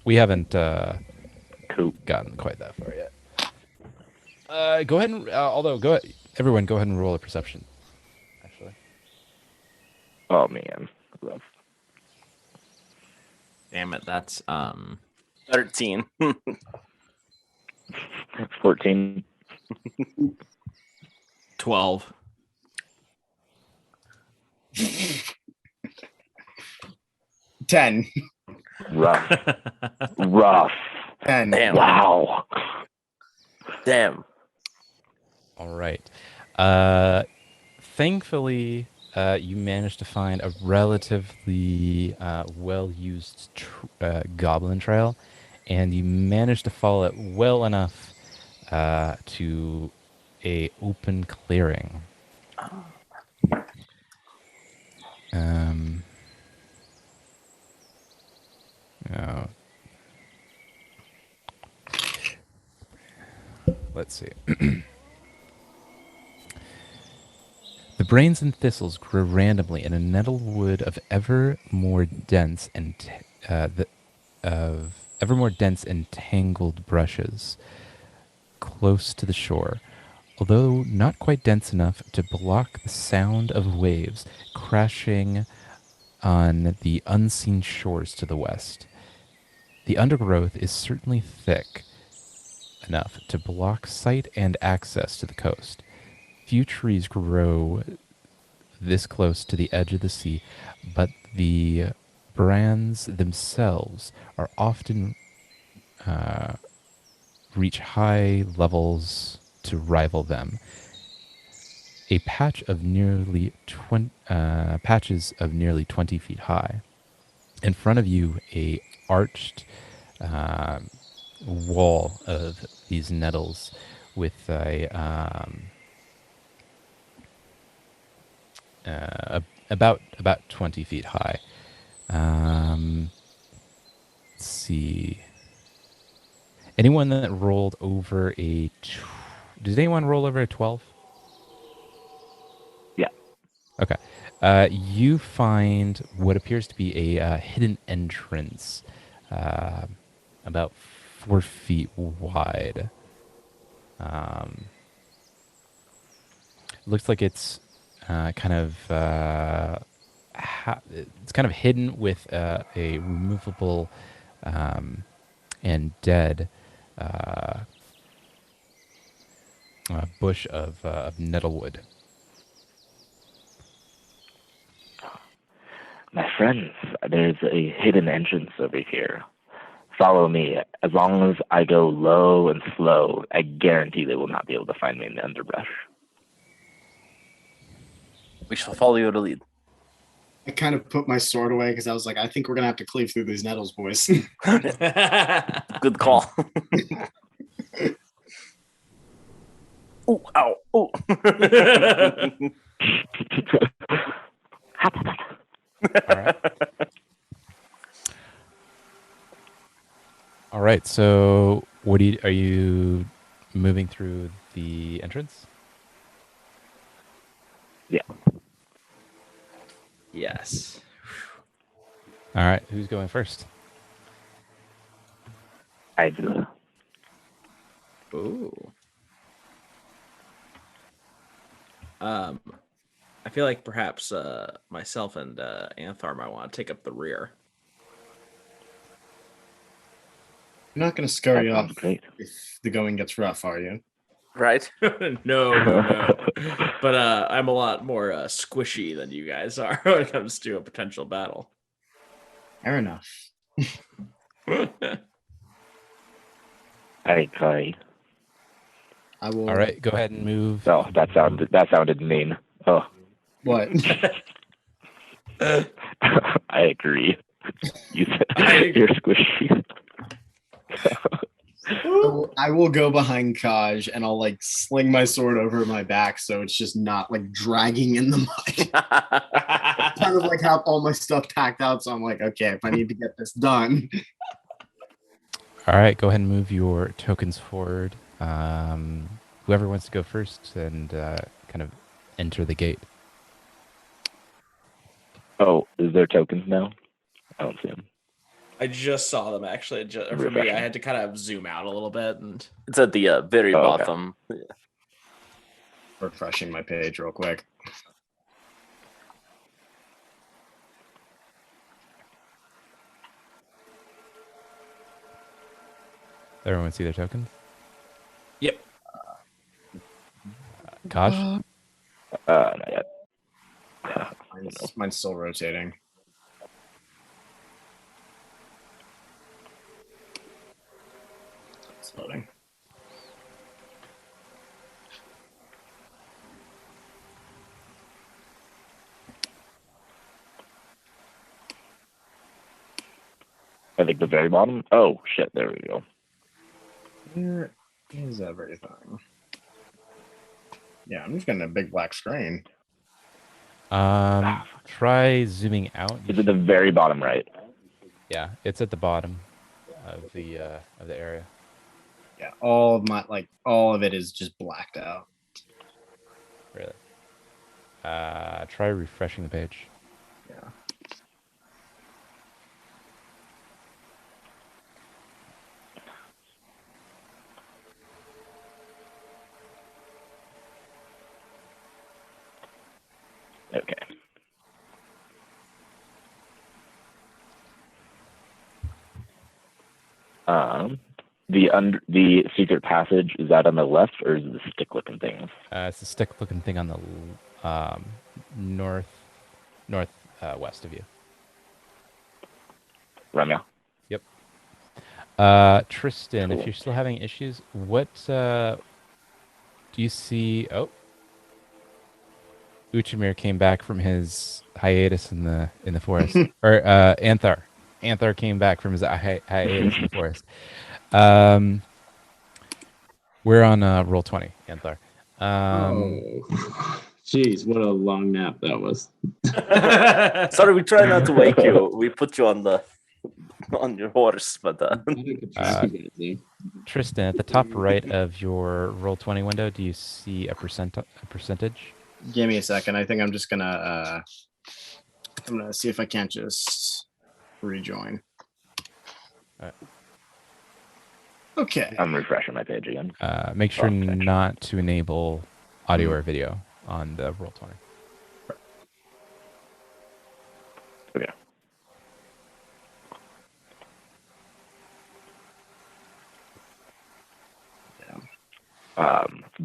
We haven't Cool. gotten quite that far yet. Go ahead and everyone, go ahead and roll a perception. Actually, Oh man. Rough. Damn it, that's 13. 14. 12. 10. Rough. Rough. 10. Damn. Wow. Damn. all right. Thankfully, you managed to find a relatively well-used goblin trail, and you managed to follow it well enough to a open clearing. Oh. Let's see. The brains and thistles grew randomly in a nettle wood of ever more dense and tangled brushes. close to the shore, although not quite dense enough to block the sound of waves crashing on the unseen shores to the west. The undergrowth is certainly thick enough to block sight and access to the coast. Few trees grow this close to the edge of the sea, but the brands themselves are often reach high levels to rival them. A patch of patches of nearly 20 feet high. In front of you, a arched wall of these nettles with about 20 feet high. Let's see. Anyone that rolled over a... Did anyone roll over a 12? Yeah. Okay. You find what appears to be a hidden entrance about 4 feet wide. Looks like it's it's kind of hidden with a removable and dead bush of nettlewood. My friends, there's a hidden entrance over here. Follow me. As long as I go low and slow, I guarantee they will not be able to find me in the underbrush. We shall follow your lead. I kind of put my sword away because I was like, I think we're gonna have to cleave through these nettles, boys. Good call. Oh, ow. Oh. All right. All right. So, are you moving through the entrance? Yeah. Yes. All right. Who's going first? I do. Ooh. I feel like perhaps myself and Anthar might want to take up the rear. You're not gonna scurry That off sounds great. if the going gets rough, are you? Right? No. But I'm a lot more squishy than you guys are when it comes to a potential battle. Fair enough. I I will. All right. Go ahead and move. Oh, that sounded mean. Oh, What? I agree. You said I agree. you're squishy. I will go behind Kaj and I'll like sling my sword over my back so it's just not like dragging in the mud. Kind of like have all my stuff packed out, so I'm like, okay, if I need to get this done. All right. Go ahead and move your tokens forward. Whoever wants to go first and kind of enter the gate. Oh, is there tokens now? I don't see them. I just saw them actually. For me, I had to kind of zoom out a little bit, and It's at the very Oh, okay. bottom. Refreshing my page real quick. Everyone see their tokens? yep. Kosh? Not yet. Mine's still rotating. It's loading. I think the very bottom. Oh shit! There we go. Where is everything? Yeah, I'm just getting a big black screen. Try zooming out. Is it the very bottom right? Yeah, it's at the bottom of the area. Yeah, all of it is just blacked out. Really. Try refreshing the page. Yeah. The secret passage, is that on the left or is it the stick looking things? It's the stick-looking thing on the north west of you. Ramya? Yep. Tristan, if Cool. you're still having issues, what do you see? Oh, Uchimir came back from his hiatus in the forest, or Anthar. Anthar came back from his hiatus in the forest. We're on roll 20, Anthar. Jeez, what a long nap that was. Sorry, we try not to wake you. We put you on your horse, but Tristan, at the top right of your roll 20 window, do you see a percentage? Give me a second. I think I'm just gonna see if I can't just rejoin. Alright. Okay. I'm refreshing my page again. Make sure connection. not to enable audio or video on the roll 20. Okay.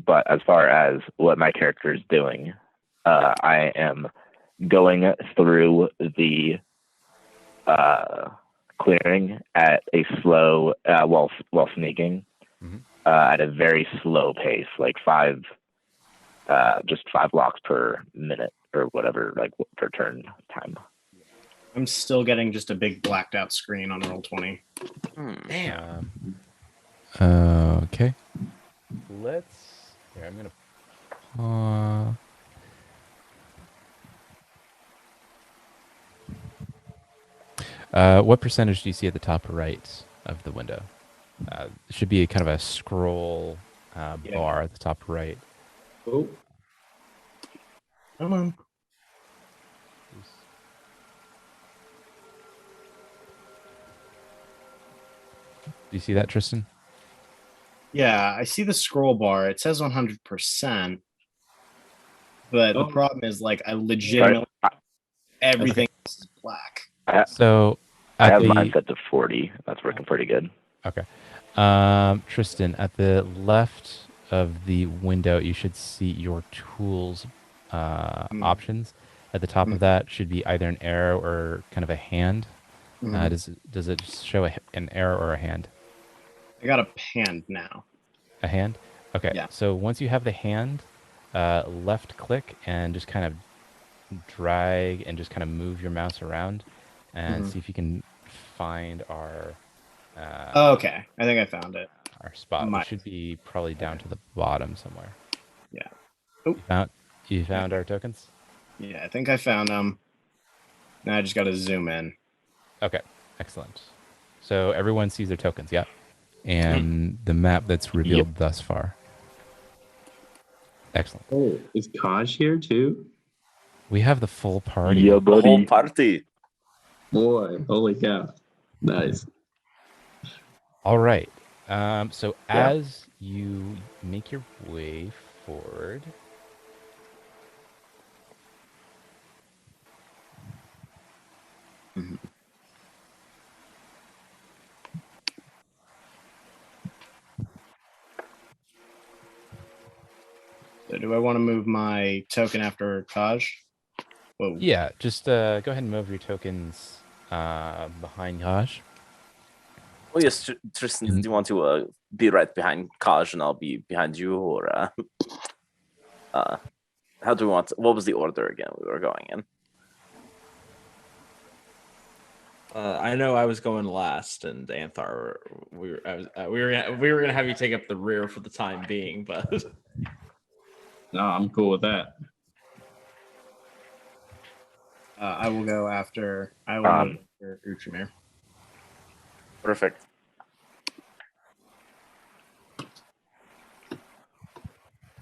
But as far as what my character is doing, I am going through the clearing at a slow, while sneaking, at a very slow pace, like just 5 blocks per minute or whatever, like per turn time. I'm still getting just a big blacked out screen on roll 20. Damn. Okay. Let's. Here, I'm gonna. What percentage do you see at the top right of the window? It should be kind of a scroll bar at the top right. Oh, Come on. Do you see that, Tristan? Yeah, I see the scroll bar. It says 100%. But the problem is, like, I legitimately everything is black. So I at have the mine set to 40. That's working pretty good. okay, Tristan, at the left of the window, you should see your tools options. At the top of that should be either an arrow or kind of a hand. Does it show an arrow or a hand? I got a hand now. A hand? Okay. Yeah. So once you have the hand, left click and just kind of drag and just kind of move your mouse around and see if you can find our Okay. I think I found it. our spot. It should be probably down to the bottom somewhere. Yeah. You found our tokens? Yeah, I think I found them. Now I just got to zoom in. Okay. Excellent. So everyone sees their tokens, yeah? And the map that's revealed thus far. Excellent. Oh, is Kaj here too? We have the full party. Yeah, the whole buddy. party. Boy, holy cow. Nice. All right. So as you make your way forward, So do I want to move my token after Kaj? Whoa. yeah, just go ahead and move your tokens behind Kaj. Oh yes, Tristan, do you want to be right behind Kaj and I'll be behind you, or how do we want? What was the order again we were going in? I know I was going last, and Anthar, we were gonna have you take up the rear for the time being, but No, I'm cool with that. I will go after. I will go after Uchimir. Perfect.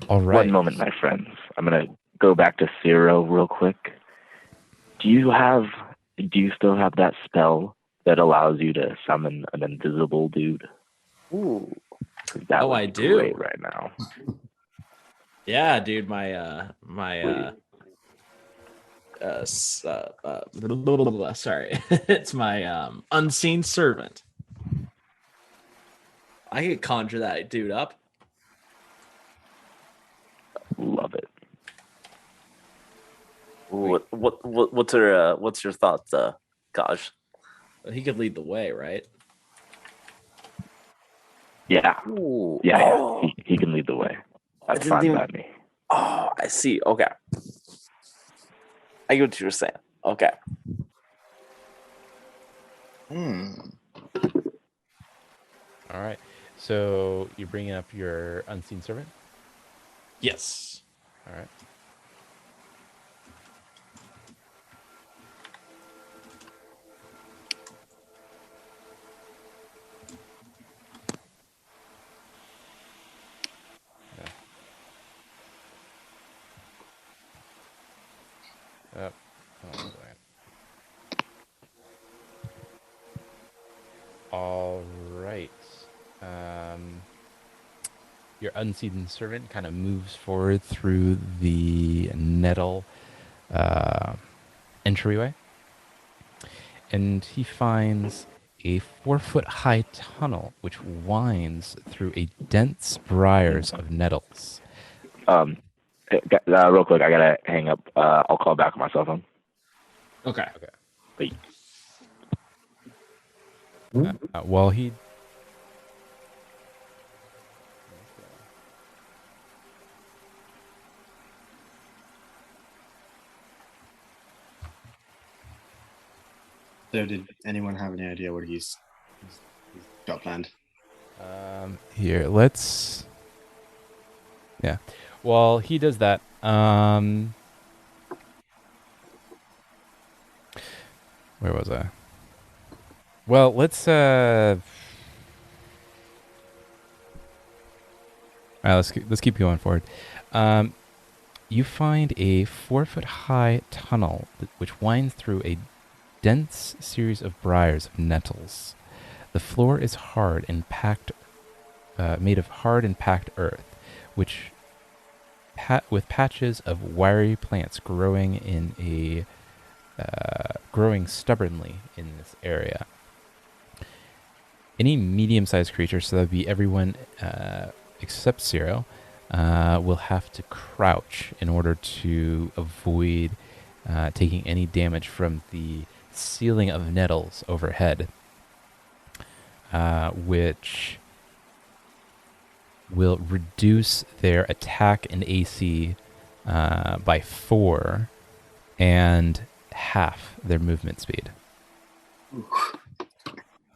All right. One moment, my friends. I'm gonna go back to Zero real quick. Do you still have that spell that allows you to summon an invisible dude? Ooh. That would I be do. great right now. yeah, dude, sorry, it's my unseen servant. I could conjure that dude up. Love it. What's your thoughts, Kaj? He could lead the way, right? Yeah. Ooh. Yeah. Oh, He can lead the way. That's didn't fine even- by me. oh, I see. Okay. I get what you're saying. Okay. All right. So you're bringing up your unseen servant. Yes. All right. Yeah. Oh, all right. Your unseen servant kind of moves forward through the nettle entryway, and he finds a 4-foot high tunnel which winds through a dense briars of nettles. Real quick, I gotta hang up. I'll call back on my cell phone. Okay. Wait. While he So, did anyone have any idea what he's got planned? here, let's. Yeah. While he does that, where was I? Well, let's all right, let's keep going forward. You find a 4-foot high tunnel which winds through a dense series of briars of nettles. The floor is hard and packed, made of hard and packed earth, which with patches of wiry plants growing growing stubbornly in this area. Any medium-sized creature, so that would be everyone except Zero, will have to crouch in order to avoid taking any damage from the ceiling of nettles overhead, which will reduce their attack and AC by 4 and half their movement speed. So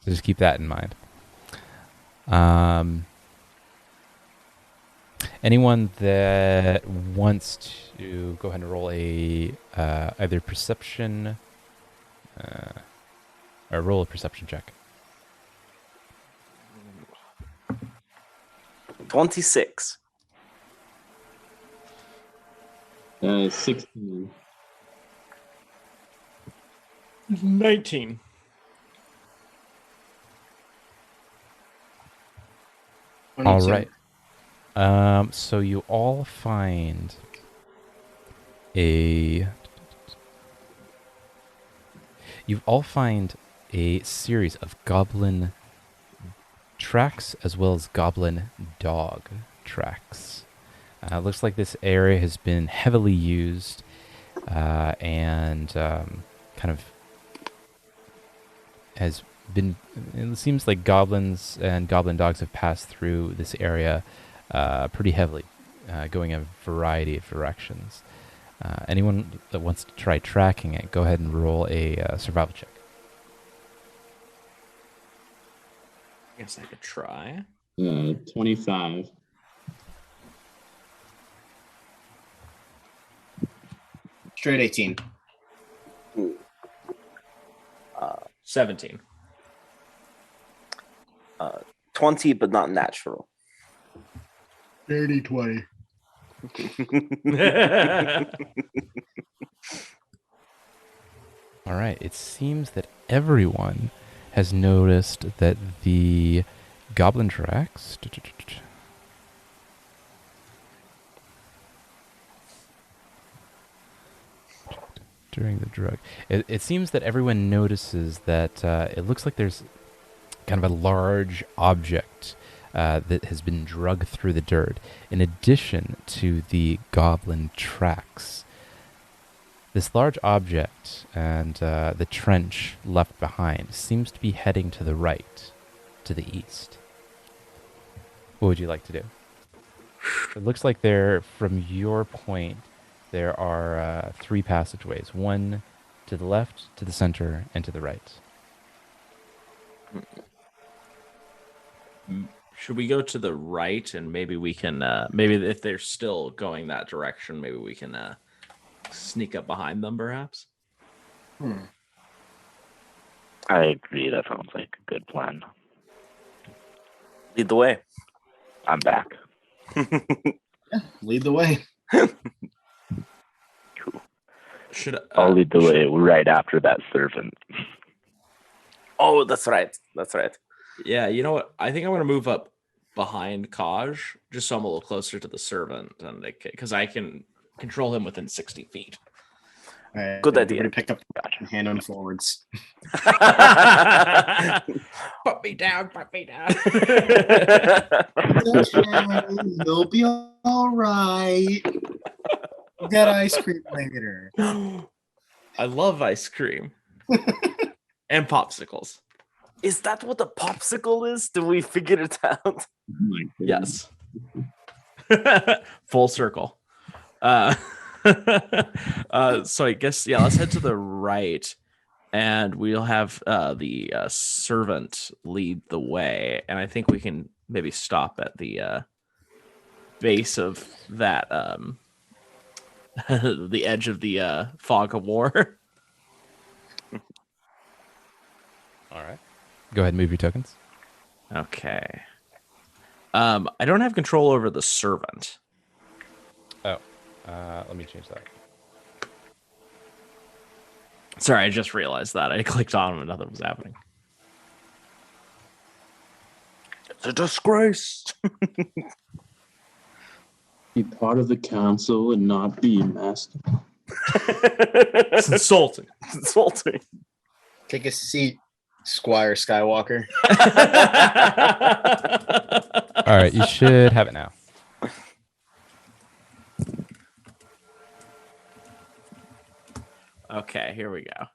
just keep that in mind. Anyone that wants to go ahead and roll a either perception or roll a perception check. 26. 16. 19. All right. So you all find a series of goblin tracks as well as goblin dog tracks. Looks like this area has been heavily used and kind of has been. It seems like goblins and goblin dogs have passed through this area pretty heavily, going a variety of directions. Anyone that wants to try tracking it, go ahead and roll a survival check. I guess I could try. 25. Straight 18. 17. 20, but not natural. Dirty 20. All right. It seems that everyone has noticed that the goblin tracks during the drug. It seems that everyone notices that it looks like there's kind of a large object that has been dragged through the dirt, in addition to the goblin tracks. This large object and the trench left behind seems to be heading to the right, to the east. What would you like to do? It looks like from your point, there are 3 passageways. One to the left, to the center, and to the right. Should we go to the right and maybe we can, maybe if they're still going that direction, maybe we can sneak up behind them, perhaps? I agree. That sounds like a good plan. Lead the way. I'm back. Lead the way. Cool. I'll I'll lead the way right after that servant. Oh, that's right. That's right. Yeah, you know what? I think I'm going to move up behind Kaj, just so I'm a little closer to the servant, and because I can control him within 60 feet. Good idea. To pick up and hand him forwards. Put me down, put me down. You'll be all right. We'll get ice cream later. I love ice cream. And popsicles. Is that what a popsicle is? Did we figure it out? Yes. Full circle. So I guess, yeah, let's head to the right, and we'll have the servant lead the way. And I think we can maybe stop at the base of that, the edge of the fog of war. All right. Go ahead and move your tokens. Okay. I don't have control over the servant. Oh, let me change that. Sorry, I just realized that. I clicked on him and nothing was happening. It's a disgrace. Be part of the council and not be master. It's insulting. It's insulting. Take a seat, Squire Skywalker. All right, you should have it now. Okay, here we go.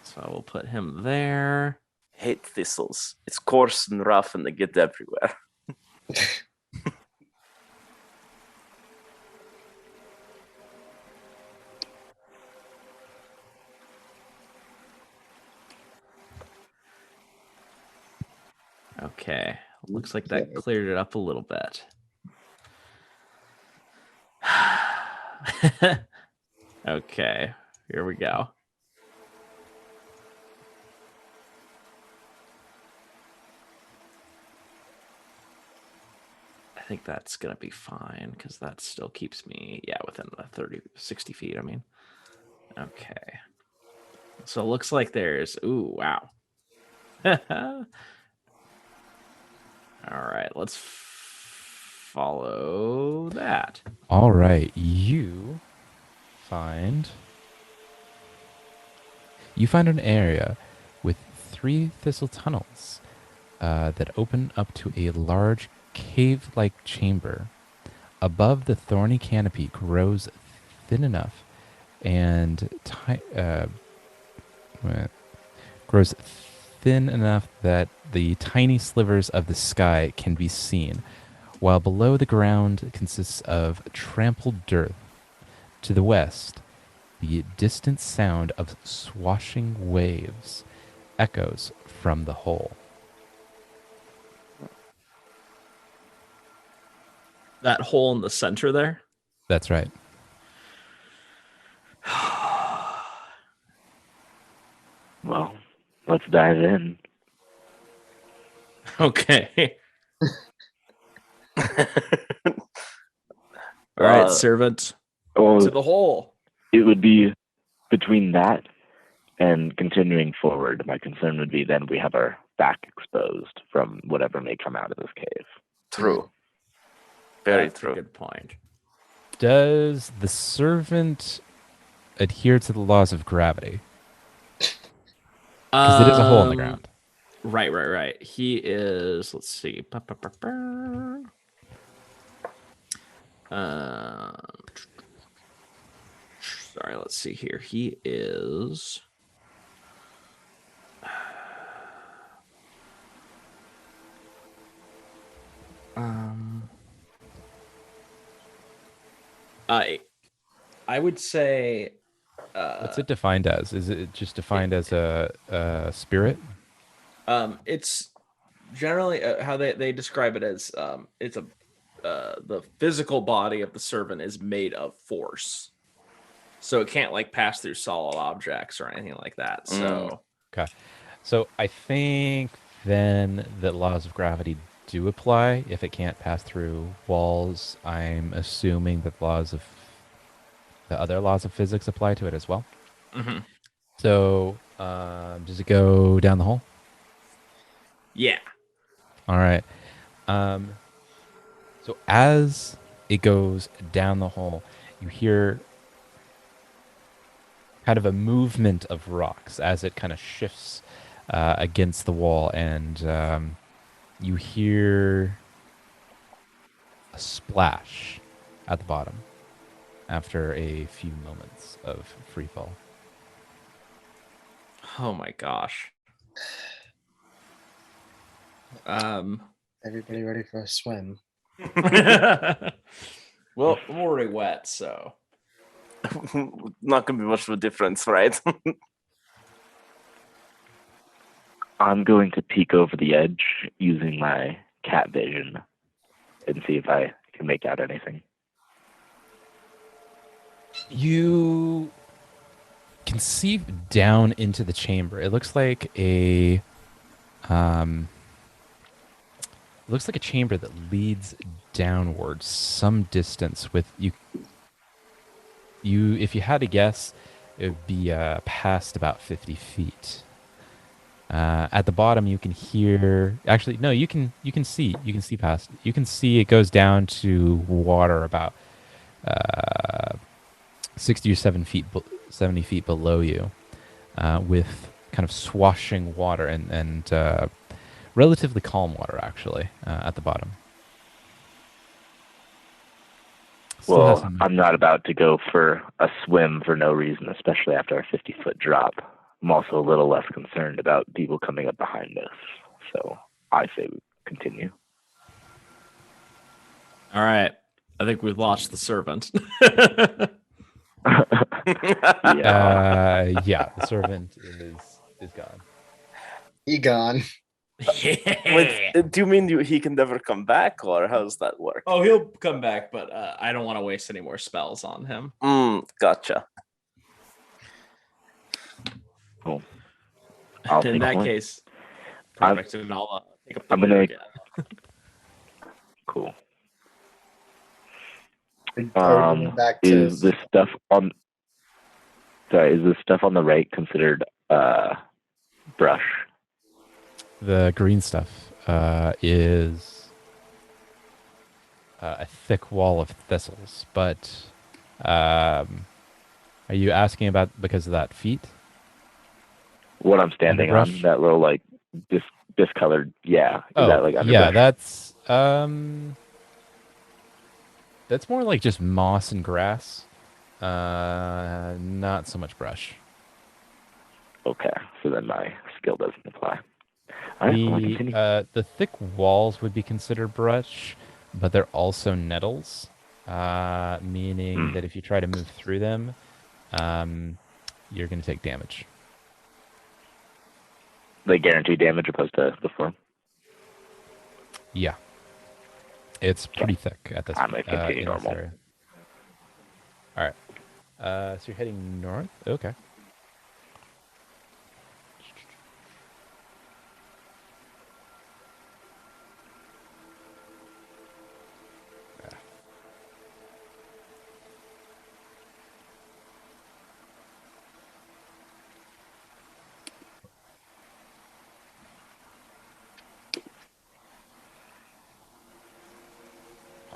So I will put him there. Hate thistles. It's coarse and rough and they get everywhere. Okay, looks like that cleared it up a little bit. Okay, here we go. I think that's gonna be fine because that still keeps me, yeah, within the 60 feet. I mean, okay. So it looks like there's, ooh, wow. All right, let's follow that. All right, you find an area with 3 thistle tunnels that open up to a large cave-like chamber. Above, the thorny canopy grows thin enough and that the tiny slivers of the sky can be seen, while below the ground consists of trampled dirt. To the west, the distant sound of swashing waves echoes from the hole. That hole in the center there? That's right. Well, let's dive in. Okay. All right, servant. Oh, To the hole. it would be between that and continuing forward. My concern would be then we have our back exposed from whatever may come out of this cave. True. Very That's true. a good point. Does the servant adhere to the laws of gravity? Because it is a hole in the ground. Right. He is. Let's see. Sorry. Let's see here. He is. I would say. What's it defined as? Is it just defined as a spirit? It's generally how they describe it as it's a the physical body of the servant is made of force, so it can't like pass through solid objects or anything like that. So Okay. So I think then that laws of gravity do apply if it can't pass through walls. I'm assuming that the other laws of physics apply to it as well. Mhm. So does it go down the hole? yeah, All right. So as it goes down the hole, you hear kind of a movement of rocks as it kind of shifts against the wall, and you hear a splash at the bottom after a few moments of free fall. oh my gosh. Everybody ready for a swim? Well, I'm already wet, so Not gonna be much of a difference, right? I'm going to peek over the edge using my cat vision and see if I can make out anything. You can see down into the chamber. It looks like a chamber that leads downwards some distance. With you, if you had to guess, it would be past about 50 feet. At the bottom, you can hear. Actually, no, you can see. You can see past. You can see it goes down to water about 60 or 70 feet below you, with kind of swashing water and relatively calm water, actually, at the bottom. Still has Well, some- I'm not about to go for a swim for no reason, especially after a 50-foot drop. I'm also a little less concerned about people coming up behind us. So I say we continue. all right. I think we've lost the servant. Yeah, the servant is gone. He gone. Wait, do you mean he can never come back, or how does that work? Oh, he'll come back, but I don't want to waste any more spells on him. Gotcha. Cool. I'll In take that one. case, I'm- perfect. And I'll take up the I'm rear gonna- again. Cool. Back to Is this stuff on? Sorry, is this stuff on the right considered brush? The green stuff is a thick wall of thistles, but are you asking about because of that feet? What I'm standing on, Underbrush? that little like discolored. Yeah, is that like yeah, underbrush? that's more like just moss and grass. Not so much brush. Okay, so then my skill doesn't apply. All right, well, continue. The thick walls would be considered brush, but they're also nettles, meaning that if you try to move through them, you're going to take damage. They guarantee damage opposed to before. Yeah. It's pretty thick at this I'm gonna continue in this normal. area. All right. So you're heading north? Okay.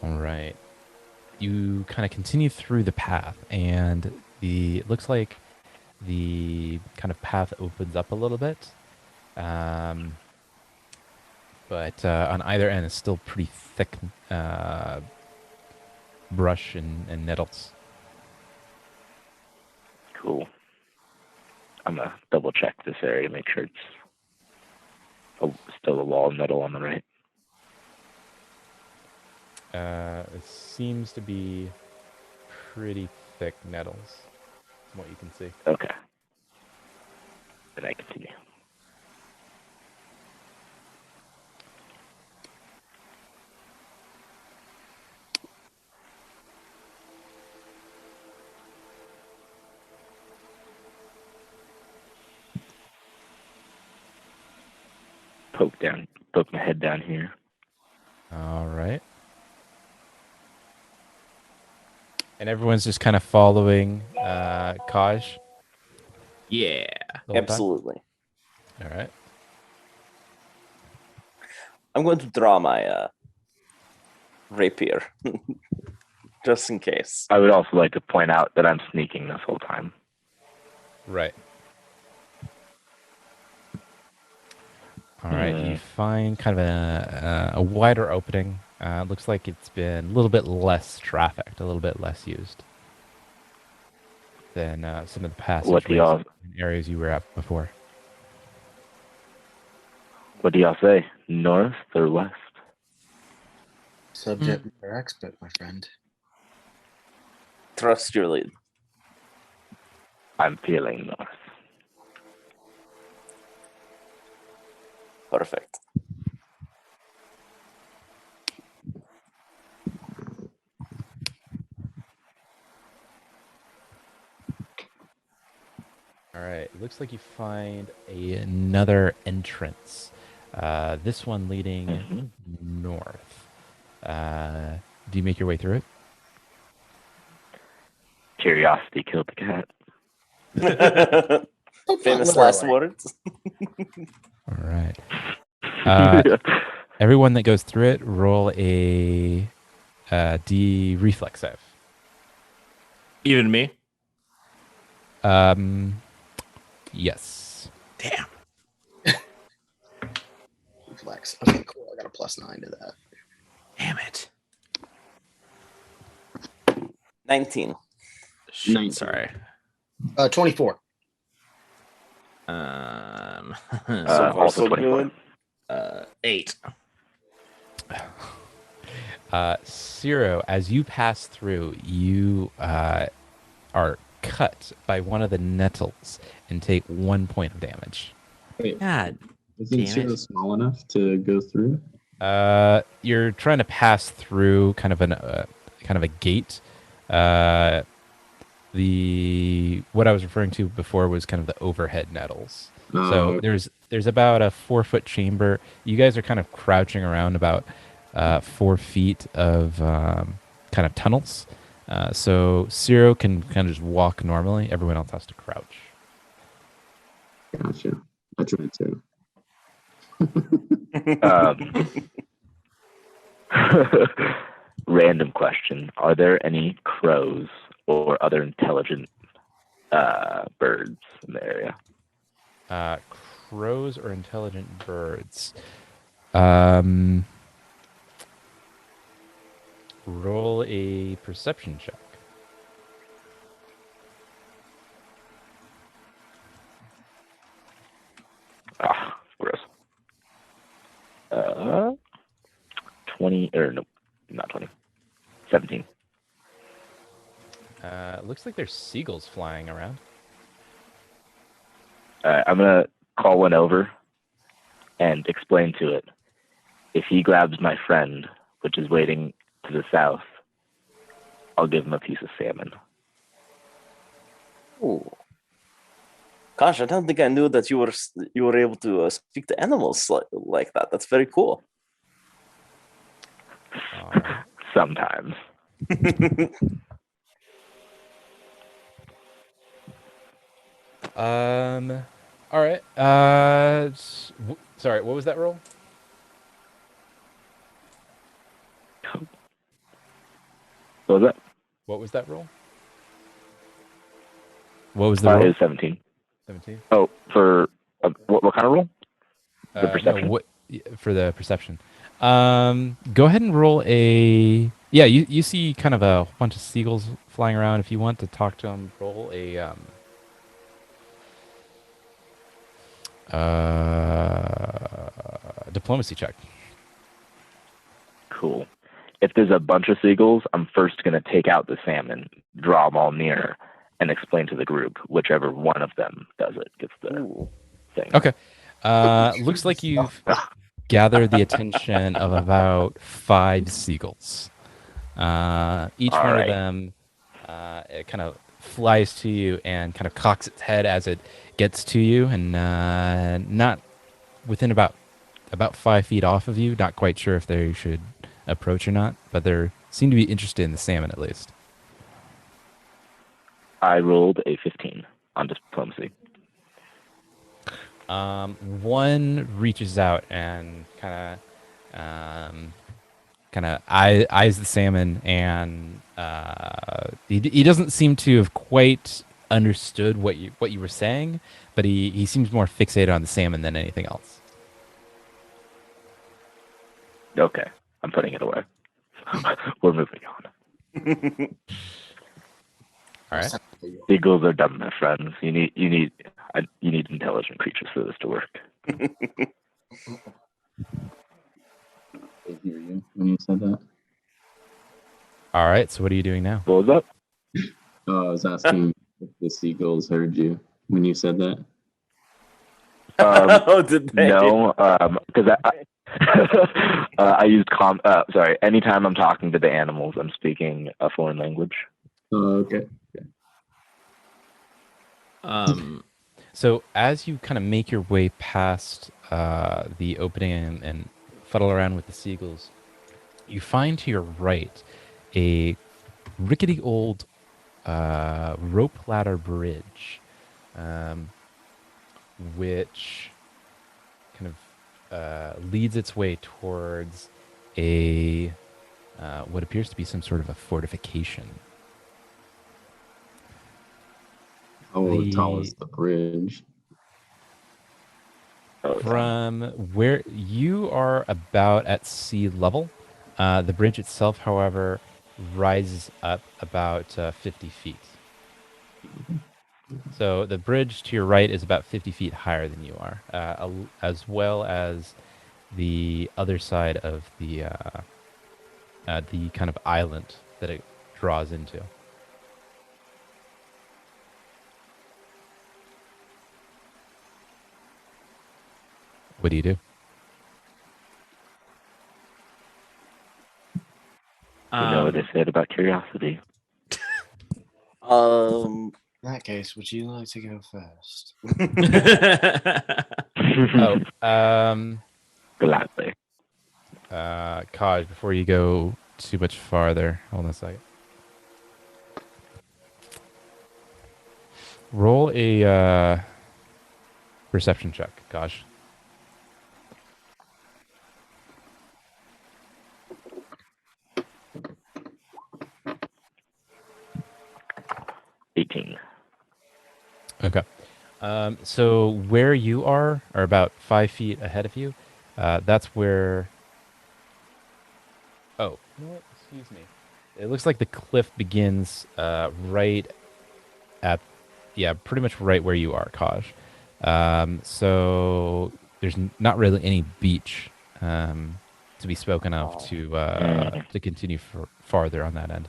All right. You kind of continue through the path, and it looks like the kind of path opens up a little bit. but on either end is still pretty thick brush and nettles. Cool. I'm gonna double check this area to make sure it's still a wall of metal on the right. It seems to be pretty thick nettles, from what you can see. Okay. Then I continue. Poke my head down here. All right. And everyone's just kind of following Kaj. Yeah. the whole time? Absolutely. All right. I'm going to draw my rapier, just in case. I would also like to point out that I'm sneaking this whole time. Right. All right. You find kind of a wider opening. Looks like it's been a little bit less trafficked, a little bit less used than some of the passageways and areas you were at before. What do y'all say? North or west? Subject matter expert, my friend. Trust your lead. I'm feeling north. Perfect. All right. It looks like you find another entrance. This one leading north. Do you make your way through it? Curiosity killed the cat. Famous last words. All right. Everyone that goes through it, roll a D reflex save. Even me? Yes. Damn. Reflex. Okay, cool. I got a +9 to that. Damn it. 19. Shit, 19. sorry. 24. Also 24. 8. Ciro, as you pass through, you are cut by one of the nettles and take 1 point of damage. Wait, God. isn't damn Zero it. small enough to go through? You're trying to pass through kind of a gate. What I was referring to before was kind of the overhead nettles. So there's about a 4-foot chamber. You guys are kind of crouching around about 4 feet of kind of tunnels. So Ciro can kind of just walk normally. Everyone else has to crouch. Gotcha. I tried to. Random question. Are there any crows or other intelligent birds in the area? Crows or intelligent birds? Roll a perception check. Ah, gross. 20, or no, not 20. 17. Looks like there's seagulls flying around. I'm going to call one over and explain to it. If he grabs my friend, which is waiting to the south, I'll give him a piece of salmon. Ooh. Gosh, I don't think I knew that you were able to speak to animals like that. That's very cool. Sometimes. All right. Sorry, what was that roll? What was that? What was that roll? What was the roll? It was 17. 17. Oh, for what kind of roll? The perception? No, for the perception. Go ahead and roll a. Yeah, you see kind of a bunch of seagulls flying around. If you want to talk to them, roll a diplomacy check. Cool. If there's a bunch of seagulls, I'm first going to take out the salmon, draw them all near, and explain to the group. Whichever one of them does it gets the thing. Okay. Looks like you've gathered the attention of about 5 seagulls. Each All one right. of them it kind of flies to you and kind of cocks its head as it gets to you, and not within about 5 feet off of you. Not quite sure if they should approach or not, but they seem to be interested in the salmon at least. I rolled a 15 on diplomacy. One reaches out and kind of eyes the salmon, and he doesn't seem to have quite understood what you were saying, but he seems more fixated on the salmon than anything else. Okay, I'm putting it away. We're moving on. All right. Seagulls are dumb, my friends. You need intelligent creatures for this to work. I hear you when you said that. All right. So what are you doing now? What was that? Oh, I was asking if the seagulls heard you when you said that. Oh, did they? No, because I used sorry. Anytime I'm talking to the animals, I'm speaking a foreign language. Oh, okay. So as you kind of make your way past the opening and fuddle around with the seagulls, you find to your right a rickety old rope ladder bridge, which kind of leads its way towards a what appears to be some sort of a fortification. How tall is the bridge? From where you are about at sea level, the bridge itself, however, rises up about 50 feet. So the bridge to your right is about 50 feet higher than you are, as well as the other side of the kind of island that it draws into. What do you do? You know what they said about curiosity. In that case, would you like to go first? Gladly. Kaj, before you go too much farther, hold on a second. Roll a perception check, Kaj. Okay. So where you are about 5 feet ahead of you. That's where. Oh, you know what? Excuse me. It looks like the cliff begins right at, pretty much right where you are, Kaj. So there's not really any beach to be spoken of to continue farther on that end.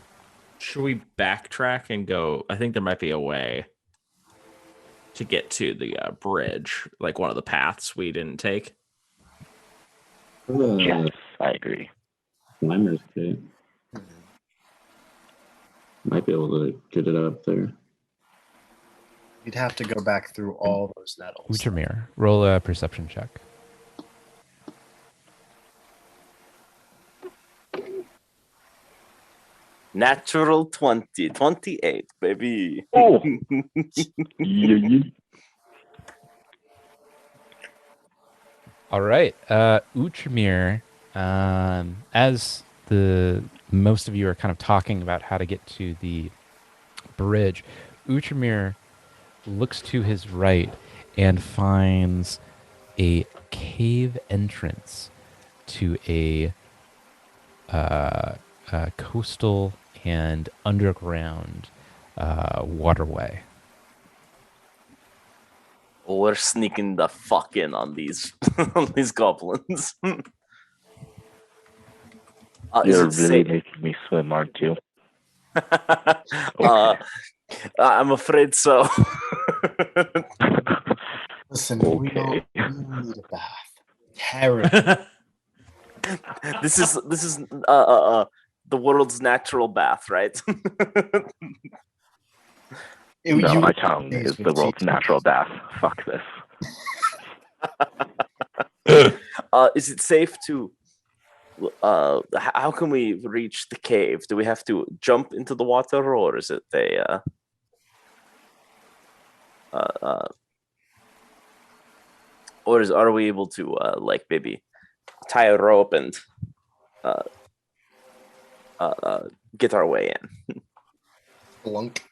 Should we backtrack and go? I think there might be a way to get to the bridge, like one of the paths we didn't take. Yes, I agree. Climber's kit. Might be able to get it up there. You'd have to go back through all those nettles. Uchamir, roll a perception check. Natural 20, 28, baby. Oh. Yeah. All right, Uchamir, as most of you are kind of talking about how to get to the bridge, Uchamir looks to his right and finds a cave entrance to a coastal and underground waterway. We're sneaking the fuck in on these on these goblins. Is You're it really safe? making me swim, aren't you? I'm afraid so. Listen, we Okay. need a bath. Terrible. This is the world's natural bath, right? No, You- my tongue is the world's natural bath. Fuck this. Is it safe to? How can we reach the cave? Do we have to jump into the water, or is it are we able to like maybe tie a rope and get our way in? Blunk.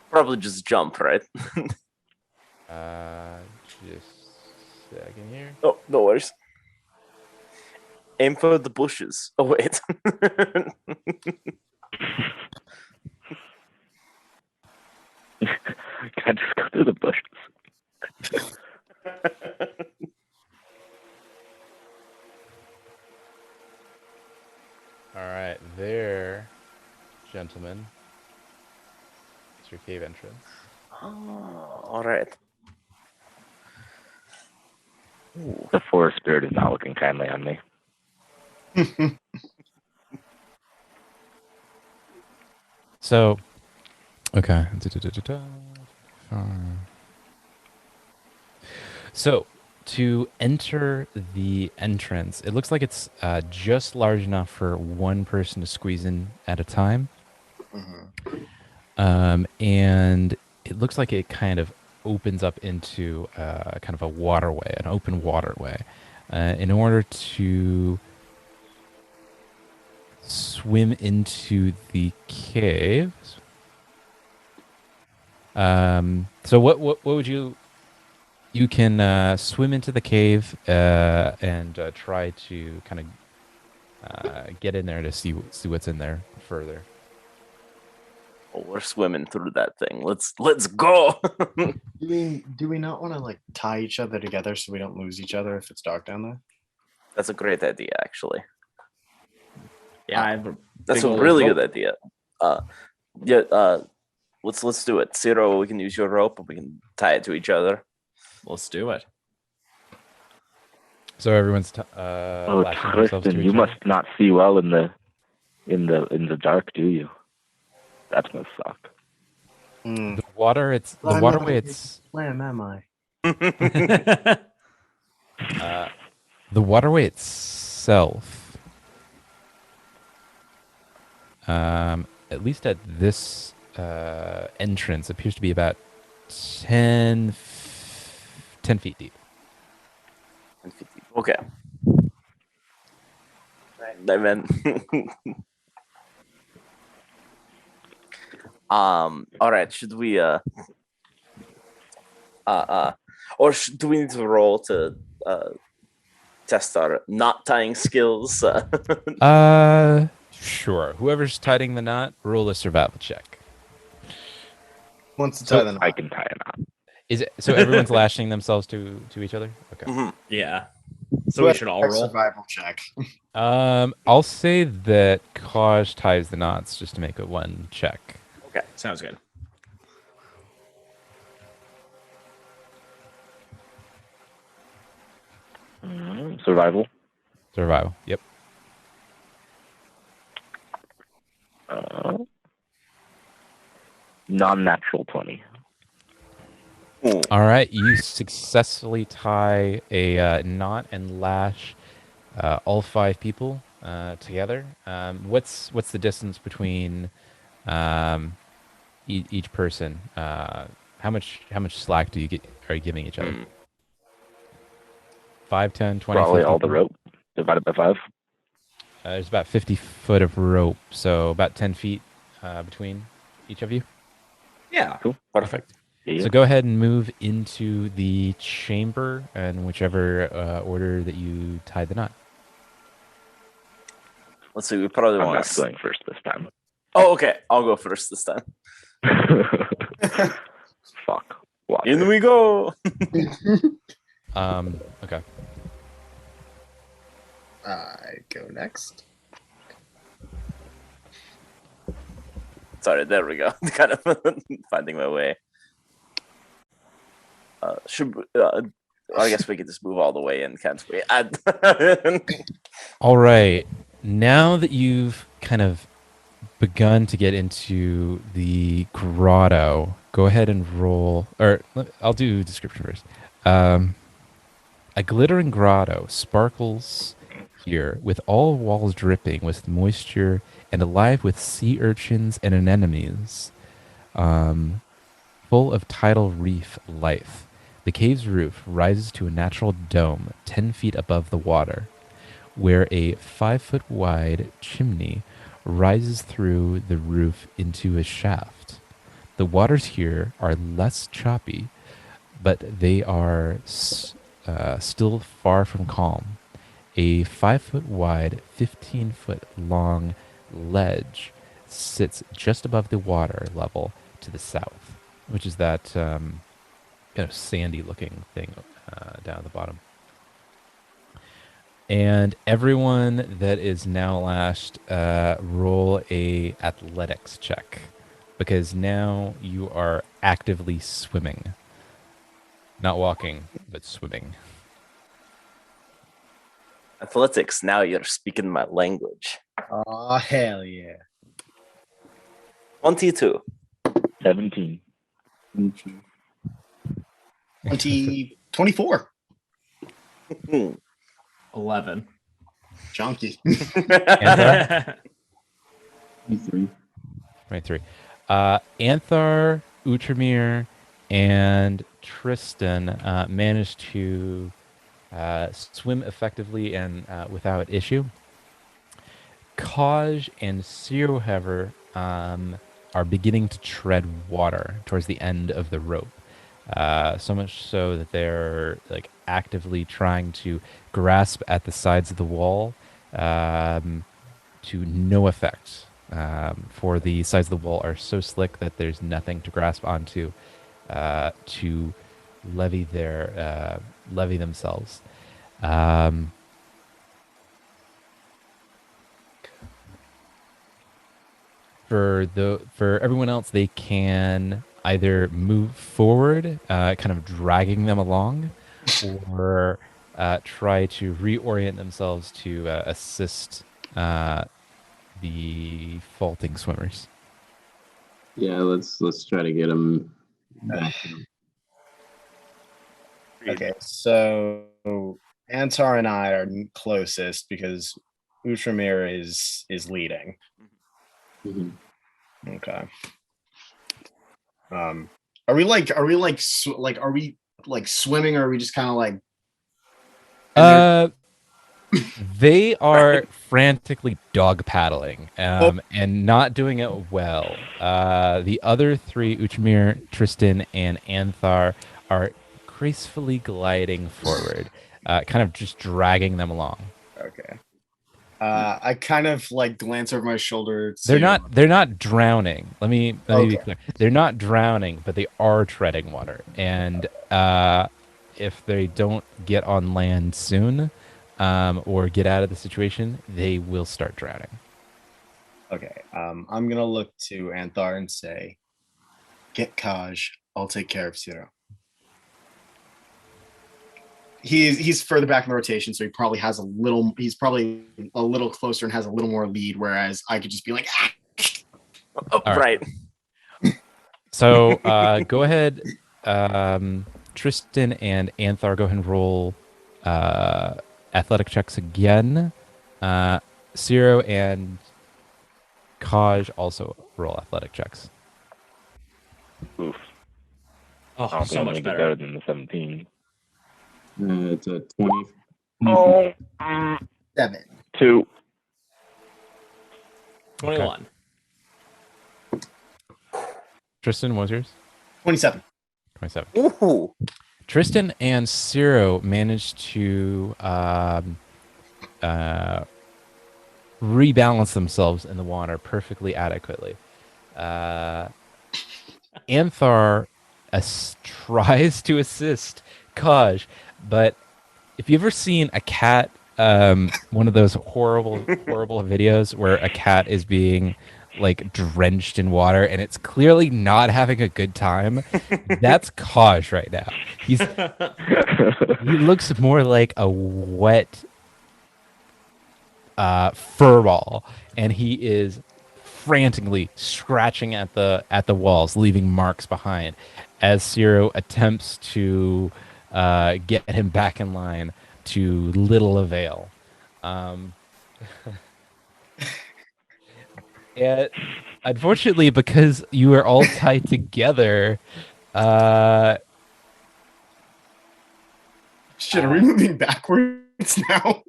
Probably just jump, right? Just a second here. Oh, no worries. Aim for the bushes. Oh wait. Can I just go through the bushes? All right, there, gentlemen. It's your cave entrance. Oh, all right. Ooh. The forest spirit is not looking kindly on me. So, okay. So, to enter the entrance, it looks like it's just large enough for one person to squeeze in at a time. And it looks like it kind of opens up into kind of a waterway, an open waterway. In order to swim into the cave. So what would you can swim into the cave and try to kind of get in there to see what's in there further. Oh, we're swimming through that thing. Let's go. Do we not want to like tie each other together so we don't lose each other if it's dark down there? That's a great idea, actually. Yeah, I have a That's big a old really rope. good idea. Let's do it. Zero, we can use your rope. We can tie it to each other. Let's do it. So everyone's Oh, lashing themselves to Tristan, each you other? must not see well in the dark, do you? That's gonna suck. The water. It's the I'm waterway. not a It's Slam, am I? the waterway itself. At least at this entrance, appears to be about 10 feet deep. Okay. Then, all right. Should we or do we need to roll to test our knot tying skills? Sure. Whoever's tying the knot, roll a survival check. Wants to So tie the knot. I can tie a knot. Is it so? Everyone's lashing themselves to each other. Okay. Mhm. Yeah. So we should all roll. Survival check. I'll say that Kaj ties the knots just to make it one check. Okay. Sounds good. Survival. Survival. Yep. Non-natural 20. All right. You successfully tie a knot and lash all 5 people together. What's the distance between each person? How much slack are you giving each other? 5, 10, 20, Probably 50? all the rope divided by 5. There's about 50 foot of rope, so about 10 feet between each of you. Yeah. Cool. Perfect. Yeah. So go ahead and move into the chamber in whichever order that you tied the knot. Let's see. We probably I'm want not to. going first this time. Oh, okay. I'll go first this time. Fuck. Water. In we go. Okay. I go next. Sorry, there we go. Kind of finding my way. I guess we could just move all the way in, can't we? All right. Now that you've kind of begun to get into the grotto, go ahead and roll. I'll do description first. A glittering grotto sparkles here, with all walls dripping with moisture and alive with sea urchins and anemones, full of tidal reef life. The cave's roof rises to a natural dome 10 feet above the water, where a 5-foot wide chimney rises through the roof into a shaft. The waters here are less choppy, but they are still far from calm. A 5-foot wide, 15-foot long ledge sits just above the water level to the south, which is that kind of sandy looking thing down at the bottom. And everyone that is now lashed, roll a athletics check, because now you are actively swimming. Not walking, but swimming. Athletics. Now you're speaking my language. Oh, hell yeah. 22. 17. 24. 11. Junkie. Anthar? 23. 23. Anthar, Utramir, and Tristan managed to swim effectively and without issue. Kaj and Ciro, however, are beginning to tread water towards the end of the rope. So much so that they're like actively trying to grasp at the sides of the wall to no effect. For the sides of the wall are so slick that there's nothing to grasp onto to levy themselves. For everyone else, they can either move forward, kind of dragging them along, or try to reorient themselves to assist the faulting swimmers. Yeah, let's try to get him back. Okay, so Antar and I are closest because Utramir is leading. Mhm. Okay. Are we swimming, or are we just kind of like? They are frantically dog paddling and not doing it well. The other three, Utramir, Tristan, and Anthar, are gracefully gliding forward, kind of just dragging them along. Okay. I kind of like glance over my shoulder. They're not drowning. Let me be Okay. clear. They're not drowning, but they are treading water. And if they don't get on land soon, or get out of the situation, they will start drowning. Okay. I'm gonna look to Anthar and say, "Get Kaj. I'll take care of Ciro." He's further back in the rotation, so he probably has a little. He's probably a little closer and has a little more lead. Whereas I could just be like, "Ah!" Oh, All right. So go ahead, Tristan and Anthar, go ahead and roll athletic checks again. Ciro and Kaj also roll athletic checks. Oof. Oh, I don't so think I'm much gonna get better. better than the 17. It's a 20. Oh, 7. 21. Tristan, what was yours? 27. 27. Ooh. Tristan and Ciro managed to rebalance themselves in the water perfectly adequately. Anthar tries to assist Kaj, but if you've ever seen a cat, one of those horrible videos where a cat is being like drenched in water and it's clearly not having a good time, that's Kaj right now. He looks more like a wet fur ball, and he is frantically scratching at the walls, leaving marks behind, as Ciro attempts to get him back in line to little avail. And unfortunately, because you are all tied together, Shit, are we moving backwards now?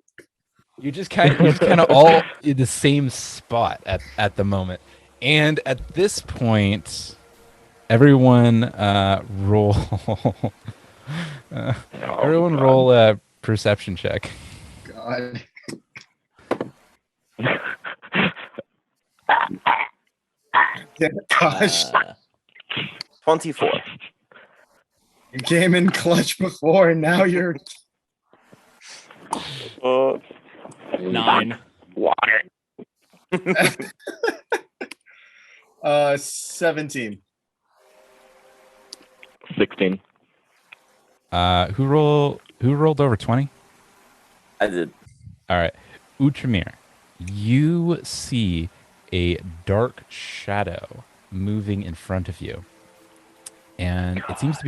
you're just kind of all in the same spot at the moment. And at this point, everyone roll. Everyone God. roll a perception check. God. Gosh, 24. you came in clutch before, and now you're 9. Water. 17. 16. Who rolled over 20? I did. All right. Utramir, you see a dark shadow moving in front of you. And it seems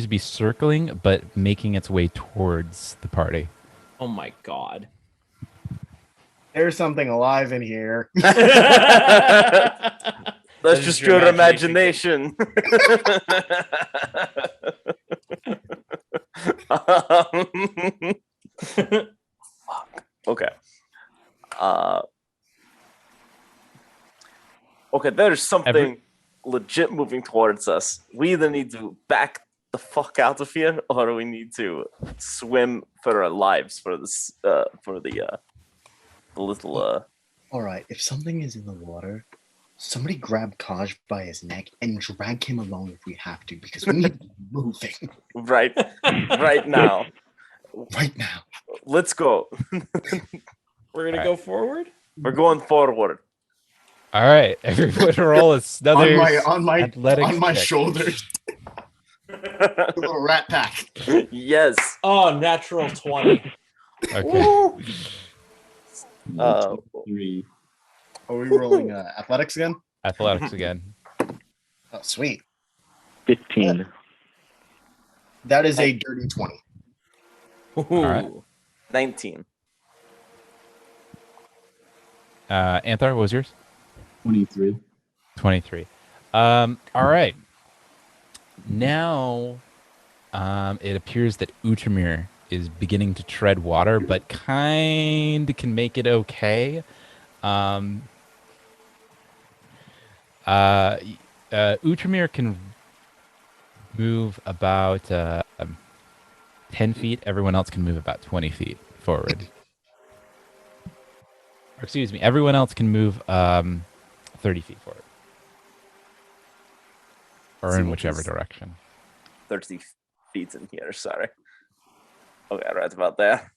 to be circling but making its way towards the party. Oh my god. There's something alive in here. That's just your imagination. Fuck. Okay. Okay, there's something legit moving towards us. We either need to back the fuck out of here, or we need to swim for our lives for this for the little All right, if something is in the water, somebody grab Kaj by his neck and drag him along if we have to, because we need to be moving right now. right now. Let's go. We're gonna go forward? We're going forward. All right, everyone roll another on my athletics check. shoulders. A little rat pack. Yes. Oh, natural 20. Okay. 3. Are we rolling athletics again? Athletics again. Oh, sweet. 15. That is a dirty 20. All right. 19. Anthar, what was yours? 23. 23. All right. Now, it appears that Utramir is beginning to tread water, but kind of can make it okay. Utramir can move about 10 feet. Everyone else can move about 20 feet forward. Or, excuse me. Everyone else can move 30 feet forward. Or in whichever direction. 30 feet in here, sorry. Okay, right about there.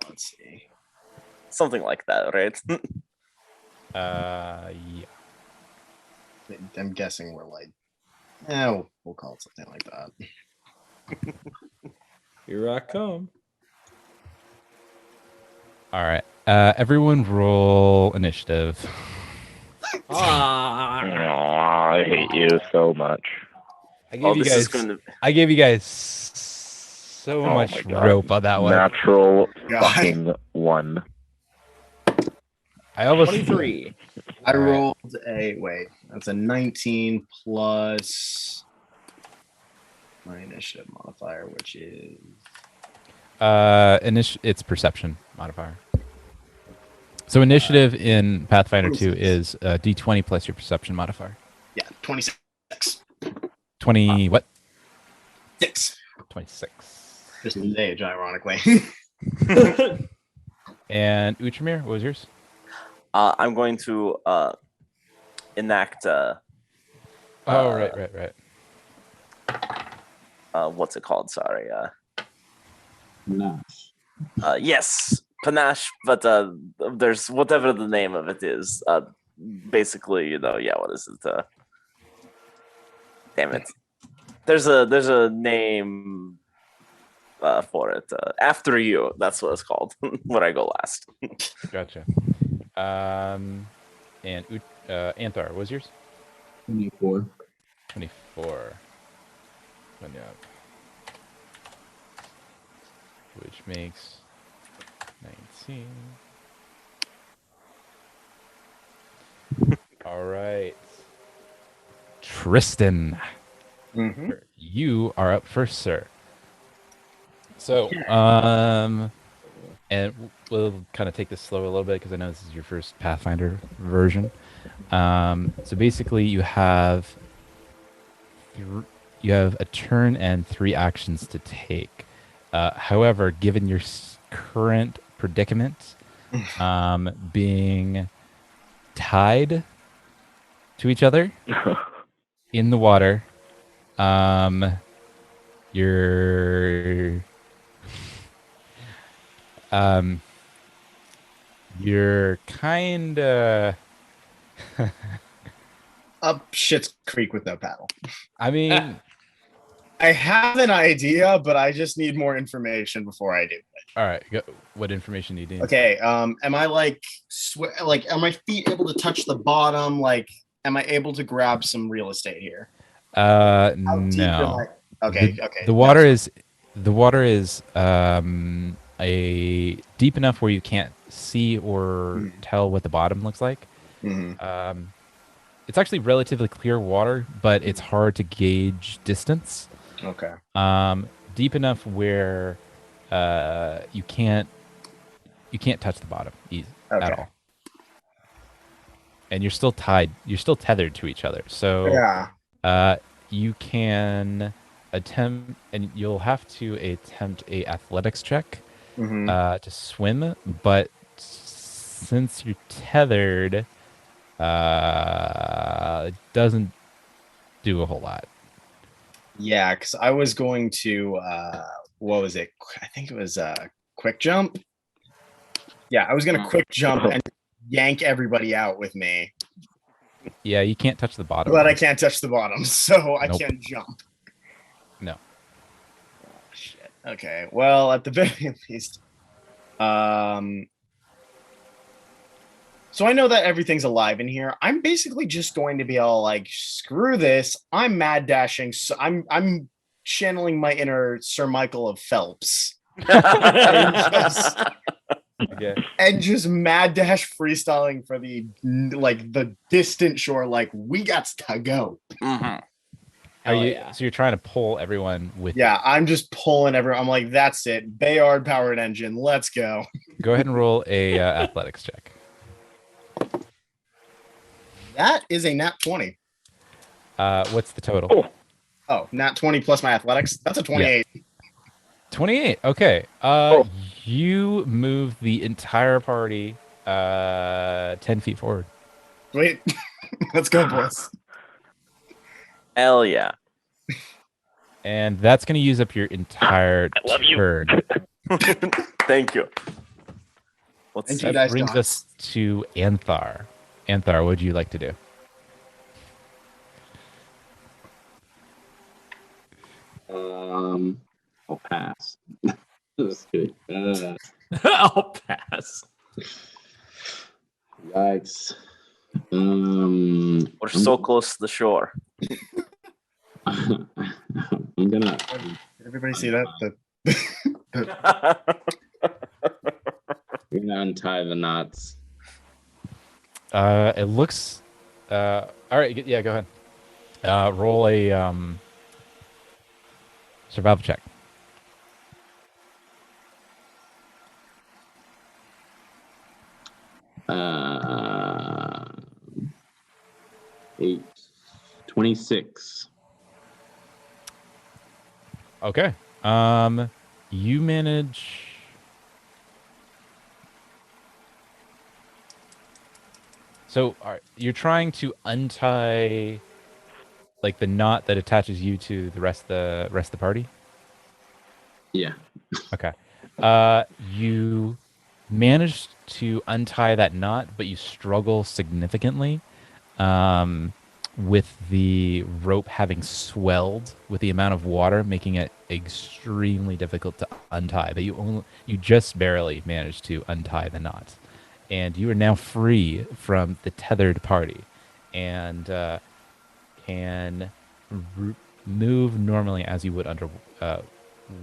Let's see. Something like that, right? Yeah. I'm guessing we're like, we'll call it something like that. Here I come. All right. Everyone roll initiative. Ah. Oh, I hate you so much. I gave you this is guys. gonna I gave you guys so Oh much my God. rope on that one. Natural God. fucking 1. I almost 23. I All right. rolled that's a 19 plus my initiative modifier, which is It's perception modifier. So initiative in Pathfinder 2 is D20 plus your perception modifier. Yeah, 26. 20 what? 6. 26. Just his age, ironically. And Utramir, what was yours? I'm going to enact. Right. What's it called? Sorry. Nice. Yes, panache. But there's whatever the name of it is. Basically, what is it? Damn it. There's a name for it. After you. That's what it's called. When I go last. Gotcha. And Anthar, what was yours? 24. 24. One up. Which makes 19. All right. Tristan, you are up first, sir. So, and we'll kind of take this slow a little bit because I know this is your first Pathfinder version. So basically, you have a turn and 3 actions to take. However, given your current predicament, being tied to each other in the water, you're kind of Up Shit's Creek with no paddle. I mean, I have an idea, but I just need more information before I do it. all right. What information do you need? Okay. Am I are my feet able to touch the bottom? Like, am I able to grab some real estate here? How deep am No. I? Okay. The water is a deep enough where you can't see or tell what the bottom looks like. Mhm. It's actually relatively clear water, but it's hard to gauge distance. Okay. Deep enough where you can't touch the bottom at all. And you're still tied. You're still tethered to each other. So Yeah. you can attempt, and you'll have to attempt a athletics check to swim. But since you're tethered, it doesn't do a whole lot. Yeah, because I was going to what was it? I think it was quick jump. Yeah, I was gonna quick jump and yank everybody out with me. Yeah, you can't touch the bottom. But I can't touch the bottom, so I Nope. can't jump. No. Oh, shit. Okay. Well, at the very least, so I know that everything's alive in here. I'm basically just going to be all like, screw this. I'm mad dashing. So I'm channeling my inner Sir Michael of Phelps. And just mad dash freestyling for the distant shore. Like, we got to go. So you're trying to pull everyone with Yeah, I'm just pulling everyone. I'm like, that's it. Bayard powered engine. Let's go. Go ahead and roll a athletics check. That is a nat 20. What's the total? Oh, nat 20 plus my athletics. That's a 28. 28. Okay. You move the entire party 10 feet forward. Wait. Let's go, boys. Hell yeah. And that's going to use up your entire turn. Thank you. That brings us to Anthar. Anthar, what would you like to do? I'll pass. That's good. I'll pass. Yikes. We're so close to the shore. I'm gonna. Did everybody see that? We're gonna untie the knots. It looks. All right. Yeah, go ahead. Roll a survival check. Uh, 8, 26. Okay. You manage. So you're trying to untie like the knot that attaches you to the rest of the party. Yeah. Okay. You managed to untie that knot, but you struggle significantly with the rope having swelled with the amount of water, making it extremely difficult to untie. But you just barely managed to untie the knot, and you are now free from the tethered party, and can r- move normally as you would under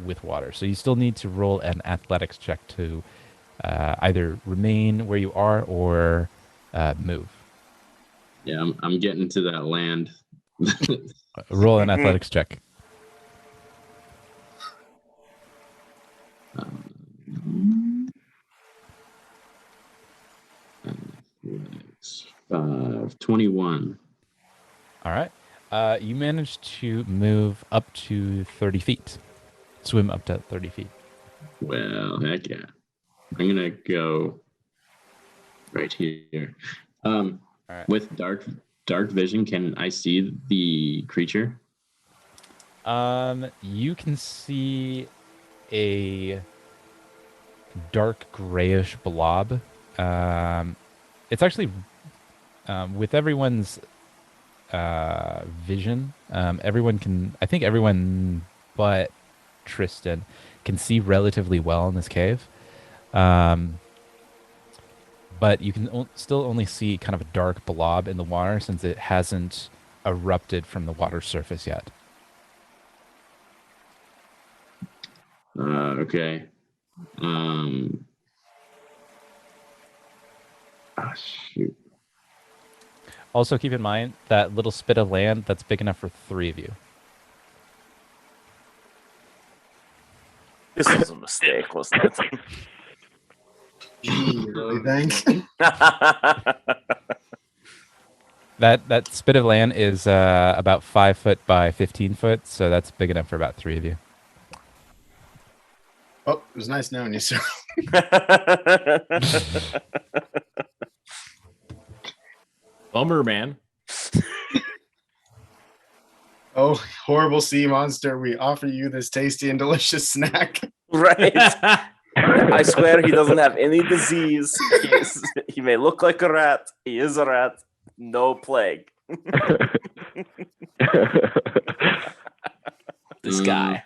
with water. So you still need to roll an athletics check to either remain where you are or move. Yeah, I'm getting to that land. Roll an athletics check. Athletics, 21. All right. You managed to move up to 30 feet. Swim up to 30 feet. Well, heck yeah. I'm gonna go right here. All right. With dark vision, can I see the creature? You can see a dark grayish blob. It's actually with everyone's vision. I think everyone but Tristan can see relatively well in this cave. But you can still only see kind of a dark blob in the water since it hasn't erupted from the water surface yet. Okay. Oh, shoot. Also, keep in mind that little spit of land that's big enough for 3 of you. This was a mistake, wasn't it? You really think? That spit of land is about 5 foot by 15 foot, so that's big enough for about 3 of you. Oh, it was nice knowing you, sir. Bummer, man. Oh, horrible sea monster, we offer you this tasty and delicious snack. Right. I swear he doesn't have any disease. He may look like a rat. He is a rat. No plague. This guy.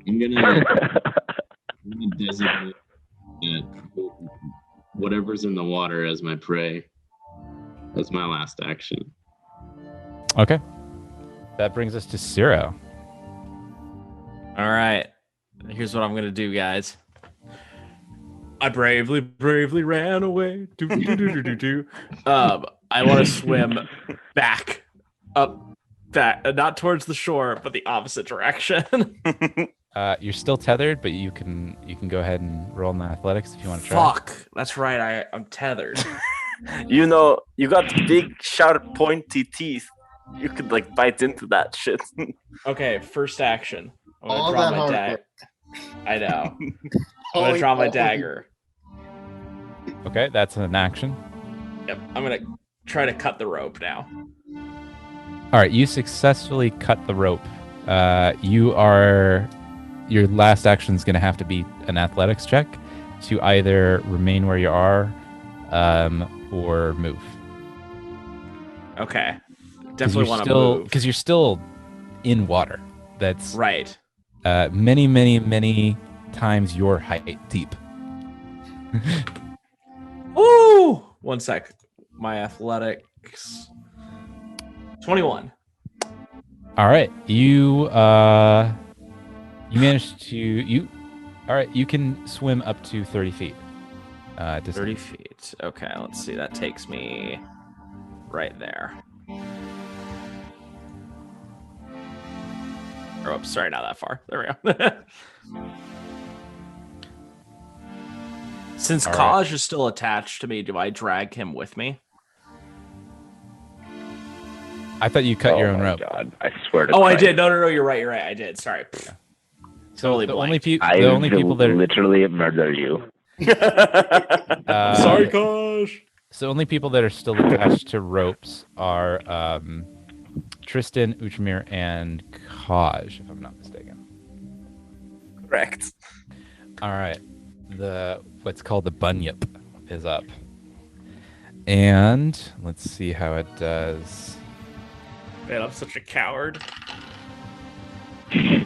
I'm gonna designate whatever's in the water as my prey. That's my last action. Okay. That brings us to Ciro. All right. Here's what I'm gonna do, guys. I bravely ran away. I want to swim back not towards the shore, but the opposite direction. You're still tethered, but you can go ahead and roll in the athletics if you want to try. Fuck, that's right. I'm tethered. You know, you got big, sharp, pointy teeth. You could like bite into that shit. Okay, first action. I'm All gonna draw that my hard dagger. work. I know. I'm gonna draw my dagger. Okay, that's an action. Yep. I'm gonna try to cut the rope now. All right, you successfully cut the rope. Your last action is going to have to be an athletics check to either remain where you are or move. Okay. Definitely want to move. Because you're still in water. That's right. Many, many, many times your height deep. Ooh! 1 sec. My athletics. 21. All right, you managed to All right, you can swim up to 30 feet. 30 feet. Okay, let's see. That takes me right there. Oh, sorry, not that far. There we go. Since All Kaj is still attached to me, do I drag him with me? I thought you cut your own my rope. God, I swear to Oh, I Christ. did. No, you're right. You're right. I did. Sorry. So Totally the blanked. only people that are literally murder you. Sorry, Kaj. So the only people that are still attached to ropes are Tristan, Uchamir, and Kaj, if I'm not mistaken. Correct. All right, what's called the bunyip is up, and let's see how it does. Man, I'm such a coward. Yeah,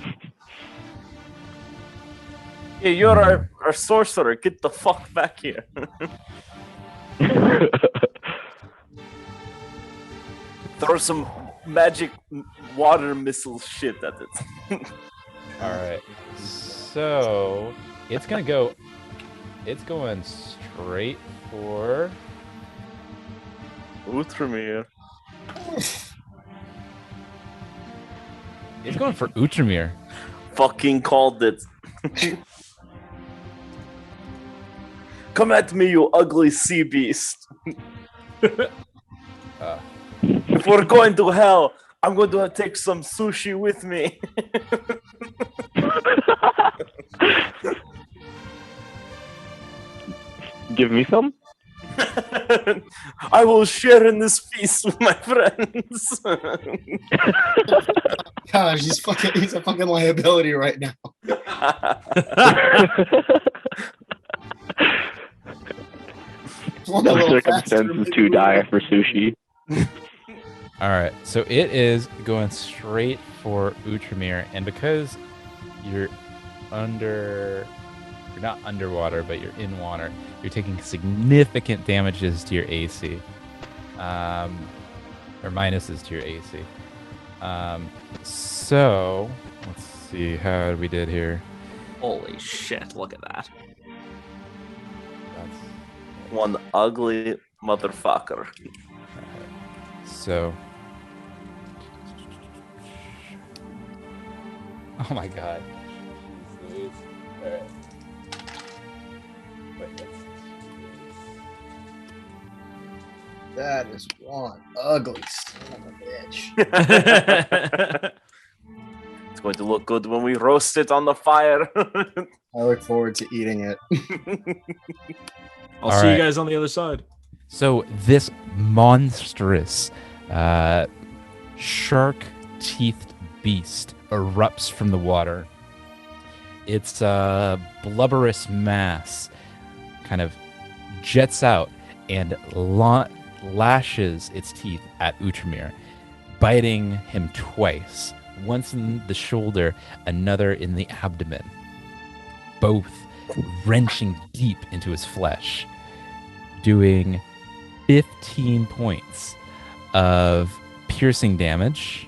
you're our sorcerer. Get the fuck back here. Throw some magic water missile shit at it. All right, so it's going straight for Utramir. It's going for Utramir. Fucking called it. Come at me, you ugly sea beast. If we're going to hell, I'm going to take some sushi with me. Give me some. I will share in this feast with my friends. Gosh, he's a fucking liability right now. No circumstances too dire for sushi. All right, so it is going straight for Utramir, and because you're not underwater, but you're in water, you're taking significant damages to your AC, or minuses to your AC. So let's see how we did here. Holy shit! Look at that. That's One ugly motherfucker. so. Oh my god. Jeez Louise. All right. Wait, That is one ugly son of a bitch. It's going to look good when we roast it on the fire. I look forward to eating it. I'll All see right. you guys on the other side. So this monstrous shark-teethed beast erupts from the water. Its blubberous mass kind of jets out and lashes its teeth at Utramir, biting him twice, once in the shoulder, another in the abdomen, both wrenching deep into his flesh, doing 15 points of piercing damage,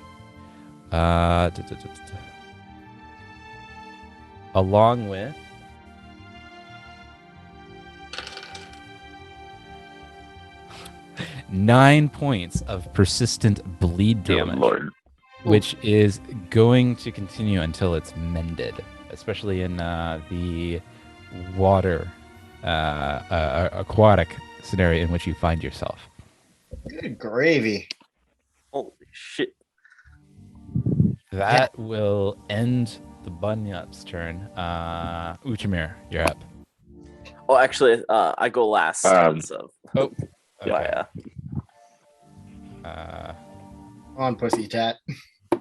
along with 9 points of persistent bleed Good damage, Lord. which is going to continue until it's mended, especially in the water aquatic scenario in which you find yourself. Good gravy. Holy shit. That will end the Bunyip's turn. Uchamir, you're up. Oh, actually, I go last. So, Oh, okay. yeah. On pussy tat. Does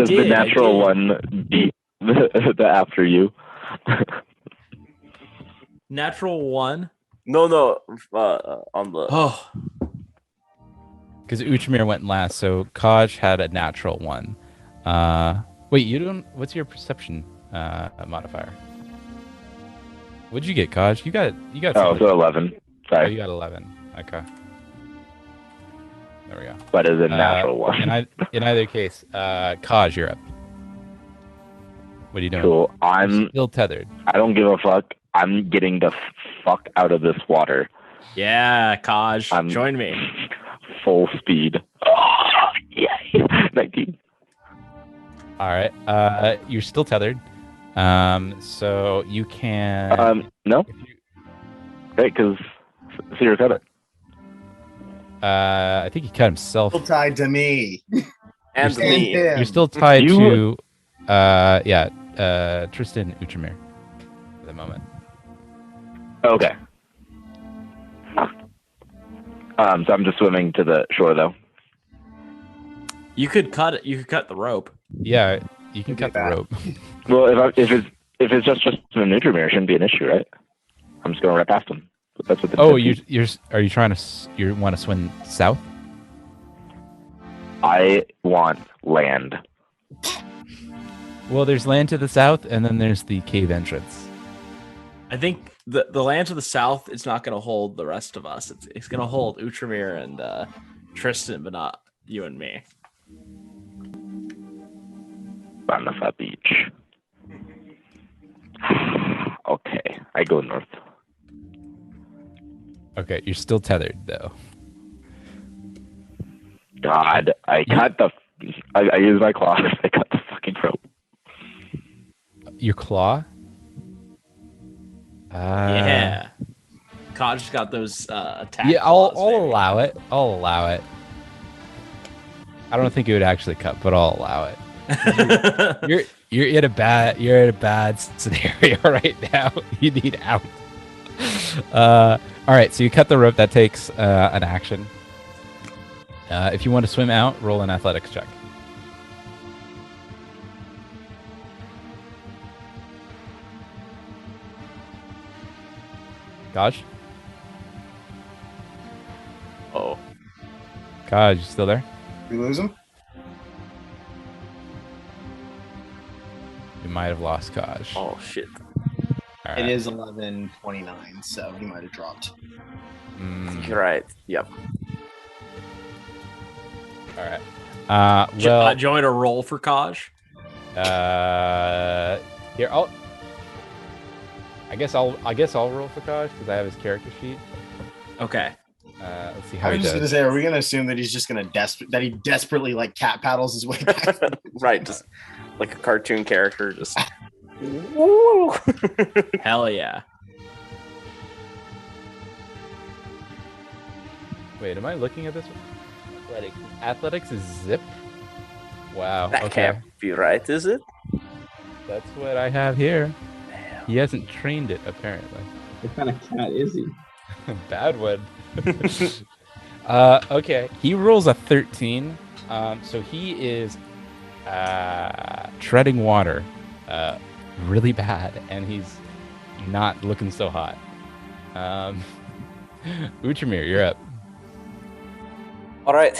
the natural one beat the after you? Natural one. No, on the. Oh, Because Uchamir went last, so Kaj had a natural one. Wait, you don't. What's your perception modifier? What'd you get, Kaj? You got. Oh, something. so 11. Oh, Sorry. you got 11. Okay. There we go. But it's a natural one. In either case, Kaj, you're up. What are you doing? Cool. You're I'm. still tethered. I don't give a fuck. I'm getting the fuck out of this water. yeah, Kaj, join me. Full speed. Oh, yay! 19. All right. You're still tethered. So you can. No, If you, right? Because Seer cut it. I think he cut himself. Still tied to me. And still- me. him. You're still tied You- to Tristan Uchamir at the moment. Okay. So I'm just swimming to the shore, though. You could cut it. You could cut the rope. Yeah, you can Do cut the that. rope. Well, if it's just a Nutrimere, it shouldn't be an issue, right? I'm just going right past him. But that's what the Oh, are you trying to you want to swim south? I want land. Well, there's land to the south, and then there's the cave entrance. I think the land to the south is not going to hold the rest of us. It's going to hold Utramir and Tristan, but not you and me. Banafa Beach. Okay, I go north. Okay, you're still tethered though. God, I cut the. I use my claws. I cut the fucking rope. Your claw? Yeah. Kaj just got those attack. Yeah, I'll claws, baby. allow it. I'll allow it. I don't think it would actually cut, but I'll allow it. You're in a bad scenario right now. You need out. All right, so you cut the rope. That takes an action. If you want to swim out, roll an athletics check. Kaj? Oh, Kaj, you still there? We lose him? You might have lost Kaj. oh shit. All right. It is 11:29, so he might have dropped. Mm, You're right. Yep. all right. Do Well, you want me to roll for Kaj? here I guess I'll roll for Kaj because I have his character sheet. Okay. Let's see how I he was just does. gonna say, are we gonna assume that he's just gonna that he desperately like cat paddles his way back? Right, just like a cartoon character, just. Woo! Hell yeah. Wait, am I looking at this? Athletics is zip. Wow. That okay, can't be right, is it? that's what I have here. He hasn't trained it apparently. What kind of cat is he? Bad one. Okay, he rolls a 13. So he is treading water, really bad, and he's not looking so hot. Uchamir, you're up. All right.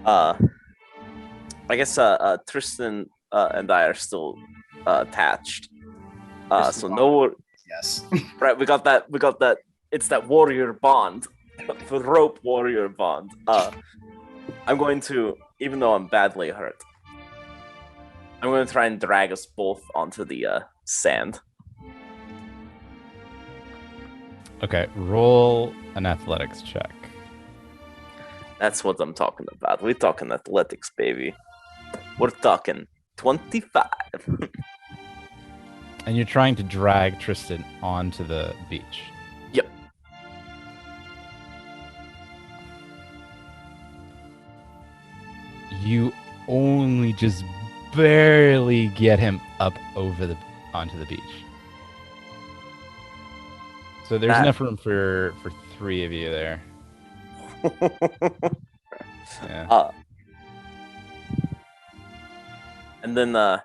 I guess Tristan and I are still attached. So no, Yes. right? We got that. It's that warrior bond, the rope warrior bond. I'm going to, even though I'm badly hurt, I'm going to try and drag us both onto the sand. Okay, roll an athletics check. That's what I'm talking about. We're talking athletics, baby. We're talking 25. And you're trying to drag Tristan onto the beach. Yep. You only just barely get him up onto the beach. So there's That- enough room for 3 of you there. Yeah. And then I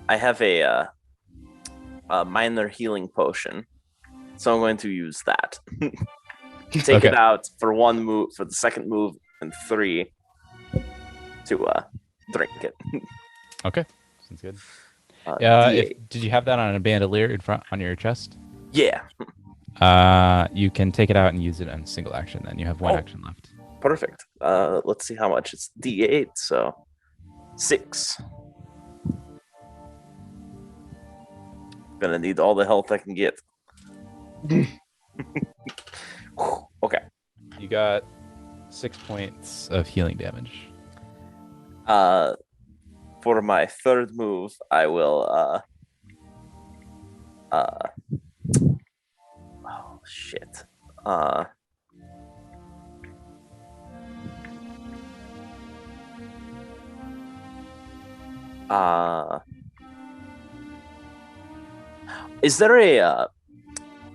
have a minor healing potion, so I'm going to use that. Take Okay. it out for one move, for the second move, and 3 to drink it. Okay. Sounds good. D8. Did you have that on a bandolier in front on your chest? Yeah, You can take it out and use it on single action. Then you have one Oh. action left. perfect. Let's see how much it's D8. So 6. Gonna need all the health I can get. Okay. You got 6 points of healing damage. for my third move, I will oh shit. Is there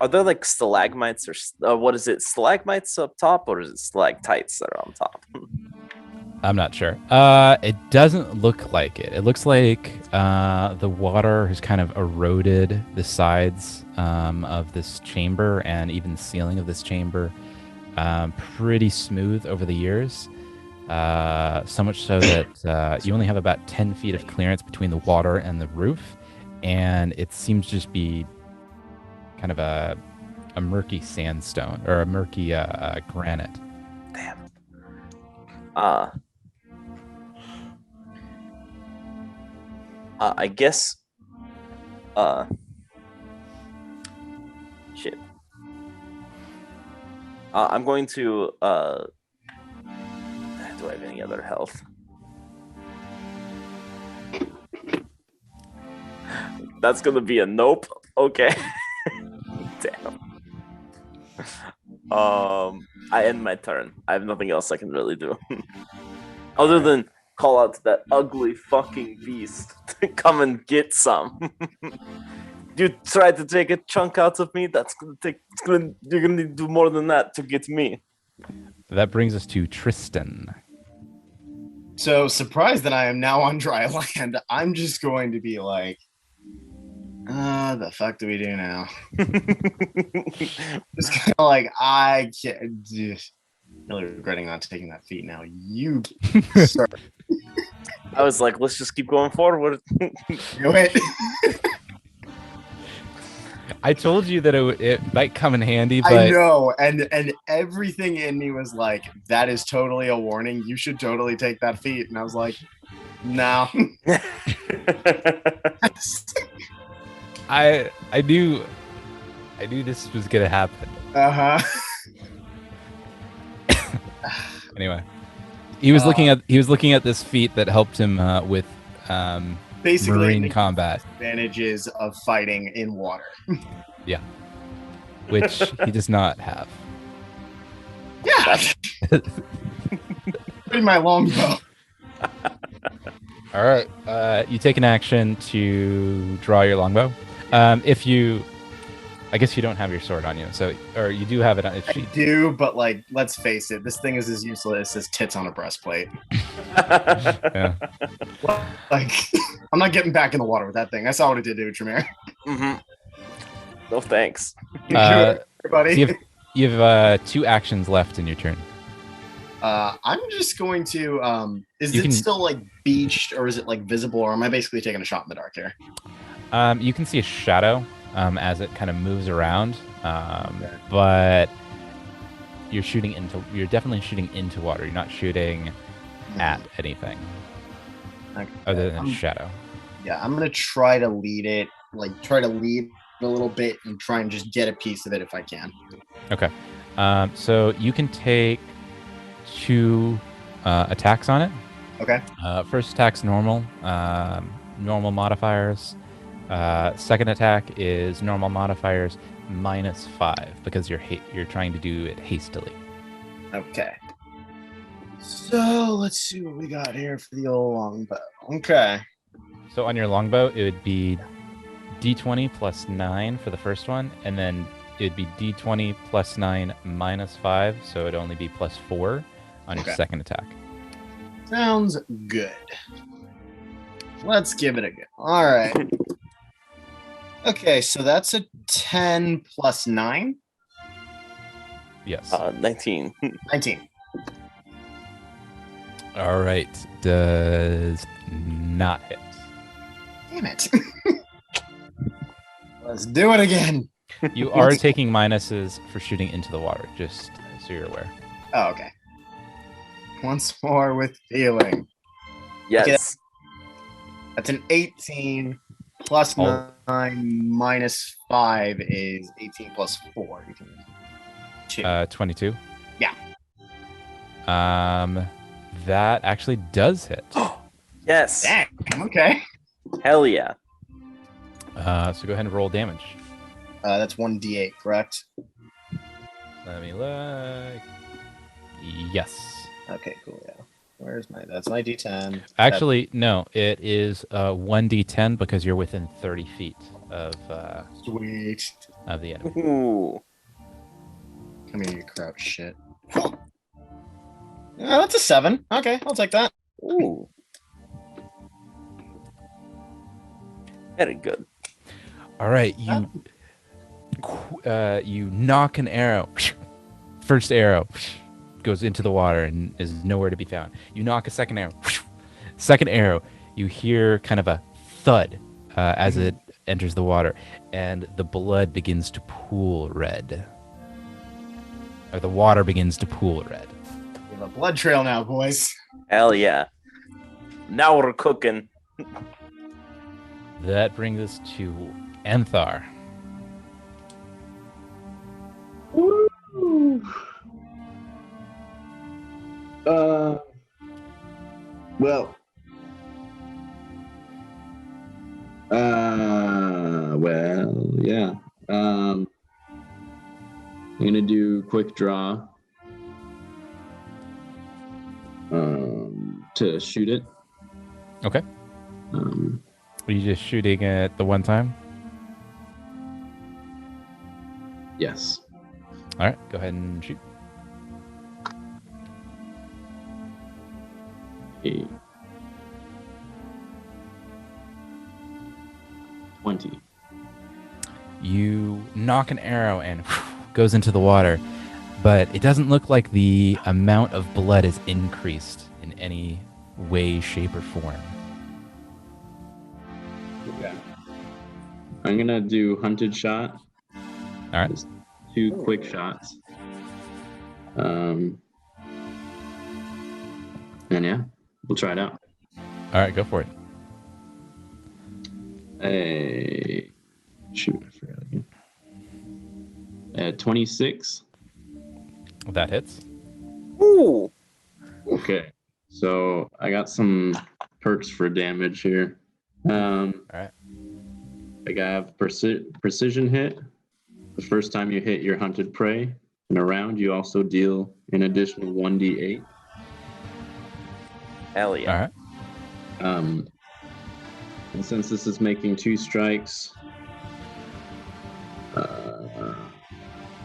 are there like stalagmites or what is it? Stalagmites up top, or is it stalactites that are on top? I'm not sure. It doesn't look like it. It looks like the water has kind of eroded the sides of this chamber and even the ceiling of this chamber pretty smooth over the years. So much so that you only have about 10 feet of clearance between the water and the roof, and it seems to just be kind of a murky sandstone or a murky granite. Damn. I guess. Shit. I'm going to. Do I have any other health? That's gonna be a nope. Okay. Damn. I end my turn. I have nothing else I can really do, other than call out to that ugly fucking beast to come and get some. You tried to take a chunk out of me. That's gonna take. You're gonna need to do more than that to get me. That brings us to Tristan. So surprised that I am now on dry land, I'm just going to be like, the fuck do we do now? Just kind of like, I can't. Just really regretting not taking that feat now. You, sir. I was like, let's just keep going forward. Do it. I told you that it might come in handy, but I know, and everything in me was like, that is totally a warning. You should totally take that feat. And I was like, no. I knew this was gonna happen. Uh-huh. Anyway, he was looking at this feat that helped him with Basically, marine combat, advantages of fighting in water. yeah, which he does not have. Yeah. Bring my longbow. All right, you take an action to draw your longbow. I guess you don't have your sword on you, or you do have it on. I do, but like, let's face it, this thing is as useless as tits on a breastplate. Yeah. Like, I'm not getting back in the water with that thing. I saw what it did to Tremere. Mm-hmm. No thanks. Everybody. So you have 2 actions left in your turn. I'm just going to. Is it still like beached, or is it like visible, or am I basically taking a shot in the dark here? You can see a shadow as it kind of moves around, but you're definitely shooting into water. You're not shooting at anything other than shadow. Yeah, I'm gonna try to lead it, try to lead a little bit and try and just get a piece of it if I can. Okay, so you can take 2 attacks on it. Okay. First attack's normal modifiers. Second attack is normal modifiers -5 because you're trying to do it hastily. Okay. So let's see what we got here for the old longbow. Okay. So on your longbow, it would be D20 +9 for the first one, and then it would be D20 +9 -5, so it'd only be +4 on your second attack. Sounds good. Let's give it a go. All right. Okay, so that's a 10 + 9. Yes. 19. 19. All right. Does not hit. Damn it. Let's do it again. You are taking minuses for shooting into the water, just so you're aware. Oh, okay. Once more with feeling. Yes. Okay, that's an 18 + 9 -5 is 18 + 4. 22. Yeah. That actually does hit. Yes. Dang. Okay. Hell yeah. So go ahead and roll damage. That's 1d8, correct? Let me look. Yes. Okay, cool. Yeah. Where's my? That's my d10. Actually, no. It is 1d10 because you're within 30 feet of Sweet. the enemy. Ooh. Come here, you crouch shit. That's a 7. Okay, I'll take that. Ooh. Very good. All right, you knock an arrow. First arrow goes into the water and is nowhere to be found. You knock a second arrow. Second arrow, you hear kind of a thud as it enters the water, and the blood begins to pool red. Or the water begins to pool red. We have a blood trail now, boys. Hell yeah. Now we're cooking. That brings us to Anthar. Well. Well, yeah. I'm gonna do quick draw. To shoot it. Okay. Are you just shooting at the one time? Yes. All right, go ahead and shoot. 20. You knock an arrow and goes into the water, but it doesn't look like the amount of blood is increased in any way, shape, or form. Okay. I'm gonna do hunted shot. All right. Just 2 quick shots. And yeah, we'll try it out. All right, go for it. Hey, shoot, I forgot again. 26. That hits. Ooh. Okay, so I got some perks for damage here. All right. I have precision hit. The first time you hit your hunted prey in a round, you also deal an additional 1d8. Hell yeah. All right. And since this is making 2 strikes,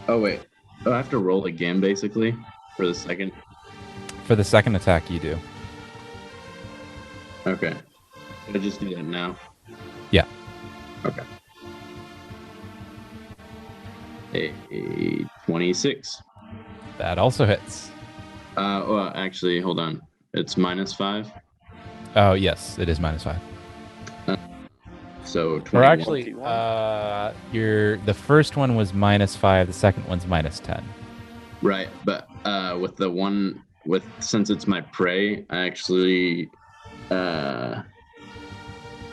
oh wait, I have to roll again basically for the second. For the second attack, you do. Okay, should I just do that now? Yeah. Okay. A 26. That also hits. Well, actually, hold on. It's -5. Oh, yes, it is -5. So 21. Or actually, the first one was -5. The second one's -10. Right, but with the one since it's my prey, I actually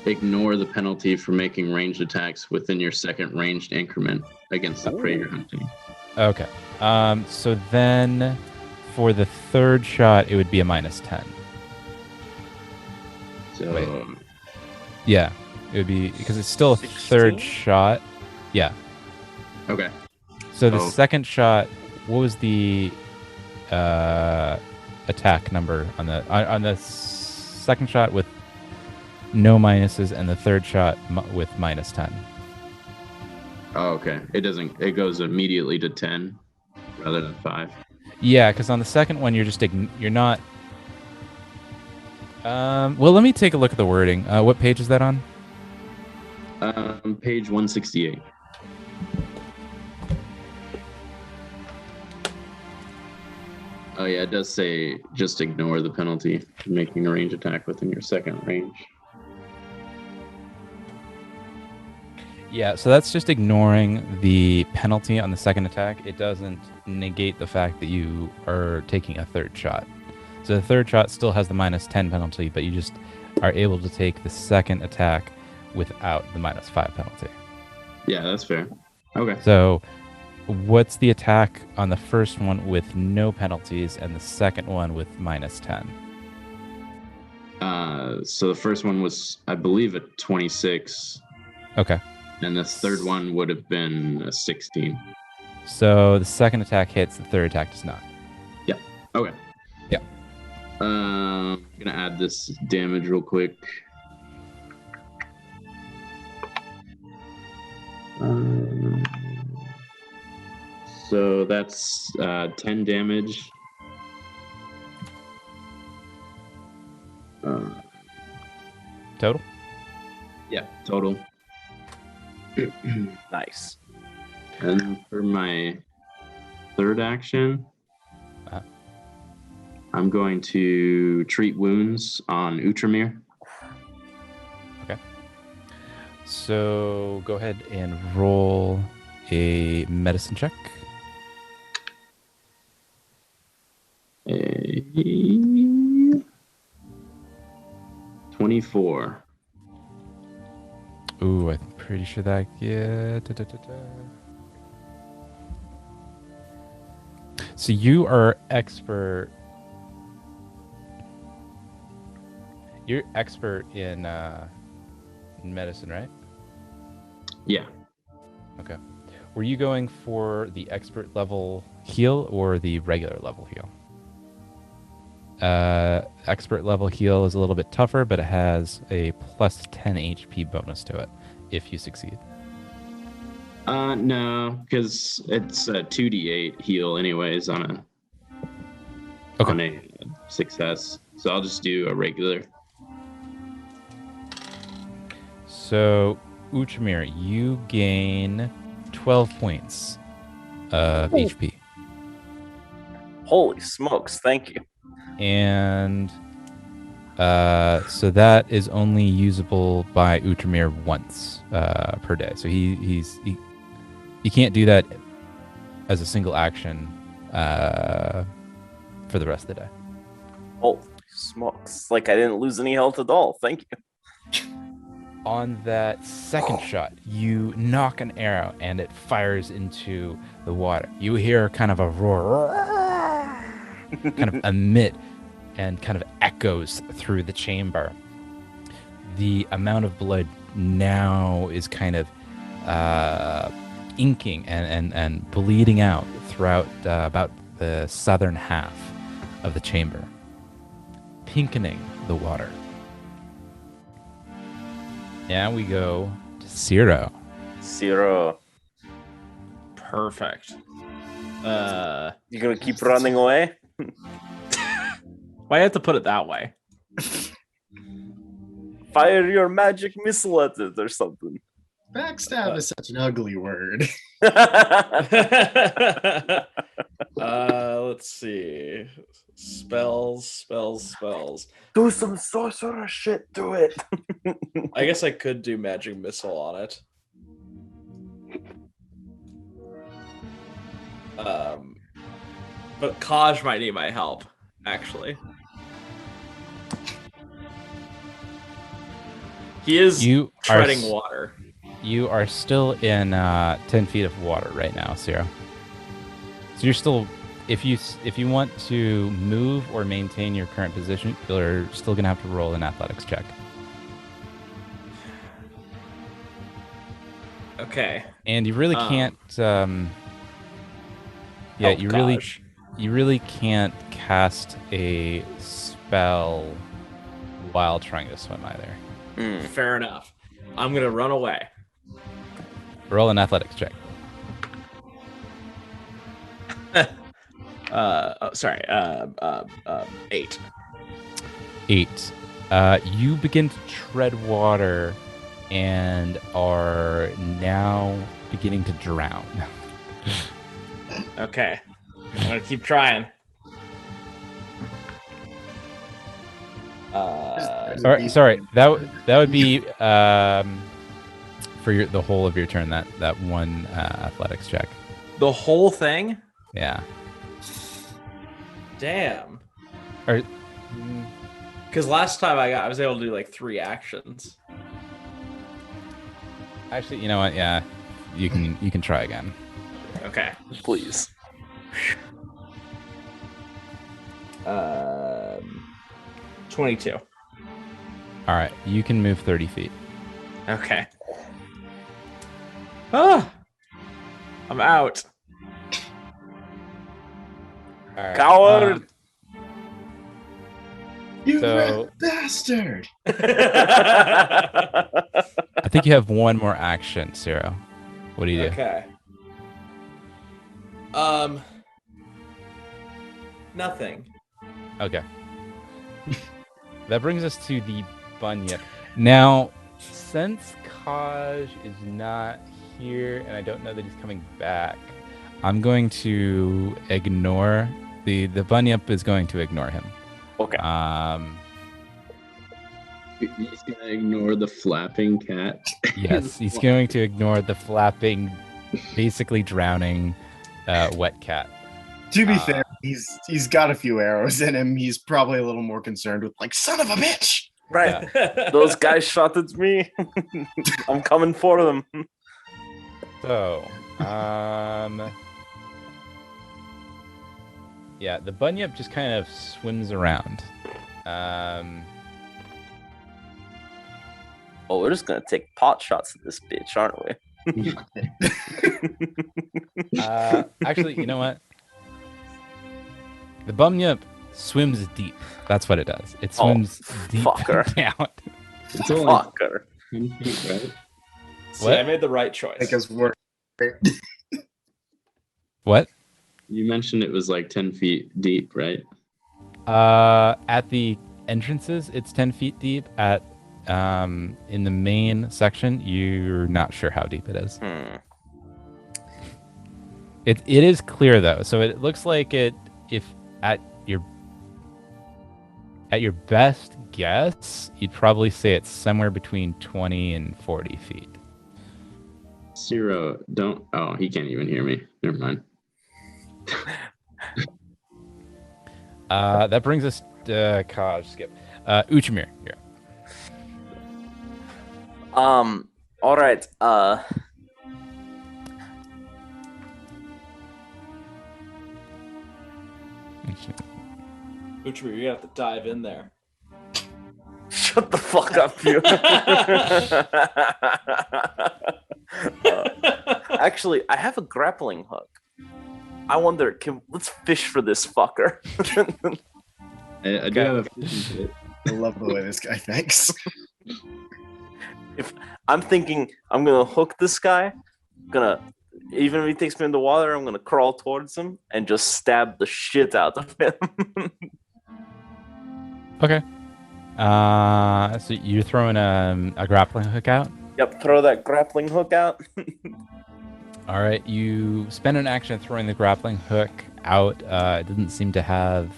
ignore the penalty for making ranged attacks within your second ranged increment against the prey you're hunting. Okay. So then, for the third shot, it would be a -10. So Wait. Yeah, it would be because it's still a third 16? shot. Yeah. okay, So the Oh. second shot, what was the attack number on the second shot with no minuses, and the third shot with -10? oh, okay. It goes immediately to 10 rather than 5. Yeah, because on the second one, you're not. Well, let me take a look at the wording. What page is that on? Page 168. Oh yeah, it does say just ignore the penalty for making a range attack within your second range. Yeah, so that's just ignoring the penalty on the second attack. It doesn't negate the fact that you are taking a third shot. So the third shot still has the -10 penalty, but you just are able to take the second attack without the -5 penalty. Yeah, that's fair. Okay. So what's the attack on the first one with no penalties and the second one with -10? So the first one was, I believe, a 26, Okay. and the third one would have been a 16. So the second attack hits, the third attack does not. Yeah. Okay. Yeah. I'm gonna add this damage real quick. So that's 10 damage. Total? Yeah, total. Nice. And for my third action, Uh-huh. I'm going to treat wounds on Outramir. So go ahead and roll a medicine check. A 24. Ooh, I'm pretty sure that. Yeah. So you are expert. You're expert in medicine, right? Yeah. Okay. Were you going for the expert level heal or the regular level heal? Expert level heal is a little bit tougher, but it has a plus 10 HP bonus to it if you succeed. No, because it's a 2d8 heal anyways on a success. So I'll just do a regular. So, Uchimir, you gain 12 points of HP. Holy smokes! Thank you. And so that is only usable by Utramir once per day. So he can't do that as a single action for the rest of the day. Holy smokes! Like I didn't lose any health at all. Thank you. On that second shot, you knock an arrow and it fires into the water. You hear kind of a roar, kind of emit and kind of echoes through the chamber. The amount of blood now is kind of inking and bleeding out throughout about the southern half of the chamber, pinkening the water. Now we go to Zero. Zero. Perfect. You gonna keep running away? Why you have to put it that way? Fire your magic missile at it or something. Backstab is such an ugly word. Let's see. Spells. Do some sorcerer shit to it. I guess I could do magic missile on it. But Kaj might need my help, actually. He is treading water. You are still in 10 feet of water right now, Zero. So you're still, if you want to move or maintain your current position, you're still gonna have to roll an athletics check. Okay. And you really can't. You really can't cast a spell while trying to swim either. Fair enough. I'm gonna run away. Roll an athletics check. 8. 8. You begin to tread water and are now beginning to drown. Okay. I'm gonna keep trying. Sorry. That would be for the whole of your turn. That one athletics check. The whole thing? Yeah. Damn. Because last time I was able to do like 3 actions. Actually, you know what? Yeah, you can try again. Okay. Please. 22. All right, you can move 30 feet. Okay. Ah, I'm out. All right. Coward! You So- rat bastard! I think you have one more action, Ciro. What do you do? Okay. Nothing. Okay. That brings us to the bunyip. Now, since Kaj is not here, and I don't know that he's coming back, I'm going to ignore the bunyip is going to ignore him. Okay. He's gonna ignore the flapping cat. Yes, he's going to ignore the flapping, basically drowning, wet cat. To be fair, he's got a few arrows in him. He's probably a little more concerned with like, son of a bitch! Right. Those guys shot at me. I'm coming for them. So, yeah, the bunyip just kind of swims around. Oh, we're just gonna take pot shots at this bitch, aren't we? Actually, you know what? The bunyip swims deep. That's what it does. It swims deep fucker. down. It's only Fucker. 10 feet, right? See, What? I made the right choice. Because we're What? You mentioned it was like 10 feet deep, right? At the entrances, it's 10 feet deep. At in the main section, you're not sure how deep it is. It is clear though, so it looks like it. If at your best guess, you'd probably say it's somewhere between 20 and 40 feet. Zero, don't. Oh, he can't even hear me. Never mind. That brings us to skip. Uchimir, here. All right. Uchimir, you have to dive in there. Shut the fuck up, you. Actually, I have a grappling hook. I wonder, let's fish for this fucker. I do have a fishing pit. I love the way this guy thinks. If I'm thinking, I'm gonna hook this guy. Even if he takes me in the water, I'm gonna crawl towards him and just stab the shit out of him. Okay. So you're throwing a grappling hook out? Yep, throw that grappling hook out. All right. You spend an action throwing the grappling hook out. It doesn't seem to have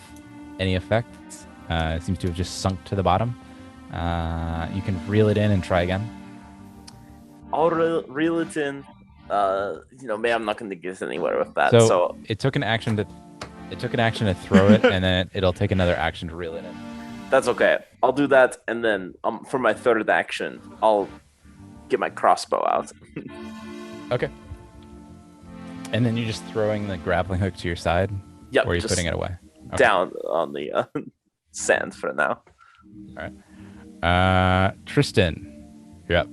any effects. It seems to have just sunk to the bottom. You can reel it in and try again. I'll reel it in. Maybe I'm not gonna get anywhere with that. So, So it took an action to throw it, and then it'll take another action to reel it in. that's okay. I'll do that, and then for my third action, I'll get my crossbow out. Okay. And then you're just throwing the grappling hook to your side? Yep, Or are you just putting it away? Okay. down on the sand for now. All right. Tristan, you're up.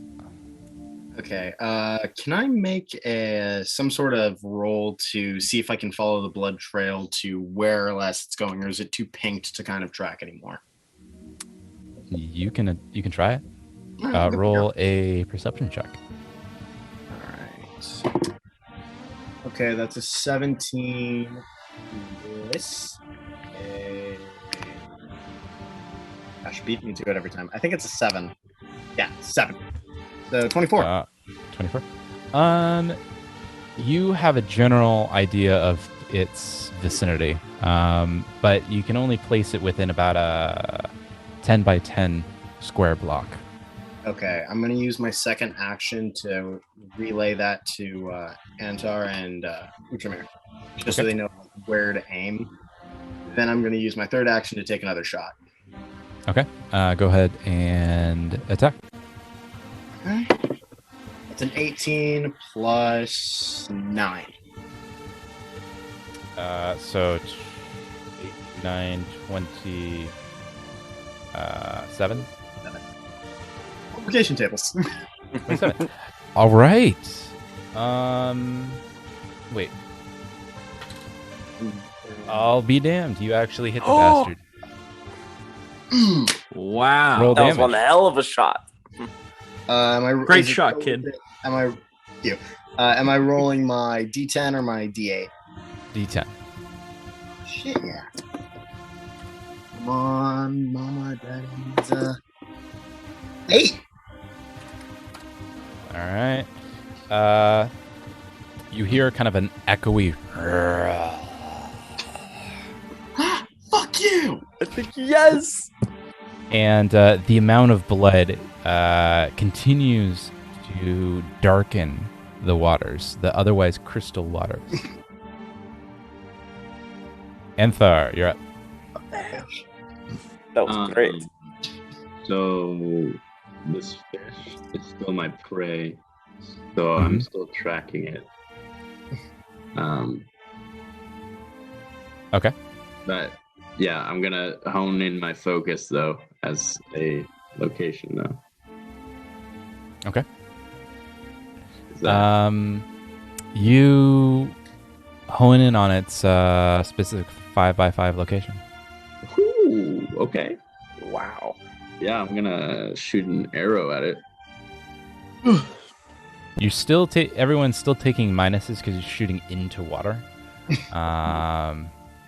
Okay. Can I make some sort of roll to see if I can follow the blood trail to where less it's going, or is it too pinked to kind of track anymore? You can try it. All right, Roll a perception check. All right. Okay, that's a 17. This. Gosh, beat me to it every time. I think it's a 7. Yeah, 7. So 24. 24. You have a general idea of its vicinity, but you can only place it within about a 10 by 10 square block. Okay, I'm going to use my second action to relay that to Antar and Uchimir, just so they know where to aim. Then I'm going to use my third action to take another shot. Okay. Go ahead and attack. Okay. It's an 18 plus 9. So 8, 9, 20, 7. Multiplication tables. 27. All right. Wait. I'll be damned. You actually hit the bastard. Wow. Roll That was damage. one hell of a shot. Great shot, kid. Am I rolling my D10 or my D8? D10. Shit, yeah. Come on, mama, daddy's 8. All right. You hear kind of an echoey. Fuck you! I think yes. And the amount of blood continues to darken the waters, the otherwise crystal waters. Enthar, you're up. That was great. So this fish is still my prey, so I'm still tracking it. Okay. But yeah, I'm gonna hone in my focus though as a location though. Okay. Is that, You hone in on its specific 5x5 location. Ooh, okay. Wow. Yeah, I'm gonna shoot an arrow at it. You still everyone's still taking minuses because you're shooting into water.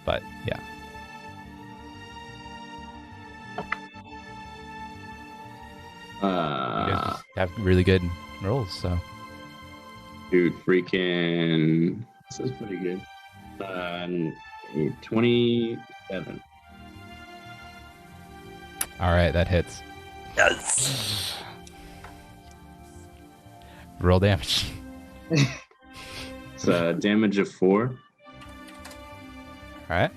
But yeah. You guys have really good rolls, so. Dude, freaking. This is pretty good. 27. All right, that hits. Yes. Roll damage. It's a damage of 4. All right.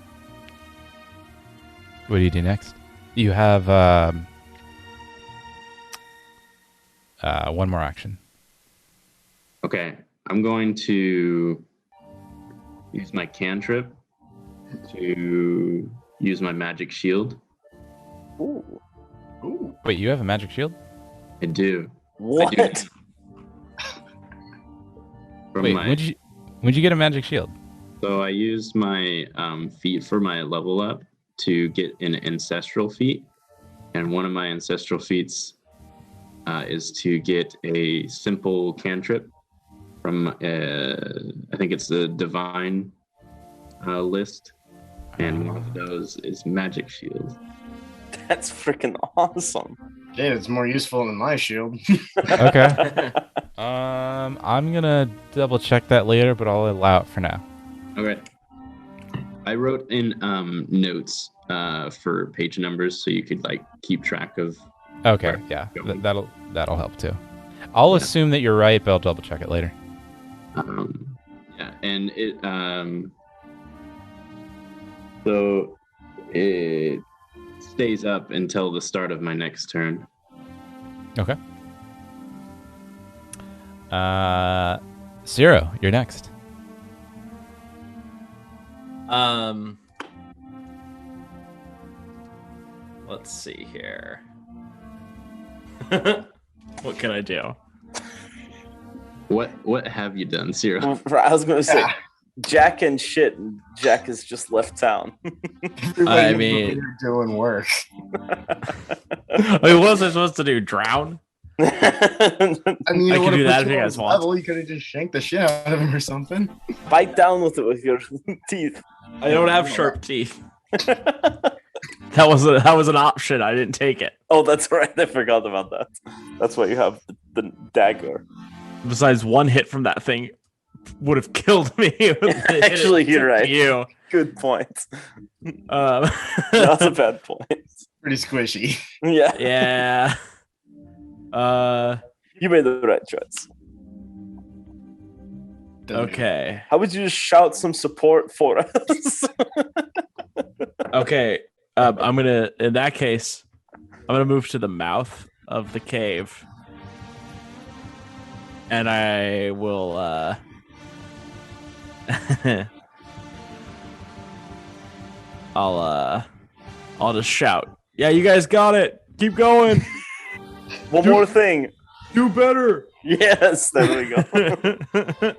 What do you do next? You have one more action. Okay, I'm going to use my cantrip to use my magic shield. Ooh. Wait, you have a magic shield? I do. What? I do. From Wait, my, when'd you get a magic shield? so I used my feat for my level up to get an ancestral feat, and one of my ancestral feats is to get a simple cantrip from I think it's the divine list, and one of those is magic shield. That's freaking awesome. Yeah, it's more useful than my shield. Okay. I'm gonna double check that later, but I'll allow it for now. Okay. I wrote in notes for page numbers so you could like keep track of. Okay, Right. yeah, that'll help too. I'll assume that you're right, but I'll double check it later. Yeah, and it so it stays up until the start of my next turn. Okay. Zero, you're next. Let's see here. What can I do? What have you done, Cyril? I was going to say, Jack and shit. And Jack has just left town. I mean, You're doing work. what was I supposed to do? Drown? I mean, I can do that if you guys want. Level, you could have just shanked the shit out of him or something. Bite down with it with your teeth. I don't have sharp teeth. That was an option. I didn't take it. Oh, that's right. I forgot about that. That's why you have the dagger. Besides, one hit from that thing would have killed me. Actually, you're right. You. Good point. Um, That's a bad point. Pretty squishy. Yeah. yeah. You made the right choice. Okay. How would you just shout some support for us? Okay. I'm gonna. In that case, I'm gonna move to the mouth of the cave, and I will. I'll just shout. Yeah, you guys got it. Keep going. One more thing. Do better. Yes, there we go. There Is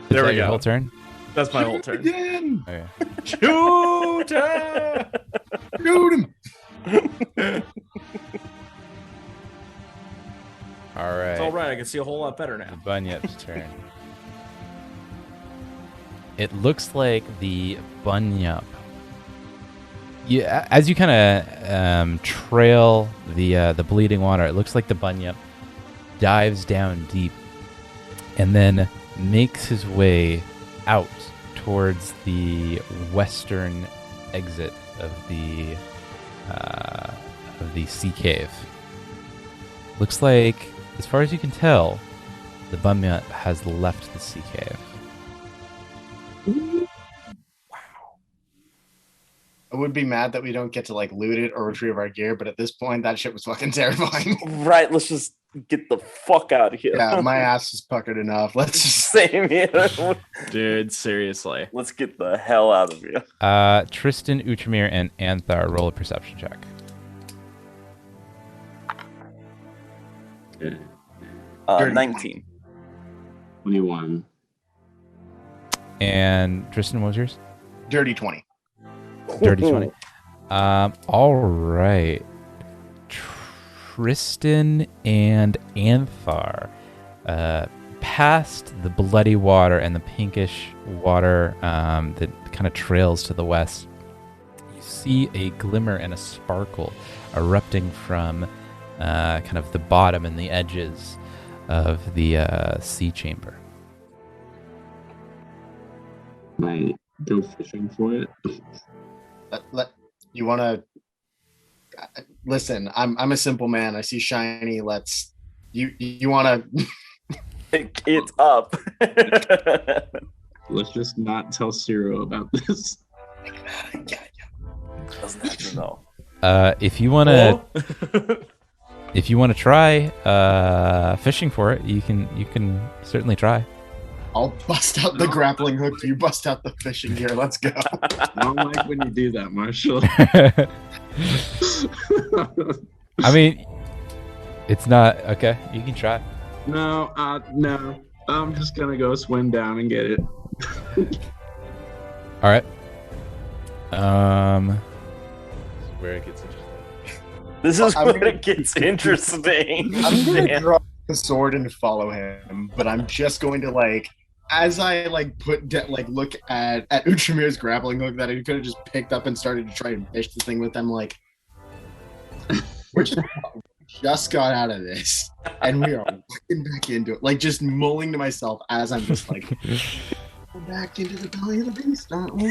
that we your go. whole turn? That's my whole turn. Again. Okay. Shoot! Shoot him. All right. It's all right. I can see a whole lot better The now. Bunyip's turn. It looks like the Bunyip. Yeah, as you kind of trail the bleeding water, it looks like the Bunyip dives down deep and then makes his way out towards the western exit of the sea cave. Looks like, as far as you can tell, the Bunyip has left the sea cave. I would be mad that we don't get to like loot it or retrieve our gear, but at this point, that shit was fucking terrifying. Right, let's just get the fuck out of here. Yeah, my ass is puckered enough. Let's just. Same here. Dude, seriously. Let's get the hell out of here. Tristan, Uchamir, and Anthar, roll a perception check. Okay. 19. 21. And Tristan, what was yours? Dirty 20. Dirty 20. All right. Tristan and Anthar, past the bloody water and the pinkish water that kind of trails to the west, you see a glimmer and a sparkle erupting from kind of the bottom and the edges of the sea chamber. Can I go fishing for it? You want to listen? I'm a simple man. I see shiny. You want to? Pick it up. Let's just not tell Ciro about this. Doesn't have to know. If you want to try fishing for it, you can certainly try. I'll bust out the grappling hook. You bust out the fishing gear. Let's go. I don't like when you do that, Marshall. I mean, it's not okay. You can try. No. I'm just gonna go swim down and get it. All right. This is where it gets interesting. This is I'm where gonna- it gets interesting. I'm gonna Damn. draw the sword and follow him, but I'm just going to as I look at Uchamir's grappling hook that he could have just picked up and started to try and fish the thing with them. We just got out of this, and we are looking back into it. Just mulling to myself as I'm just like, we're back into the belly of the beast, aren't we?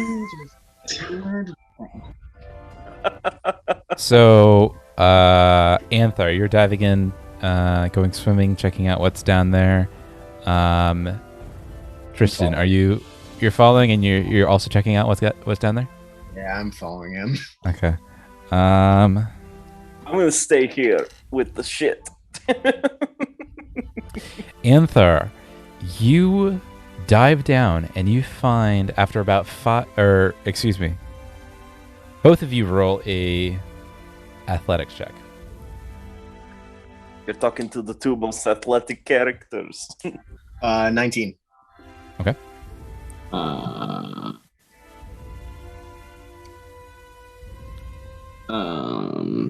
So, Anthar, you're diving in, going swimming, checking out what's down there. Tristan, you're following and you're also checking out what's down there? Yeah, I'm following him. Okay. I'm gonna stay here with the shit. Anthar, you dive down and you find after about both of you roll a athletics check. You're talking to the two most athletic characters. 19. Okay.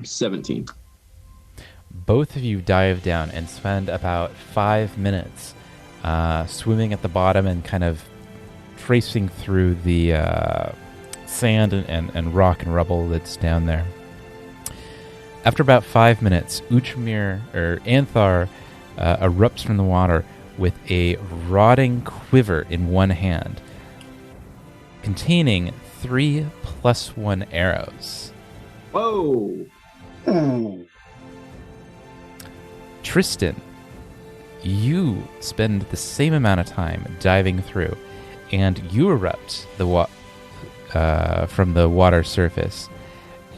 17. Both of you dive down and spend about 5 minutes swimming at the bottom and kind of tracing through the sand and rock and rubble that's down there. After about 5 minutes, Anthar erupts from the water with a rotting quiver in one hand, containing 3 +1 arrows. Whoa! Ooh. Tristan, you spend the same amount of time diving through, and you erupt from the water surface.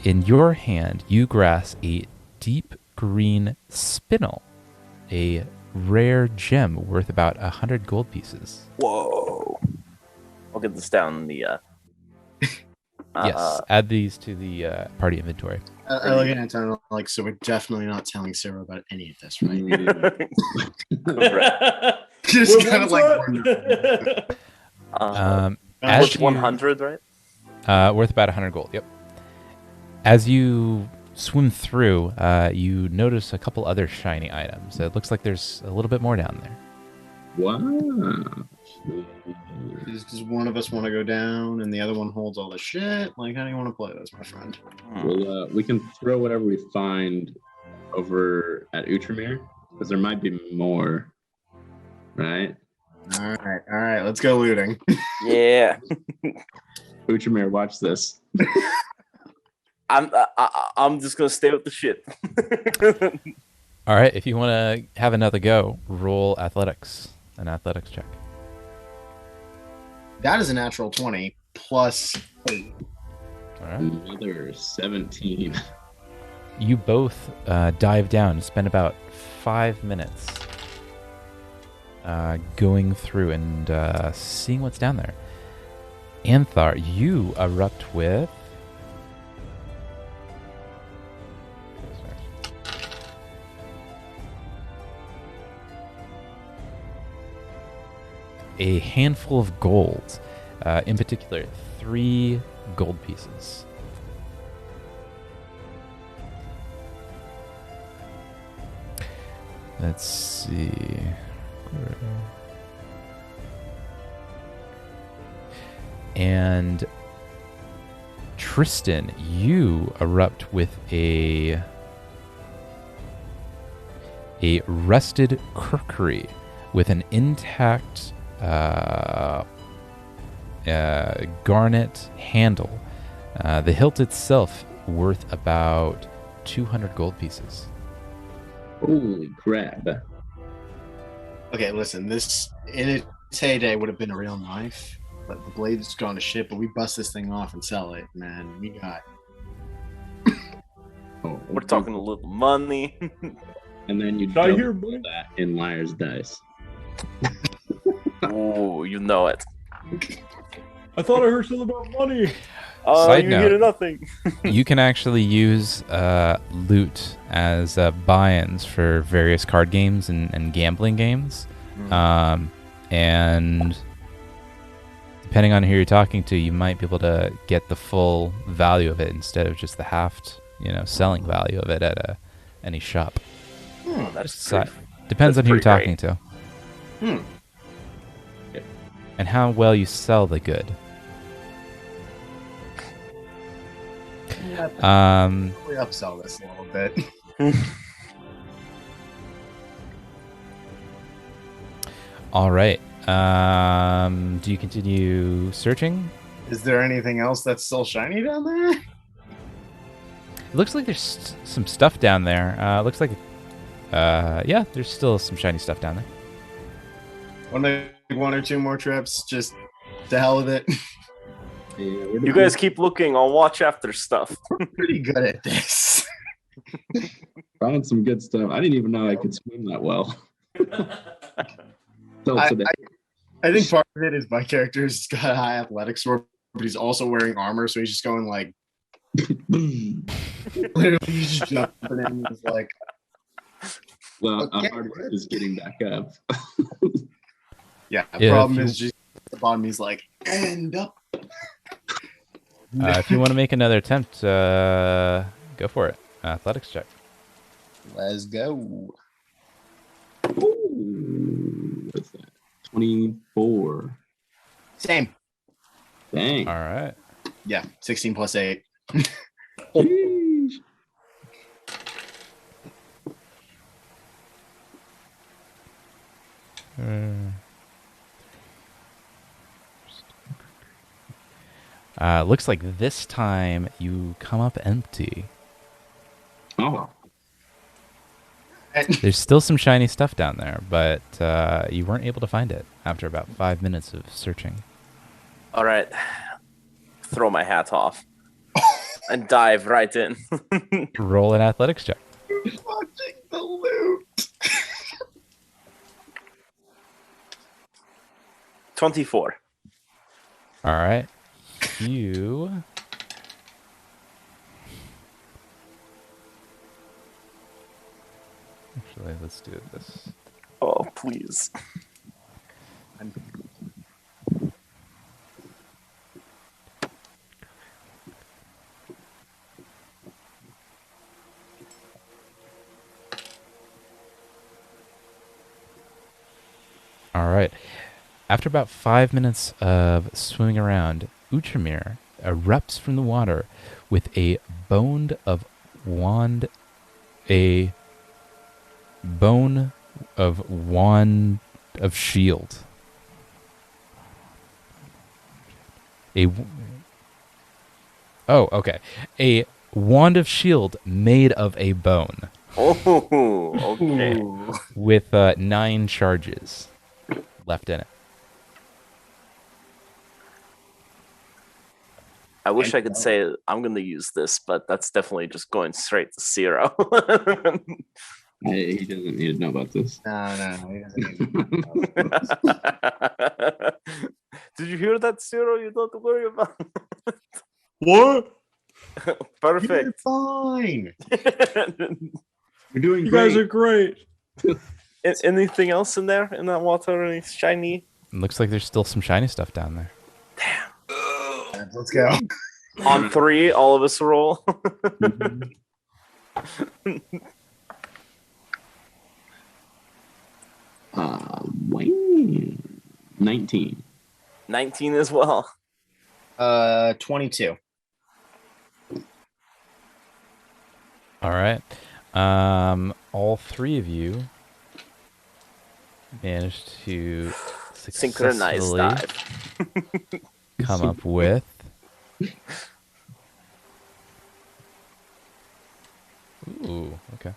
In your hand, you grasp a deep green spinel, a rare gem worth about 100 gold pieces. Whoa. I'll get this down in the Yes, add these to the party inventory. I look at Anton like, so we're definitely not telling Sarah about any of this, right? Just kind of like as worth 100, right? worth about 100 gold. Yep. As you swim through, you notice a couple other shiny items. It looks like there's a little bit more down there. Wow. Does one of us want to go down and the other one holds all the shit? Like, how do you want to play this, my friend? Well, we can throw whatever we find over at Outremer, because there might be more, right? All right, let's go looting. Yeah. Outremer, watch this. I'm just gonna stay with the shit. All right, if you want to have another go, roll athletics, an athletics check. That is a natural 20 plus 8. All right. Another 17. You both dive down and spend about 5 minutes going through and seeing what's down there. Anthar, you erupt with... a handful of gold, in particular 3 gold pieces. Let's see. And Tristan, you erupt with a rusted kukri with an intact garnet handle. The hilt itself worth about 200 gold pieces. Holy crap. Okay, listen, this in its heyday would have been a real knife, but the blade's gone to shit, but we bust this thing off and sell it, man. We got... We're talking a little money. And then you Did I hear double that in Liar's Dice. Oh, you know it. I thought I heard something about money. Side you note. hear nothing. You can actually use loot as buy-ins for various card games and gambling games. And depending on who you're talking to, you might be able to get the full value of it instead of just the halved, selling value of it at any shop. That's Depends on who you're pretty talking to. Hmm. And how well you sell the good. We upsell this a little bit. All right. Do you continue searching? Is there anything else that's still shiny down there? It looks like there's some stuff down there. Looks like, yeah, there's still some shiny stuff down there. Want to make 1 or 2 more trips? Just to hell with it. Yeah, You guys keep looking. I'll watch after stuff. Pretty good at this. found some good stuff. I didn't even know I could swim that well. Till today. I think part of it is my character's got a high athletics score, but he's also wearing armor, so he's just going like... Literally, he's just jumping in. He's like... Well, Okay. Artis is getting back up. Yeah, the Yeah, problem if you- is just the bottom. He's like, end up. If you want to make another attempt, go for it. Athletics check. Let's go. Ooh, what's that? 24. Same. Dang. All right. Yeah, 16 plus 8. Sheesh. Looks like this time you come up empty. Oh, There's still some shiny stuff down there, but you weren't able to find it after about 5 minutes of searching. All right. Throw my hat off and dive right in. Roll an athletics check. Watching the loot. 24. All right. You Actually, let's do this. Oh, please. All right. After about 5 minutes of swimming around, Utramir erupts from the water with a bone of wand, a bone of wand of shield. Oh, okay. A wand of shield made of a bone Oh, okay. Ooh. with 9 charges left in it. I wish I could say I'm going to use this, but that's definitely just going straight to 0. Hey, he doesn't need to know about this. No, he doesn't even. Did you hear that, 0? You don't worry about it. What? Perfect. You're fine. You're doing You great. guys are great. Anything else in there in that water? Any shiny? It looks like there's still some shiny stuff down there. Let's go. On 3, all of us roll. Wayne. 19. 19 as well. 22. All right. All 3 of you managed to Synchronized successfully dive. come up with ooh, okay.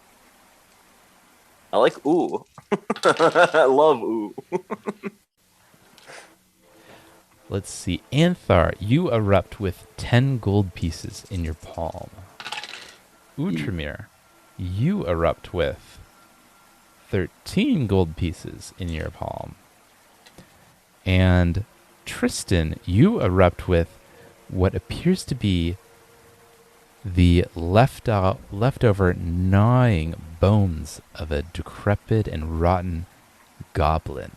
I like ooh. I love ooh. Let's see. Anthar, you erupt with 10 gold pieces in your palm. Utramir, you erupt with 13 gold pieces in your palm. And Tristan, you erupt with what appears to be the leftover gnawing bones of a decrepit and rotten goblin.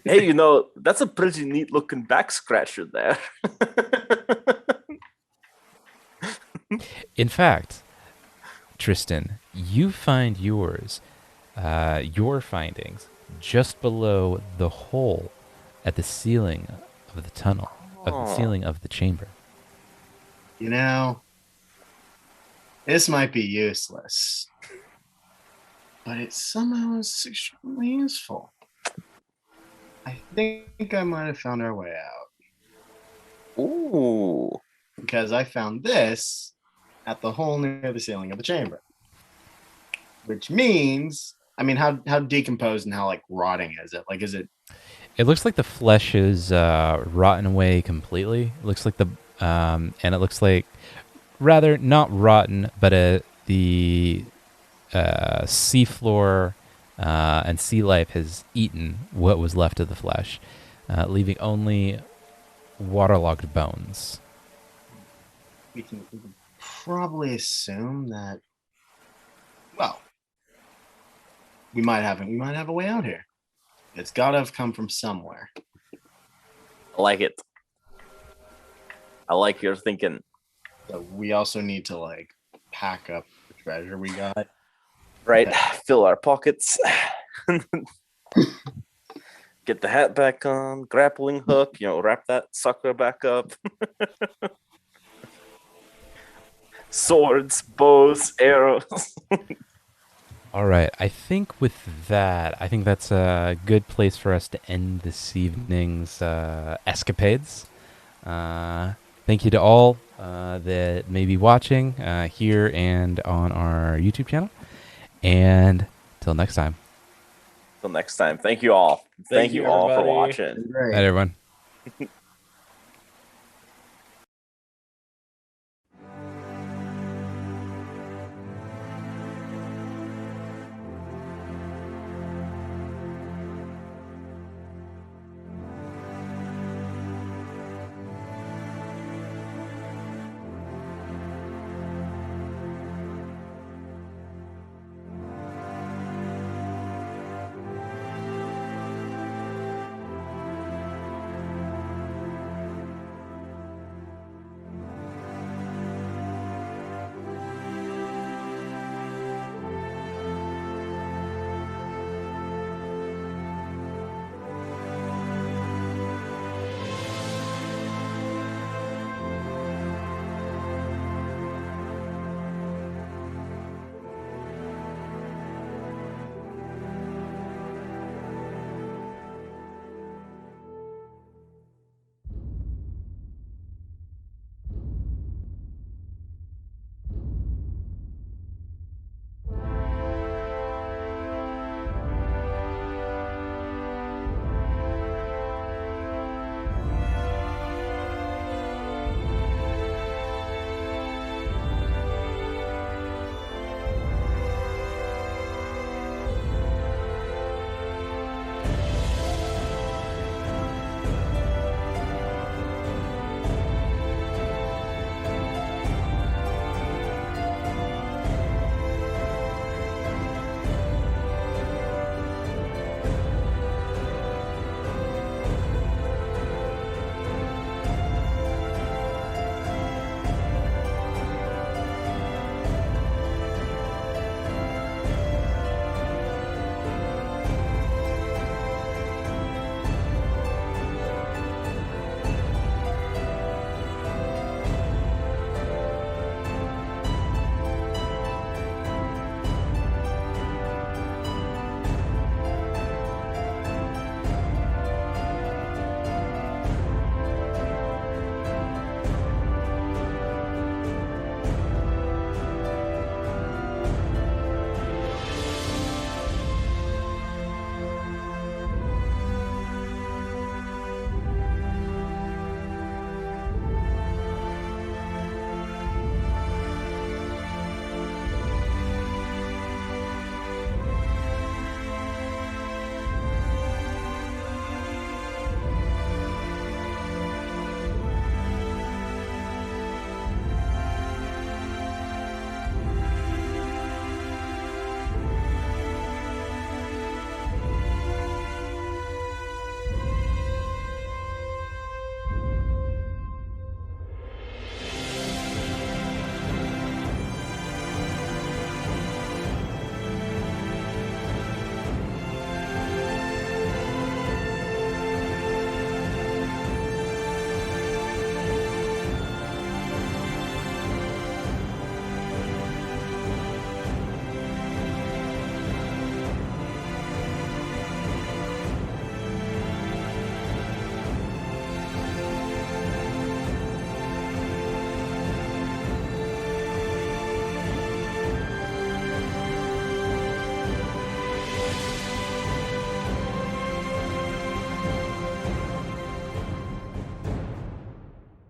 Hey, that's a pretty neat looking back scratcher there. In fact, Tristan, you find your findings just below the hole at the ceiling of the tunnel, of the ceiling of the chamber. This might be useless, but it somehow is extremely useful. I think I might have found our way out. Ooh. Because I found this at the hole near the ceiling of the chamber. Which means, how decomposed and how rotting is it? Is it? It looks like the flesh is rotten away completely. It looks like and it looks like rather not rotten, but the seafloor and sea life has eaten what was left of the flesh, leaving only waterlogged bones. We can probably assume that. Well, we might have a way out here. It's got to have come from somewhere. I like it. I like your thinking. So we also need to pack up the treasure we got. Right. Okay. Fill our pockets. Get the hat back on, grappling hook, wrap that sucker back up. Swords, bows, arrows. All right. I think that's a good place for us to end this evening's escapades. Thank you to all that may be watching here and on our YouTube channel. And till next time. Till next time. Thank you all. Thank you all for everybody. watching. Great. Night, everyone.